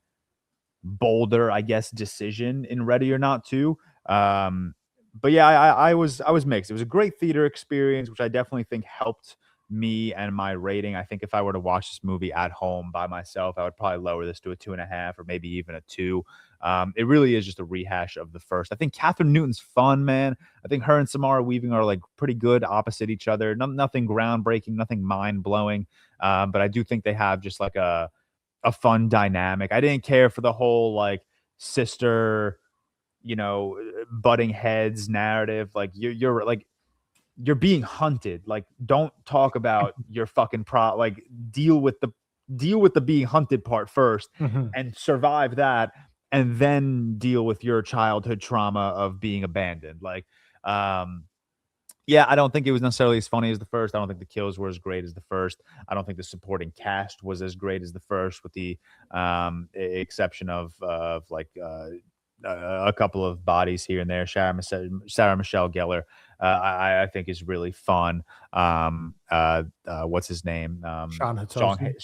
bolder, I guess, decision in Ready or Not 2. But yeah, I was mixed. It was a great theater experience, which I definitely think helped me and my rating. I think if I were to watch this movie at home by myself, I would probably lower this to a 2.5 or maybe even a 2. It really is just a rehash of the first. I think Catherine Newton's fun, man. I think her and Samara Weaving are like pretty good opposite each other. Nothing groundbreaking, nothing mind blowing. But I do think they have just like a fun dynamic. I didn't care for the whole like sister, butting heads narrative. Like you're being hunted. Like, don't talk about your fucking like deal with the being hunted part first and survive that, and then deal with your childhood trauma of being abandoned. Like, yeah, I don't think it was necessarily as funny as the first. I don't think the kills were as great as the first. I don't think the supporting cast was as great as the first, with the exception of like a couple of bodies here and there. Sarah Michelle Gellar I think is really fun. What's his name? Sean Hatoshi.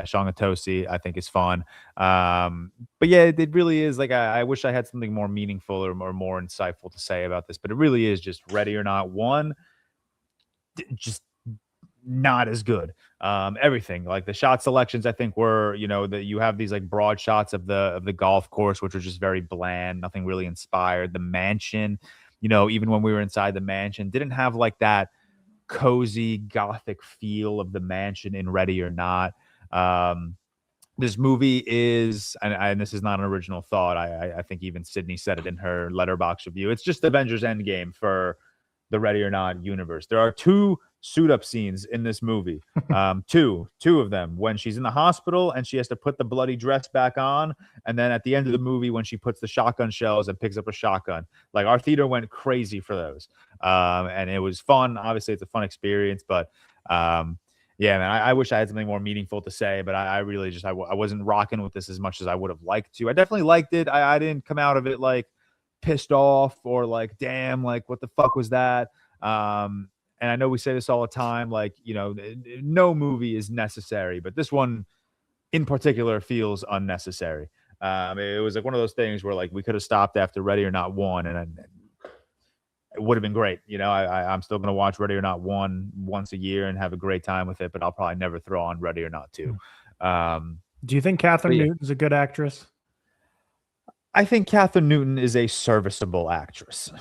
Sean Hatoshi, I think is fun. But yeah, it really is like I wish I had something more meaningful or more insightful to say about this, but it really is just Ready or Not 1, just not as good. Everything like the shot selections, I think were, that you have these like broad shots of the golf course, which are just very bland, nothing really inspired. The mansion, even when we were inside the mansion, didn't have like that cozy gothic feel of the mansion in Ready or Not. This movie is, and this is not an original thought. I think even Sydney said it in her Letterboxd review. It's just Avengers Endgame for the Ready or Not universe. There are 2 suit up scenes in this movie. Two of them, when she's in the hospital and she has to put the bloody dress back on, and then at the end of the movie when she puts the shotgun shells and picks up a shotgun. Like, our theater went crazy for those, and it was fun. Obviously it's a fun experience, but yeah, man, I wish I had something more meaningful to say, but I really just I wasn't rocking with this as much as I would have liked to. I definitely liked it. I didn't come out of it like pissed off or like, damn, like what the fuck was that? And I know we say this all the time, like, no movie is necessary, but this one in particular feels unnecessary. It was like one of those things where like we could have stopped after Ready or Not 1, and it would have been great. I'm still going to watch Ready or Not 1 once a year and have a great time with it, but I'll probably never throw on Ready or Not 2. Do you think Catherine Newton's a good actress? I think Catherine Newton is a serviceable actress.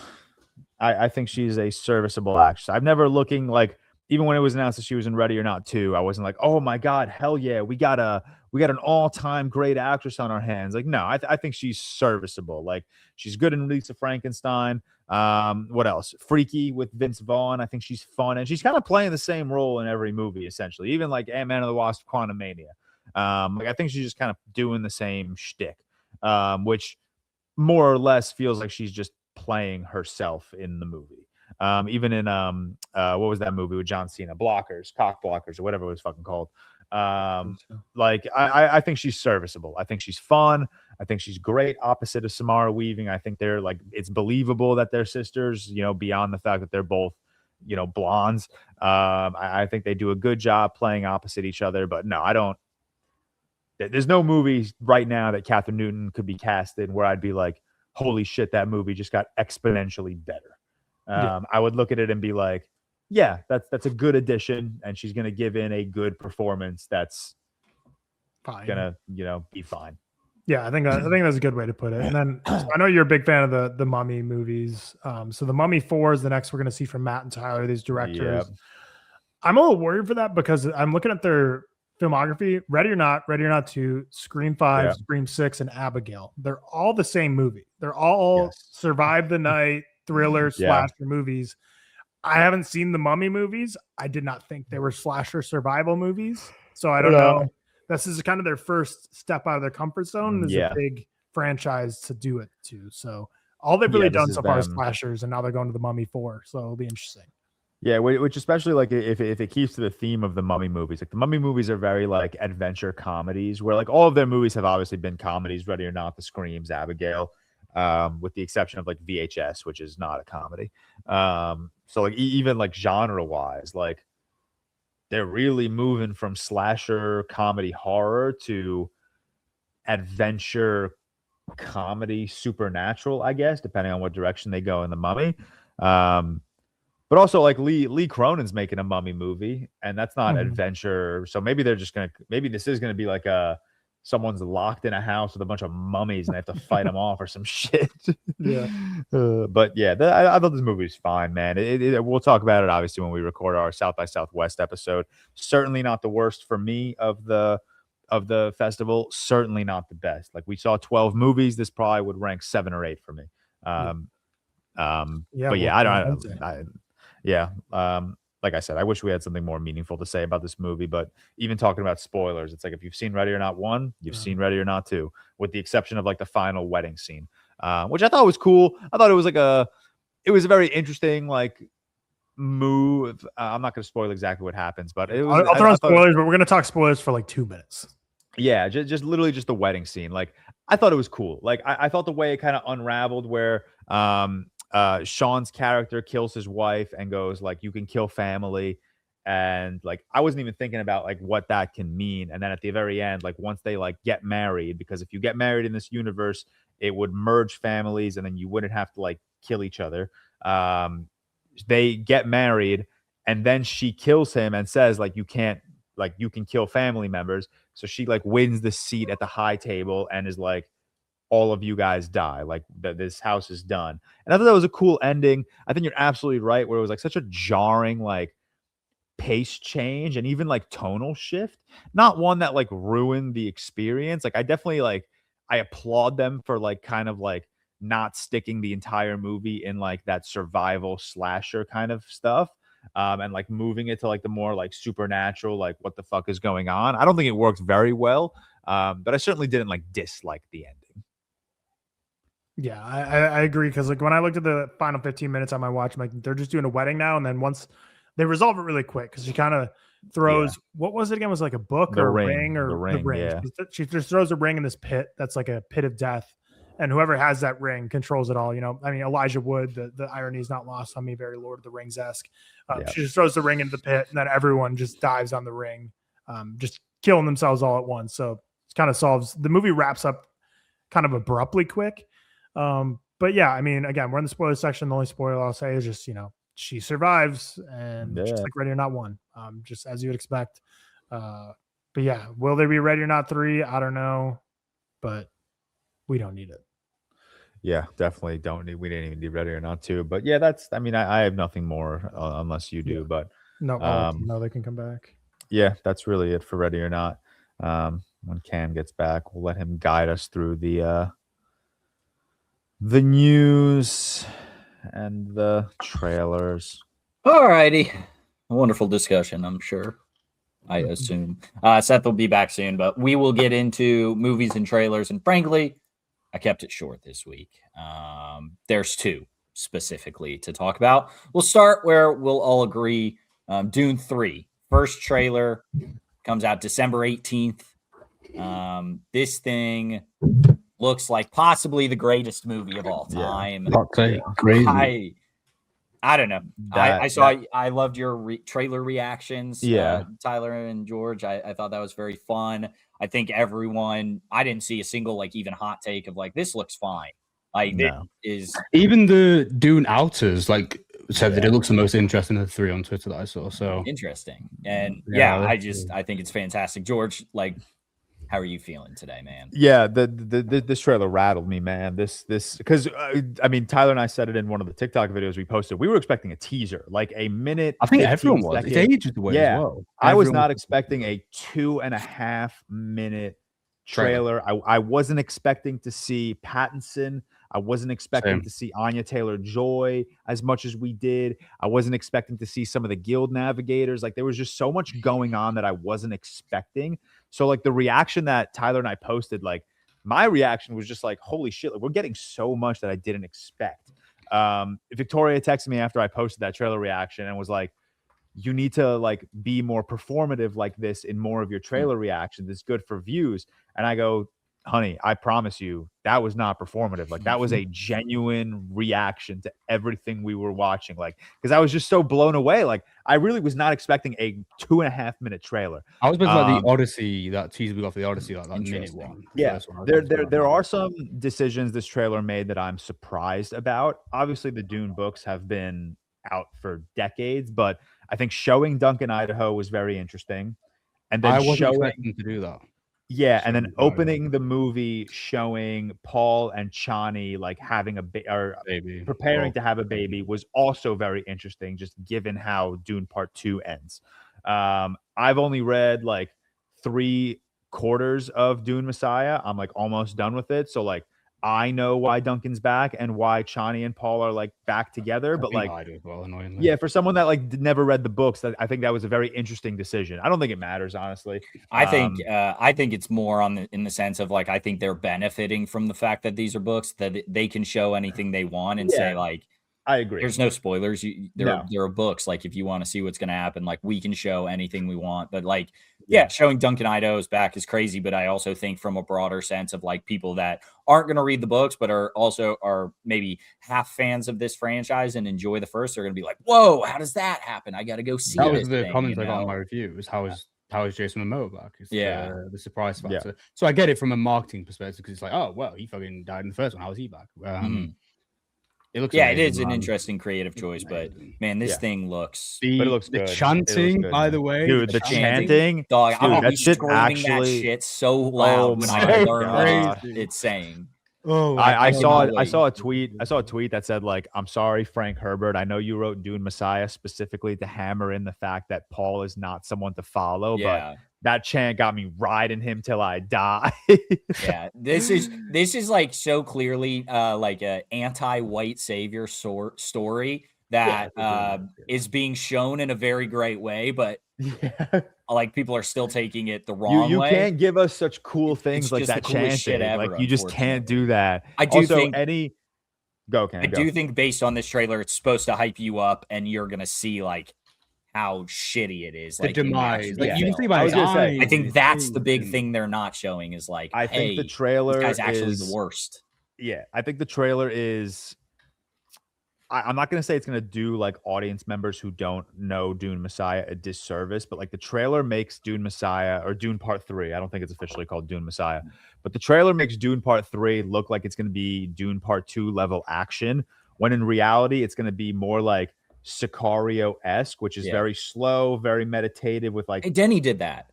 I think she's a serviceable actress. I've never looking like, even when it was announced that she was in Ready or Not 2, I wasn't like, oh my God, hell yeah, we got an all-time great actress on our hands. Like, no, I think she's serviceable. Like, she's good in Lisa Frankenstein. What else? Freaky with Vince Vaughn. I think she's fun, and she's kind of playing the same role in every movie, essentially. Even like Ant-Man and the Wasp: Quantumania. Like, I think she's just kind of doing the same shtick, which more or less feels like she's just playing herself in the movie. Even in what was that movie with John Cena? Cock Blockers, or whatever it was fucking called. Like, I think she's serviceable. I think she's fun. I think she's great opposite of Samara Weaving. I think they're like, it's believable that they're sisters, beyond the fact that they're both, blondes. I think they do a good job playing opposite each other, but no, I don't. There's no movie right now that Catherine Newton could be cast in where I'd be like, holy shit, that movie just got exponentially better. I would look at it and be like, yeah, that's a good addition, and she's gonna give in a good performance that's fine. Gonna be fine. Yeah, I think that's a good way to put it. And then I know you're a big fan of the Mummy movies. So the Mummy 4 is the next we're gonna see from Matt and Tyler, these directors. Yep. I'm a little worried for that because I'm looking at their filmography. Ready or Not 2, Scream 5, Scream 6, and Abigail. They're all the same movie. They're all survive the night thriller slasher movies. I haven't seen the Mummy movies. I did not think they were slasher survival movies. So I don't know. This is kind of their first step out of their comfort zone. There's a big franchise to do it to. So all they've really done so far is slashers, and now they're going to the Mummy 4. So it'll be interesting. Yeah, which especially like if it keeps to the theme of the Mummy movies. Like, the Mummy movies are very like adventure comedies, where like all of their movies have obviously been comedies, Ready or Not, The Screams, Abigail, with the exception of like VHS, which is not a comedy. So like even like genre wise, like they're really moving from slasher comedy horror to adventure comedy supernatural, I guess, depending on what direction they go in the Mummy. But also, like, Lee Cronin's making a Mummy movie, and that's not adventure. So maybe they're just maybe this is gonna be like someone's locked in a house with a bunch of mummies and they have to fight them off or some shit. But yeah, I thought this movie was fine, man. We'll talk about it obviously when we record our South by Southwest episode. Certainly not the worst for me of the festival. Certainly not the best. Like, we saw 12 movies. This probably would rank 7 or 8 for me. But yeah, like I said, I wish we had something more meaningful to say about this movie, but even talking about spoilers, it's like, if you've seen Ready or Not 1, you've seen Ready or Not 2, with the exception of like the final wedding scene, which I thought was cool. I thought it was a very interesting like move. I'm not going to spoil exactly what happens, but I'll throw in spoilers, but we're going to talk spoilers for like 2 minutes. Yeah, just literally just the wedding scene. Like, I thought it was cool. Like, I thought the way it kind of unraveled where Sean's character kills his wife and goes like, you can kill family. And like, I wasn't even thinking about like what that can mean. And then at the very end, like once they like get married, because if you get married in this universe, it would merge families and then you wouldn't have to like kill each other. They get married and then she kills him and says like, you can't, like you can kill family members. So she like wins the seat at the high table and is like, all of you guys die. Like this house is done. And I thought that was a cool ending. I think you're absolutely right. Where it was like such a jarring, like pace change and even like tonal shift, not one that like ruined the experience. Like I definitely like, I applaud them for like kind of like not sticking the entire movie in like that survival slasher kind of stuff. And like moving it to like the more like supernatural, like what the fuck is going on. I don't think it works very well. But I certainly didn't like dislike the ending. Yeah, I agree. Cause like when I looked at the final 15 minutes on my watch, I'm like, they're just doing a wedding now. And then once they resolve it really quick, cause she kind of throws, what was it again? Was it like a book or a ring or the ring. Yeah. She just throws a ring in this pit. That's like a pit of death. And whoever has that ring controls it all. You know, I mean, Elijah Wood, the irony is not lost on me, very Lord of the Rings-esque. She just throws the ring into the pit and then everyone just dives on the ring, just killing themselves all at once. So it kind of solves, the movie wraps up kind of abruptly quick. But yeah, I mean, again, we're in the spoiler section. The only spoiler I'll say is just, you know, she survives and just like Ready or Not 1, just as you would expect. But yeah, will there be Ready or Not 3? I don't know, but we don't need it. Yeah, definitely don't need. We didn't even need Ready or Not 2. But yeah, that's. I mean, I have nothing more unless you do. But no, they can come back. Yeah, that's really it for Ready or Not. When Cam gets back, we'll let him guide us through the news and the trailers. All righty, a wonderful discussion, I'm sure. I assume Seth will be back soon, but we will get into movies and trailers. And frankly, I kept it short this week. There's two specifically to talk about. We'll start where we'll all agree. Dune 3, first trailer comes out December 18th. This thing looks like possibly the greatest movie of all time. Crazy. I don't know. I loved your trailer reactions. Yeah. Tyler and George. I thought that was very fun. I think everyone, I didn't see a single like even hot take of like, this looks fine. Like this is even the Dune outers like said that it looks the most interesting of the three on Twitter that I saw. So interesting. And I think it's fantastic. George, like, how are you feeling today, man? Yeah, this trailer rattled me, man. This because I mean, Tyler and I said it in one of the TikTok videos we posted. We were expecting a teaser, like a minute. I think everyone was. It's ages away as well. I was not expecting a 2.5 minute trailer. I wasn't expecting to see Pattinson. I wasn't expecting to see Anya Taylor-Joy as much as we did. I wasn't expecting to see some of the guild navigators. Like there was just so much going on that I wasn't expecting. So like the reaction that Tyler and I posted, like my reaction was just like, holy shit, like we're getting so much that I didn't expect. Victoria texted me after I posted that trailer reaction and was like, you need to like be more performative like this in more of your trailer reactions. It's good for views. And I go, honey, I promise you that was not performative. Like that was a genuine reaction to everything we were watching. Like, because I was just so blown away. Like I really was not expecting a 2.5 minute trailer. I was supposed to like the Odyssey, that teaser we got for the Odyssey, like that minute one. Yeah, there are some decisions this trailer made that I'm surprised about. Obviously, the Dune books have been out for decades, but I think showing Duncan, Idaho was very interesting. And then I wasn't expecting to do that. Yeah, and then opening the movie showing Paul and Chani like having a baby, preparing to have a baby was also very interesting, just given how Dune Part 2 ends. I've only read like 3/4 of Dune Messiah. I'm like almost done with it. So like I know why Duncan's back and why Chani and Paul are like back together, but like I do as well, annoyingly. Yeah, for someone that like never read the books, I think that was a very interesting decision. I don't think it matters, honestly. I think it's more in the sense of like I think they're benefiting from the fact that these are books that they can show anything they want and say like I agree. There's no spoilers. There No. are books. Like, if you want to see what's going to happen, like, we can show anything we want. But like, yeah, showing Duncan Idaho's back is crazy. But I also think from a broader sense of like people that aren't going to read the books, but are maybe half fans of this franchise and enjoy the first, are going to be like, whoa, how does that happen? I got to go see That this was the thing, comments you I got on know? my review. Was how is Jason Momoa back? It's the surprise Yeah. factor. So I get it from a marketing perspective because it's like, oh well, he fucking died in the first one. How is he back? It looks Yeah, amazing, it is an man. interesting creative choice, but man, this thing looks. But it looks the good. chanting, by the way, Dude, the chanting, dog. dude, I'm gonna that be shit screaming actually. that shit so loud when I my learn what God. it's saying. Oh, I saw cannot I saw a wait. tweet. I saw a tweet that said like, "I'm sorry, Frank Herbert. I know you wrote Dune Messiah specifically to hammer in the fact that Paul is not someone to follow, Yeah, but that chant got me riding him till I die." yeah. This is like so clearly like a anti-white savior story that is being shown in a very great way, but Yeah. like people are still taking it the wrong You way. can't give us such cool It's things like just the that coolest shit chanting. ever, Like you just can't do that. I do Also, think Ken, I do think based on this trailer, it's supposed to hype you up, and you're gonna see like how shitty it is. the Like in the demise. actual Like you can film. see by I was his gonna say, eyes. I think his that's the face, big and- thing they're not showing is like, I think the hey, trailer this guy's actually is the worst. Yeah, I think the trailer is. I'm not going to say it's going to do like audience members who don't know Dune Messiah a disservice, but like the trailer makes Dune Messiah or Dune Part 3. I don't think it's officially called Dune Messiah, but the trailer makes Dune Part 3 look like it's going to be Dune Part 2 level action, when in reality, it's going to be more like Sicario-esque, which is very slow, very meditative with like. Hey, Denny did that.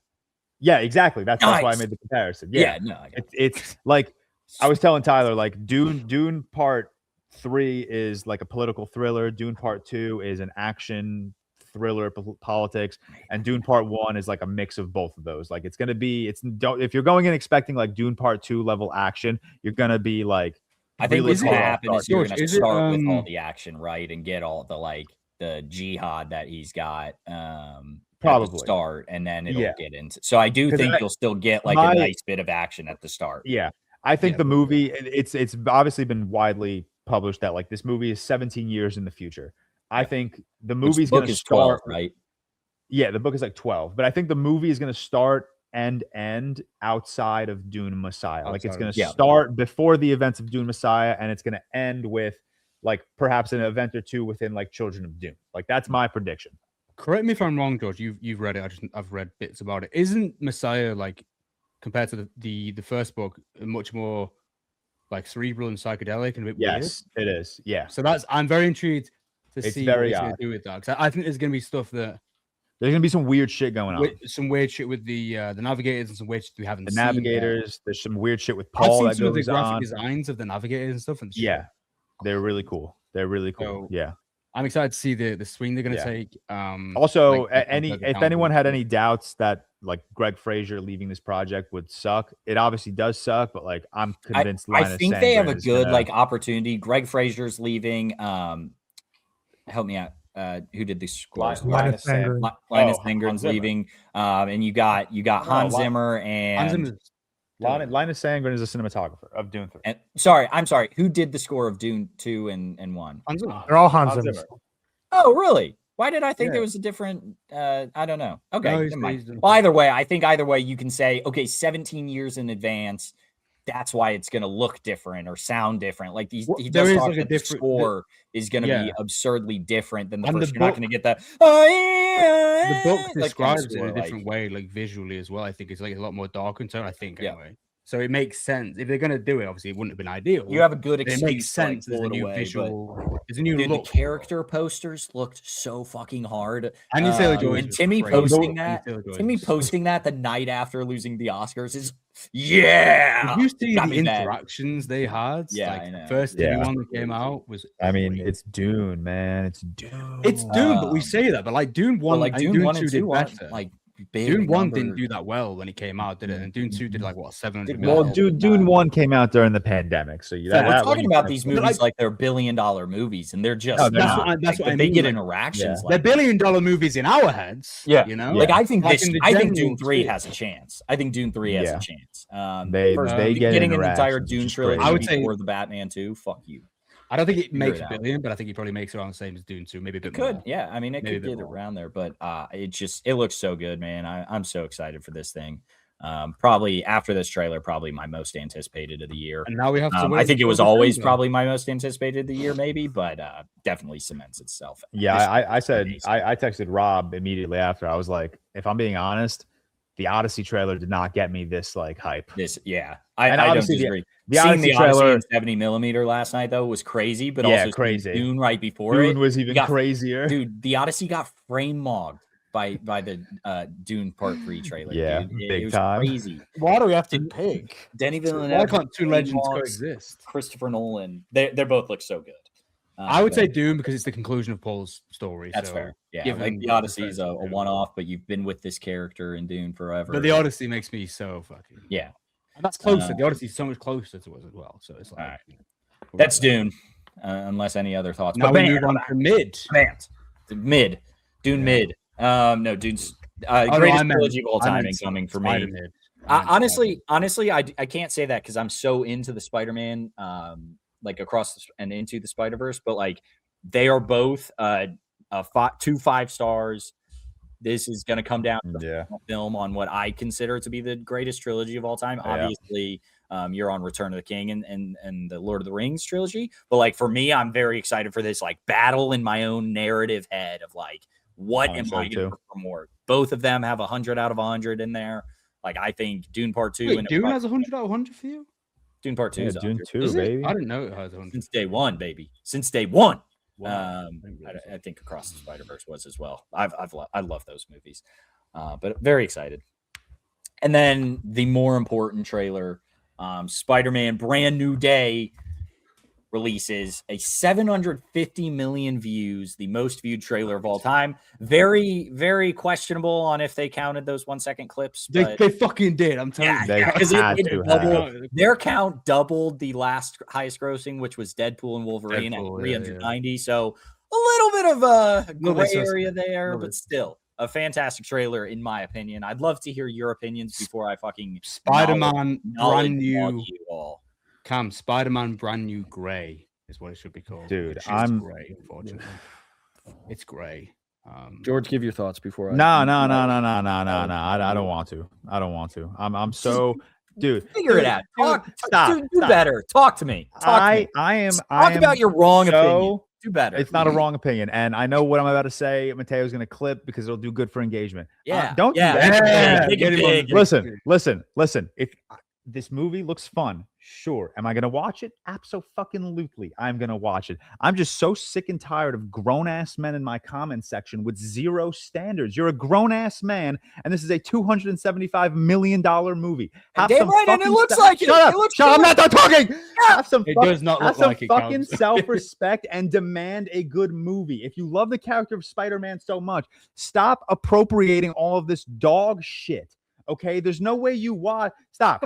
Yeah, exactly. That's why I Nice. made the comparison. Yeah, no, I got it. It's like I was telling Tyler, like Dune Part 3 is like a political thriller. Dune Part 2 is an action thriller, politics, and Dune Part 1 is like a mix of both of those. Like it's gonna be, if you're going in expecting like Dune Part 2 level action, you're gonna be like. I think really what's gonna caught off happen guard. is you're George, gonna is it, start with all the action, right, and get all the like the jihad that he's got at Probably. the start, and then it'll Yeah. get into. So I do 'Cause think I- you'll still get like my- a nice bit of action at the start. Yeah, I think Yeah. the movie, it's obviously been widely published that like this movie is 17 years in the future. I think the Which movie's book gonna is 12, start. right? Yeah, the book is like 12, but I think the movie is going to start and end outside of Dune Messiah. Like it's Outside going of- to Yeah. start before the events of Dune Messiah, and it's going to end with like perhaps an event or two within like Children of Dune. Like that's my prediction. Correct me if I'm wrong, George. You've read it. I've read bits about it. Isn't Messiah like compared to the first book much more like cerebral and psychedelic and a bit weird? Yes, it is. Yeah, So I'm very intrigued to It's see very what he's going odd. to do with that. 'Cause I think there's going to be stuff that there's going to be some weird shit going on. some weird shit with the navigators and some weird shit we haven't The seen yet. navigators. There's some weird shit with I've Paul seen that some of the goes graphic on. designs of the navigators and stuff. And shit. Yeah, they're really cool. They're really cool. So, Yeah. I'm excited to see the swing they're going to Yeah. take. Also, like, if anyone had any doubts that like Greg Fraser leaving this project would suck, it obviously does suck. But like, I'm convinced. I Linus think they have a Sandgren is good gonna- like opportunity. Greg Fraser's leaving. Help me out. Who did the scores? Linus Sandgren. Linus Oh, Sandgren's Hans Zimmer. leaving. And you got Hans Lin- Zimmer Hans and, Zimmer's- Linus Sandgren is a cinematographer of Dune 3. and I'm sorry. Who did the score of Dune 2 and 1? Hans Zimmer. They're all Hans Hans Zimmer. Zimmer. Oh, really? Why did I think Yeah. there was a different? I don't know. Okay, No, never he's mind. done- Well, either way, I think either way you can say, okay, 17 years in advance. That's why it's going to look different or sound different. Like he Well, does there is talk like a that the different- score is going to be Yeah. absurdly different than the And the first. You're not book- going to get the. The book like, describes it in score, a like- different way, like visually as well. I think it's like a lot more dark in tone. I think Yeah. anyway. So it makes sense if they're going to do it. Obviously, it wouldn't have been ideal. You have a good but excuse. it makes to, like, sense. There's pull a it new away, but- visual. There's a new Dude, look. the character posters looked so fucking hard. And Taylor-Joy and was Timmy crazy. posting Anya that. Taylor-Joy Timmy was- posting that the night after losing the Oscars is Did you see got the me mad. interactions they had? Yeah, like I know. the first Yeah. one that came out was. I mean, great. it's Dune, man. It's Dune. it's Dune, but we say that. But like Dune Well, one, like and Dune 1 2 and did 2 aren't better. like big Dune 1 number- didn't do that well when it came out, did it? And Dune 2 did like what 700 Well, million. Dune 1 came out during the pandemic, so you. We're that talking one- about these movies like- like they're $billion movies, and they're just No, they're not. not. That's what But I they mean, get like- interactions. They're Like, billion-dollar movies in our heads. Yeah. you know. like I think Like this. in the I think general Dune 3 sphere. has a chance. I think Dune 3 has Yeah. a chance. They first, get getting an entire interactions, Dune which is trilogy great. I would say- before the Batman 2. Fuck you. I don't think it Figure makes it a out. billion, but I think it probably makes around the same as Dune 2, maybe a bit It could, more. yeah. I mean, it Maybe a could bit get more. around there, but it looks so good, man. I'm so excited for this thing. Probably after this trailer, probably my most anticipated of the year. And now we have to wait I think it was until always December. probably my most anticipated of the year, maybe, but definitely cements itself. Yeah, This I is said amazing. I texted Rob immediately after. I was like, if I'm being honest, the Odyssey trailer did not get me this like hype. I don't obviously disagree. the Seeing Odyssey the Odyssey trailer- in 70mm last night though was crazy, but Yeah, also crazy. seeing Dune right before Dune it was even crazier. Dude, the Odyssey got frame mogged by the Dune Part 3 trailer. Yeah, dude. It big was time. crazy. Why do we have to Did- pick? Denny Why Villeneuve, can't two frame legends mogs, coexist? Christopher Nolan. They both look so good. I would say Dune because it's the conclusion of Paul's story. that's so fair. Yeah, given like the the Odyssey is a defense of Dune. one-off, but you've been with this character in Dune forever. But the Odyssey makes me so fucking. Yeah, And that's closer. The Odyssey is so much closer to us as well. So it's like. All right. That's Dune. Unless any other thoughts. Now But we man, move on to mid. Mid. Dune mid. No, Dune's greatest trilogy of all time incoming for me. Honestly, I can't say that because I'm so into the Spider-Man, like across and into the Spider-Verse, but like they are both 2 5 stars. This is going to come down to the film on what I consider to be the greatest trilogy of all time. Yeah. Obviously, you're on Return of the King and the Lord of the Rings trilogy, but like for me, I'm very excited for this like battle in my own narrative head of like what am I going to look for more? Both of them have 100 out of 100 in there. Like I think Dune Part 2 Wait, Dune has 100 out of 100 for you? Dune Part 2 is Dune 100. 2, baby. I didn't know it has 100. Since day one, baby. Since day one. Wow. I think Across the Spider-Verse was as well. I love those movies, but very excited. And then the more important trailer, Spider-Man: Brand New Day releases a 750 million views, the most viewed trailer of all time. Very, very questionable on if they counted those 1 second clips. But They fucking did. I'm telling you. because their count doubled the last highest grossing, which was Deadpool and Wolverine at 390. Yeah. So a little bit of a gray area there, but still a fantastic trailer in my opinion. I'd love to hear your opinions before I fucking Spider-Man brand new. Cam, Spider-Man brand new gray is what it should be called. Dude, I'm gray, unfortunately. It's gray. George, give your thoughts before No. I don't want to. I'm so dude. Figure it out. Stop. Do better. Talk to me. Talk about your wrong opinion. Do better. It's not a wrong opinion, and I know what I'm about to say. Mateo's going to clip because it'll do good for engagement. Yeah. Don't do that. Listen. If this movie looks fun, sure. Am I going to watch it? Absolutely. I'm going to watch it. I'm just so sick and tired of grown-ass men in my comment section with zero standards. You're a grown-ass man, and this is a $275 million movie. Have damn some right, and it looks like it. Shut up. I'm not done talking. Have some it does not look like it fucking self-respect and demand a good movie. If you love the character of Spider-Man so much, stop appropriating all of this dog shit. Okay, there's no way you watch. Stop.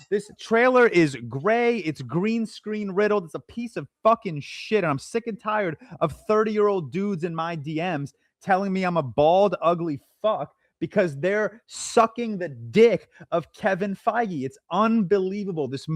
This trailer is gray. It's green screen riddled. It's a piece of fucking shit. And I'm sick and tired of 30-year-old dudes in my DMs telling me I'm a bald, ugly fuck because they're sucking the dick of Kevin Feige. It's unbelievable. This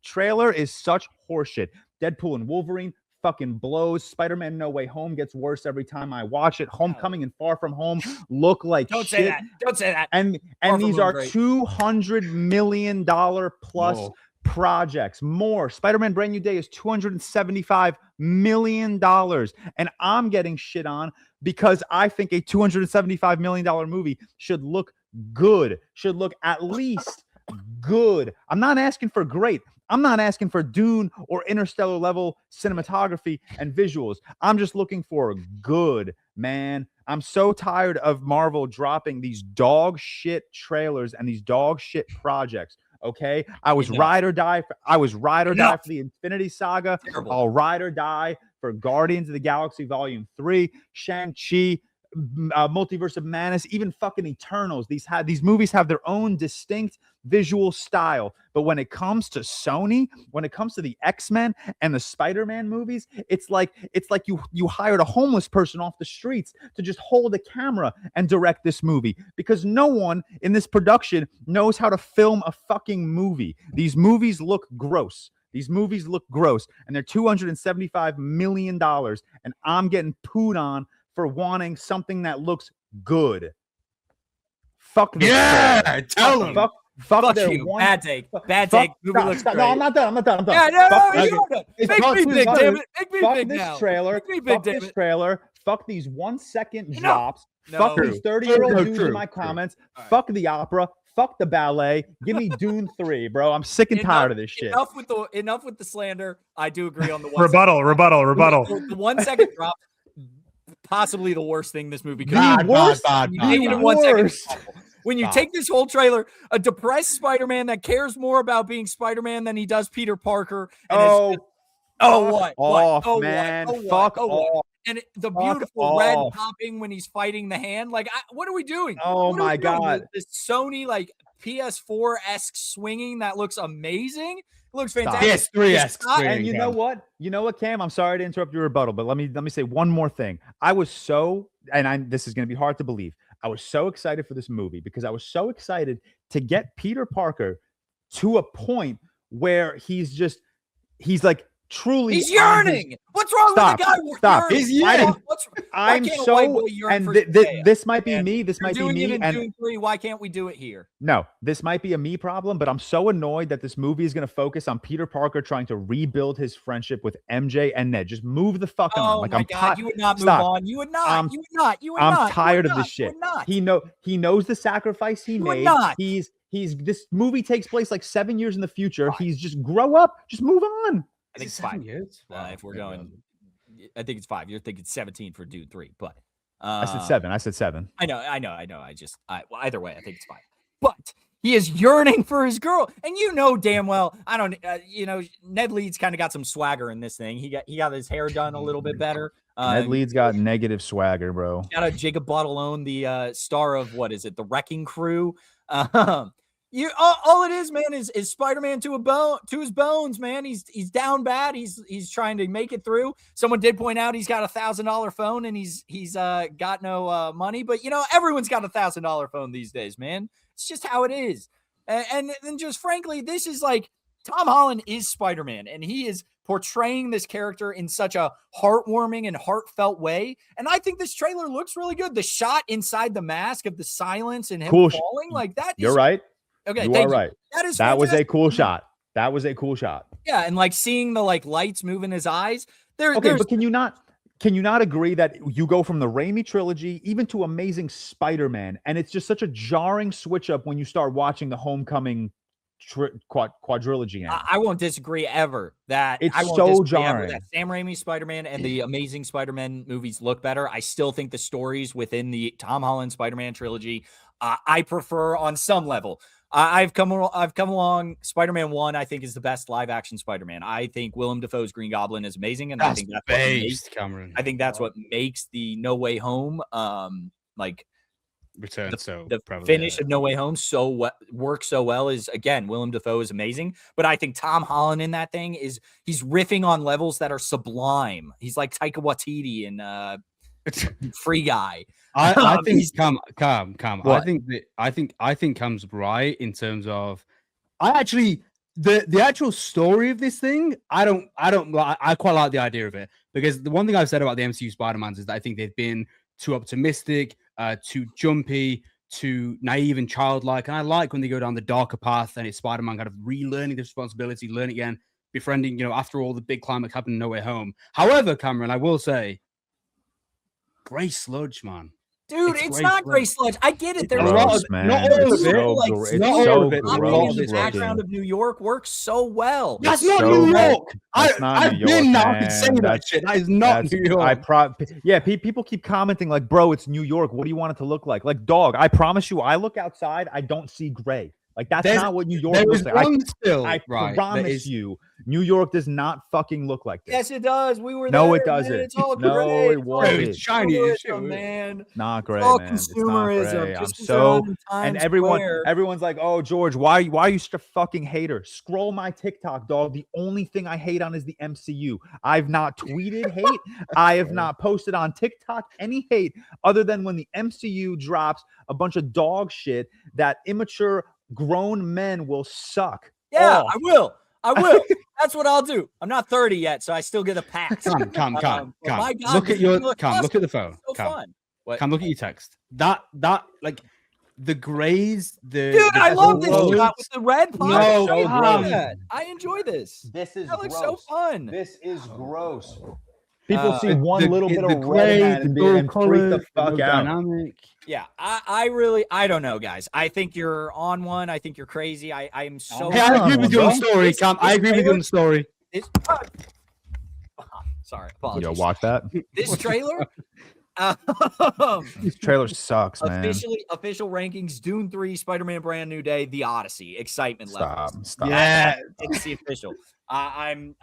trailer is such horseshit. Deadpool and Wolverine fucking blows. Spider-Man No Way Home gets worse every time I watch it. Homecoming and Far From Home look like shit. Don't say that. And these are $200 million plus projects. More. Spider-Man Brand New Day is $275 million. And I'm getting shit on because I think a $275 million movie should look good. Should look at least good. I'm not asking for great. I'm not asking for Dune or Interstellar level cinematography and visuals. I'm just looking for good, man. I'm so tired of Marvel dropping these dog shit trailers and these dog shit projects. Okay, I was ride or die. For the Infinity Saga. Terrible. I'll ride or die for Guardians of the Galaxy Volume 3, Shang-Chi, Multiverse of Madness, even fucking Eternals. These movies have their own distinct visual style, but when it comes to Sony, when it comes to the X-Men and the Spider-Man movies, it's like you hired a homeless person off the streets to just hold a camera and direct this movie because no one in this production knows how to film a fucking movie. These movies look gross. These movies look gross, and they're $275 million, and I'm getting pooed on for wanting something that looks good. Fuck this. Yeah, tell them. Fuck their you. one. Bad take. Bad Fuck, take. Movie looks stop. great. No, I'm not done. Yeah, no, Fuck no, this- you're done. it's Make not me too big, much. damn it. Make me Fuck big this now. trailer. Make me big, Fuck damn this it. trailer. Fuck these 1 second No. drops. No. Fuck True. these 30-year-old True. dudes True. in my True. comments. All right. Fuck the opera. Fuck the ballet. Give me Dune 3, bro. I'm sick and tired of this shit. Enough with the slander. I do agree on the one Rebuttal. The 1 second drop, possibly the worst thing this movie could The be. worst. You take it in 1 second. worst. When you Stop. take this whole trailer, a depressed Spider-Man that cares more about being Spider-Man than he does Peter Parker. And Oh, what? off, Oh, man. what? Oh, Fuck what? Oh, what? off. And the Fuck beautiful red off. popping when he's fighting the hand. Like, what are we doing? Oh What are my we doing? God. This Sony like PS4-esque swinging that looks amazing. It looks Stop. fantastic. PS3-esque. Stop. And you know what? Cam? I'm sorry to interrupt your rebuttal, but let me say one more thing. I was so, this is going to be hard to believe. I was so excited for this movie because I was so excited to get Peter Parker to a point where he's like truly. He's yearning. What's wrong Stop. with the guy? Stop. Yearning? He's yearning. Why I'm can't a white boy so, yearn and for Zendaya? this might be And me. This You're might be doing it me. in And Dune 3. Why can't we do it here? no, this might be a me problem, but I'm so annoyed that this movie is going to focus on Peter Parker trying to rebuild his friendship with MJ and Ned. Just move the fuck on. Oh Like my I'm God, ti- you would not move Stop. on. You would not. You would not. You would I'm not. You tired would of not. this You shit. would not. He knows the sacrifice he You would made. not. He's this movie takes place like 7 years in the future. He's just grow up, just move on. I think it's 7 5 years. if we're going, I think it's 5. You're thinking 17 for Dune 3, but I said 7. I said 7. I know. Well, either way, I think it's 5. But he is yearning for his girl, and you know damn well. I don't. Ned Leeds kind of got some swagger in this thing. He got his hair done a little bit better. Ned Leeds got negative swagger, bro. Got a Jacob Batalon, the star of what is it, The Wrecking Crew. All it is, man, is Spider-Man to his bones, man. He's down bad. He's trying to make it through. Someone did point out he's got $1,000 phone and he's got no money, but everyone's got $1,000 phone these days, man. It's just how it is. And just frankly, this is like Tom Holland is Spider-Man, and he is portraying this character in such a heartwarming and heartfelt way. And I think this trailer looks really good. The shot inside the mask of the silence and him Cool. falling like that. You're right. Okay, You thank are right. That is That was a fantastic. cool shot. That was a cool shot. Yeah, and like seeing the like lights move in his eyes. Okay, but can you not agree that you go from the Raimi trilogy even to Amazing Spider-Man, and it's just such a jarring switch up when you start watching the Homecoming quadrilogy? I won't disagree ever that It's I won't so disagree ever jarring. that Sam Raimi's Spider-Man and the Amazing Spider-Man movies look better. I still think the stories within the Tom Holland Spider-Man trilogy, I prefer on some level. I've come along. Spider-Man 1, I think, is the best live action Spider-Man. I think Willem Dafoe's Green Goblin is amazing, and I think that's what makes, Cameron. I think that's what makes the No Way Home like Return. the finish of No Way Home works so well. Is again, Willem Dafoe is amazing, but I think Tom Holland in that thing he's riffing on levels that are sublime. He's like Taika Waititi and Free Guy. I think Cam. What? I think Cam's right in terms of the actual story of this thing. I quite like the idea of it, because the one thing I've said about the MCU Spider-Mans is that I think they've been too optimistic, too jumpy, too naive and childlike. And I like when they go down the darker path and it's Spider-Man kind of relearning the responsibility, learning again, befriending, after all the big climax happened in No Way Home. However, Cameron, I will say, gray sludge, man. Dude, it's not gray sludge. I get it. There's Gross, man. not all It's of it. so like, gr- not it's all so of it. Popping gross in the looking. background of New York works so well. That's It's not so New bad. York. That's not I've New been York, now. I man. can say that That's- shit. That is not New York. People keep commenting like, bro, it's New York. What do you want it to look like? Like, dog, I promise you, I look outside, I don't see gray. Like, that's not what New York There looks is like. one still. I right, promise you, New York does not fucking look like this. Yes, it does. We were No, there, it doesn't. Man. It's all No, gray. it wasn't. It's shiny as shit. Consumerism, man. Not gray, all man. It's not consumerism. gray. I'm Just so around in and Times everyone Square. everyone's like, oh, George, why are you such a fucking hater? Scroll my TikTok, dog. The only thing I hate on is the MCU. I've not tweeted hate. I have not posted on TikTok any hate other than when the MCU drops a bunch of dog shit that immature grown men will suck. Yeah, off. I will. I will. That's what I'll do. I'm not 30 yet, so I still get a pass. Come. But my God, Look at this your is awesome. look at the phone. So fun. What? Come look at your text. That like the grays, Dude, I love this shot with the red pop. No, I gross. enjoy that. I enjoy this. This is That looks so fun. This is gross. People see one the- little the bit of gray, red and dual freak colors, the fuck no out. dynamic. Yeah, I don't know, guys. I think you're on one. I think you're crazy. I'm so. Hey, I agree with you on the story, This- Cam. I this agree with you on the story. This, sorry, apologies. Yo, watch that. This trailer. This trailer sucks, man. Official rankings: Dune 3, Spider-Man: Brand New Day, The Odyssey. Excitement levels. Stop. Yeah, It's the official. I'm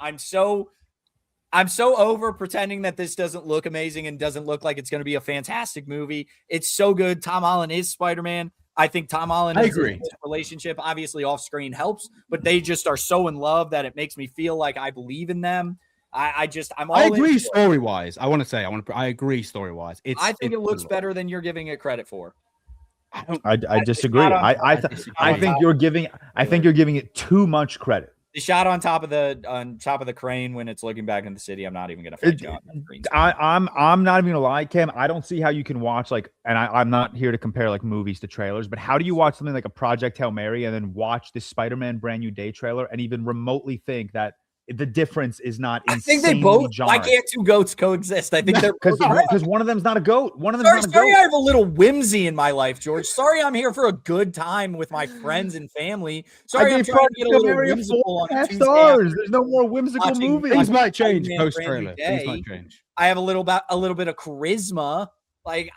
so over pretending that this doesn't look amazing and doesn't look like it's going to be a fantastic movie. It's so good. Tom Holland is Spider-Man. I think Tom Holland. I and agree. his relationship obviously off screen helps, but they just are so in love that it makes me feel like I believe in them. I'm all. I in agree for it. story wise. I agree story wise. I think it looks better than you're giving it credit for. I disagree. I think you're giving it too much credit. The shot on top of the crane when it's looking back in the city. I'm not even gonna fight you on that green screen. I'm not even gonna lie, Cam. I don't see how you can watch I'm not here to compare like movies to trailers, but how do you watch something like a Project Hail Mary and then watch this Spider-Man Brand New Day trailer and even remotely think that the difference is not I think they both. Why can't two goats coexist? I think they're because one of them's not a goat. One of them's not a sorry, goat. I have a little whimsy in my life, George. Sorry, I'm here for a good time with my friends and family. Sorry, I'm trying to get a little whimsical on a Tuesday stars. There's no more whimsical watching movies. Things might change Spider-Man post trailer. Brand New Things Day. might change. I have a little bit of charisma. Like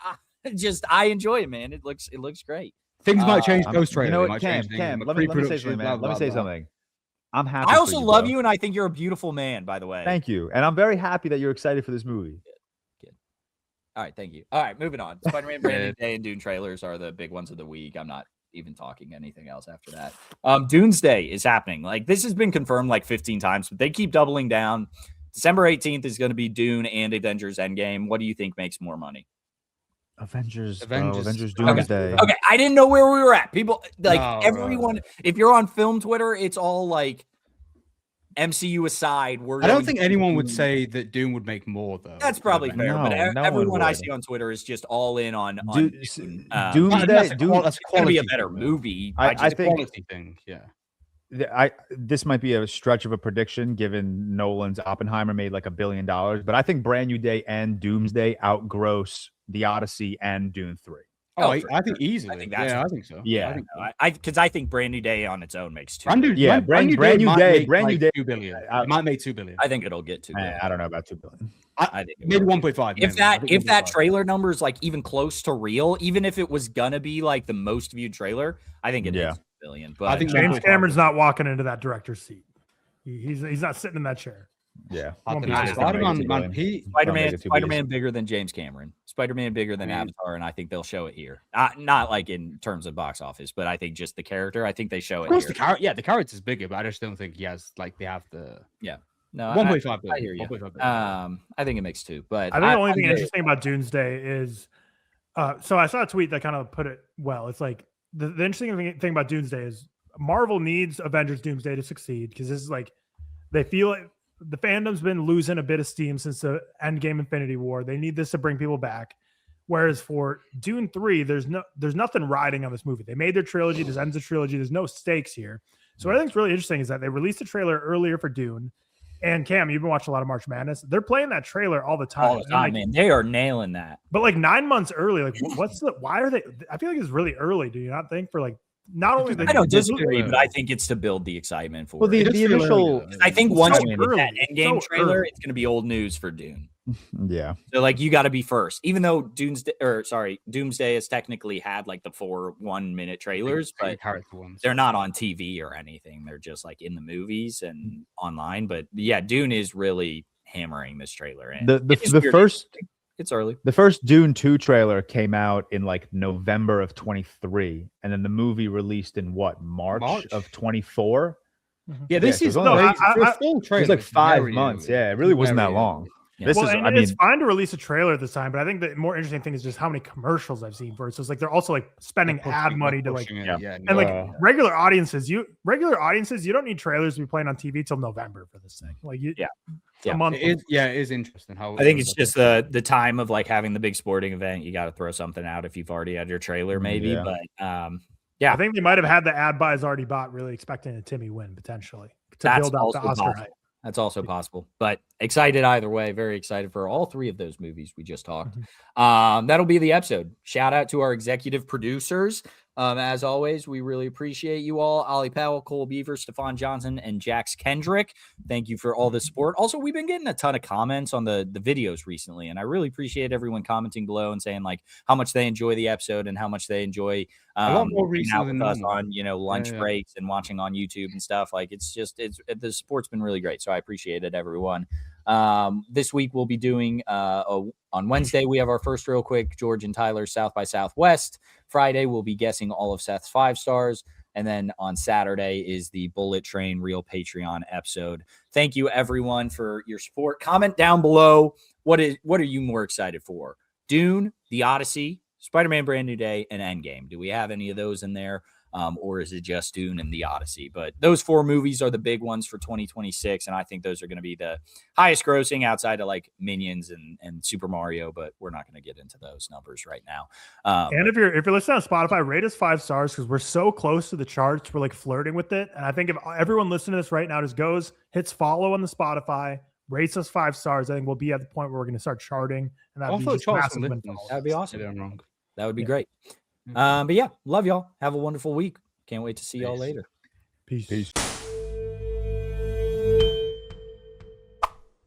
I enjoy it, man. It looks great. Things might change post trailer. You know what, Cam? Let me say something, man. Let me say something. I'm happy. I also for you, love bro. you, and I think you're a beautiful man. By the way, Thank you, and I'm very happy that you're excited for this movie. All right, thank you. All right, moving on. Spider-Man Brand New Day and Dune trailers are the big ones of the week. I'm not even talking anything else after that. Doomsday is happening. Like this has been confirmed like 15 times, but they keep doubling down. December 18th is going to be Dune and Avengers Endgame. What do you think makes more money? Avengers Avengers Doomsday. Okay, I didn't know where we were at. People like No, everyone. If you're on film Twitter, it's all like MCU aside. I don't think anyone would say that Dune would make more though. That's probably fair, but No, no everyone one I would. see on Twitter is just all in on Dune- Dune. Doomsday. that's Doom- a It's going to be a quality better thing, movie. I just think- quality thing. Yeah. This might be a stretch of a prediction given Nolan's Oppenheimer made like $1 billion, but I think Brand New Day and Doomsday outgross The Odyssey and Dune 3. Oh, I for think sure. easily. I think that's I think so. Yeah. I think so. because I think Brand New Day on its own makes two. Brand New, Yeah, Brand New Day, Brand New Day. 2 billion. I- It might make 2 billion. I think it'll get to. I don't know about 2 billion. I think it Maybe will. 1.5. If that trailer number is like even close to real, even if it was gonna be like the most viewed trailer, I think it is 2 billion. But I think James 1.5. Cameron's not walking into that director's seat. He's not sitting in that chair. Yeah. Won't be Nah, just Spider-Man, gonna man, he Spider-Man bigger than James Cameron. Spider-Man bigger than Avatar, and I think they'll show it here. Not like in terms of box office, but I think just the character. I think they show of it course here. the character's bigger, but I just don't think he has like they have the No, 1.5 billion. I hear you. 1.5 billion. I think it makes two, but I think the only thing get it. interesting about Doomsday is, so I saw a tweet that kind of put it well. It's like the interesting thing about Doomsday is Marvel needs Avengers Doomsday to succeed because this is like they feel like the fandom's been losing a bit of steam since the Endgame Infinity War. They need this to bring people back. Whereas for Dune 3, there's nothing riding on this movie. They made their trilogy. This ends the trilogy. There's no stakes here. So what I think is really interesting is that they released a trailer earlier for Dune. And Cam, you've been watching a lot of March Madness. They're playing that trailer all the time. all the time, man. They are nailing that. But like 9 months early, like why are they? I feel like it's really early. Do you not think for like not only I don't disagree, but I think it's to build the excitement for Well, it. the initial, I think It's once so you get that early. Endgame So trailer, early. it's going to be old news for Dune. yeah. So like you got to be first, even though Doomsday has technically had like the 4 1-minute trailers, but character ones. they're not on TV or anything. They're just like in the movies and online. But yeah, Dune is really hammering this trailer. And it's early. The first Dune 2 trailer came out in like November of 23, and then the movie released in what, March of 24? Yeah, this so is it's only like- for a full It trailer. was like it's 5 very months. early. Yeah, it really wasn't Very that long. This well, is, and I mean, it's fine to release a trailer this time, but I think the more interesting thing is just how many commercials I've seen for it. So it's like they're also like spending ad money to like, and like regular audiences. You don't need trailers to be playing on TV till November for this thing. Like a month. It is interesting how I think it's just the time of like having the big sporting event. You got to throw something out if you've already had your trailer, maybe. But I think they might have had the ad buys already bought, really expecting a Timmy win potentially to build out the Oscar hype. That's also possible, but excited either way. Very excited for all 3 of those movies we just talked. That'll be the episode. Shout out to our executive producers. As always, we really appreciate you all. Ollie Powell, Cole Beaver, Stefan Johnson, and Jax Kendrick. Thank you for all the support. Also, we've been getting a ton of comments on the videos recently, and I really appreciate everyone commenting below and saying like how much they enjoy the episode and how much they enjoy a lot more recently than us on lunch breaks and watching on YouTube and stuff. Like it's the support's been really great, so I appreciate it, everyone. This week we'll be doing on Wednesday we have our first real quick George and Tyler South by Southwest. Friday we'll be guessing all of Seth's 5 stars, and then on Saturday is the Bullet Train Real Patreon episode. Thank you everyone for your support. Comment down below what are you more excited for? Dune, The Odyssey, Spider-Man Brand New Day, and Endgame. Do we have any of those in there? Or is it just Dune and The Odyssey? But those 4 movies are the big ones for 2026, and I think those are going to be the highest grossing outside of like Minions and Super Mario, but we're not going to get into those numbers right now. And if you're listening on Spotify, rate us 5 stars because we're so close to the charts. We're like flirting with it. And I think if everyone listening to this right now just hits follow on the Spotify, rates us 5 stars, I think we'll be at the point where we're going to start charting. And that'd be just massive. That'd be awesome. I'm wrong. That would be great. But yeah, love y'all. Have a wonderful week. Can't wait to see y'all later. Peace.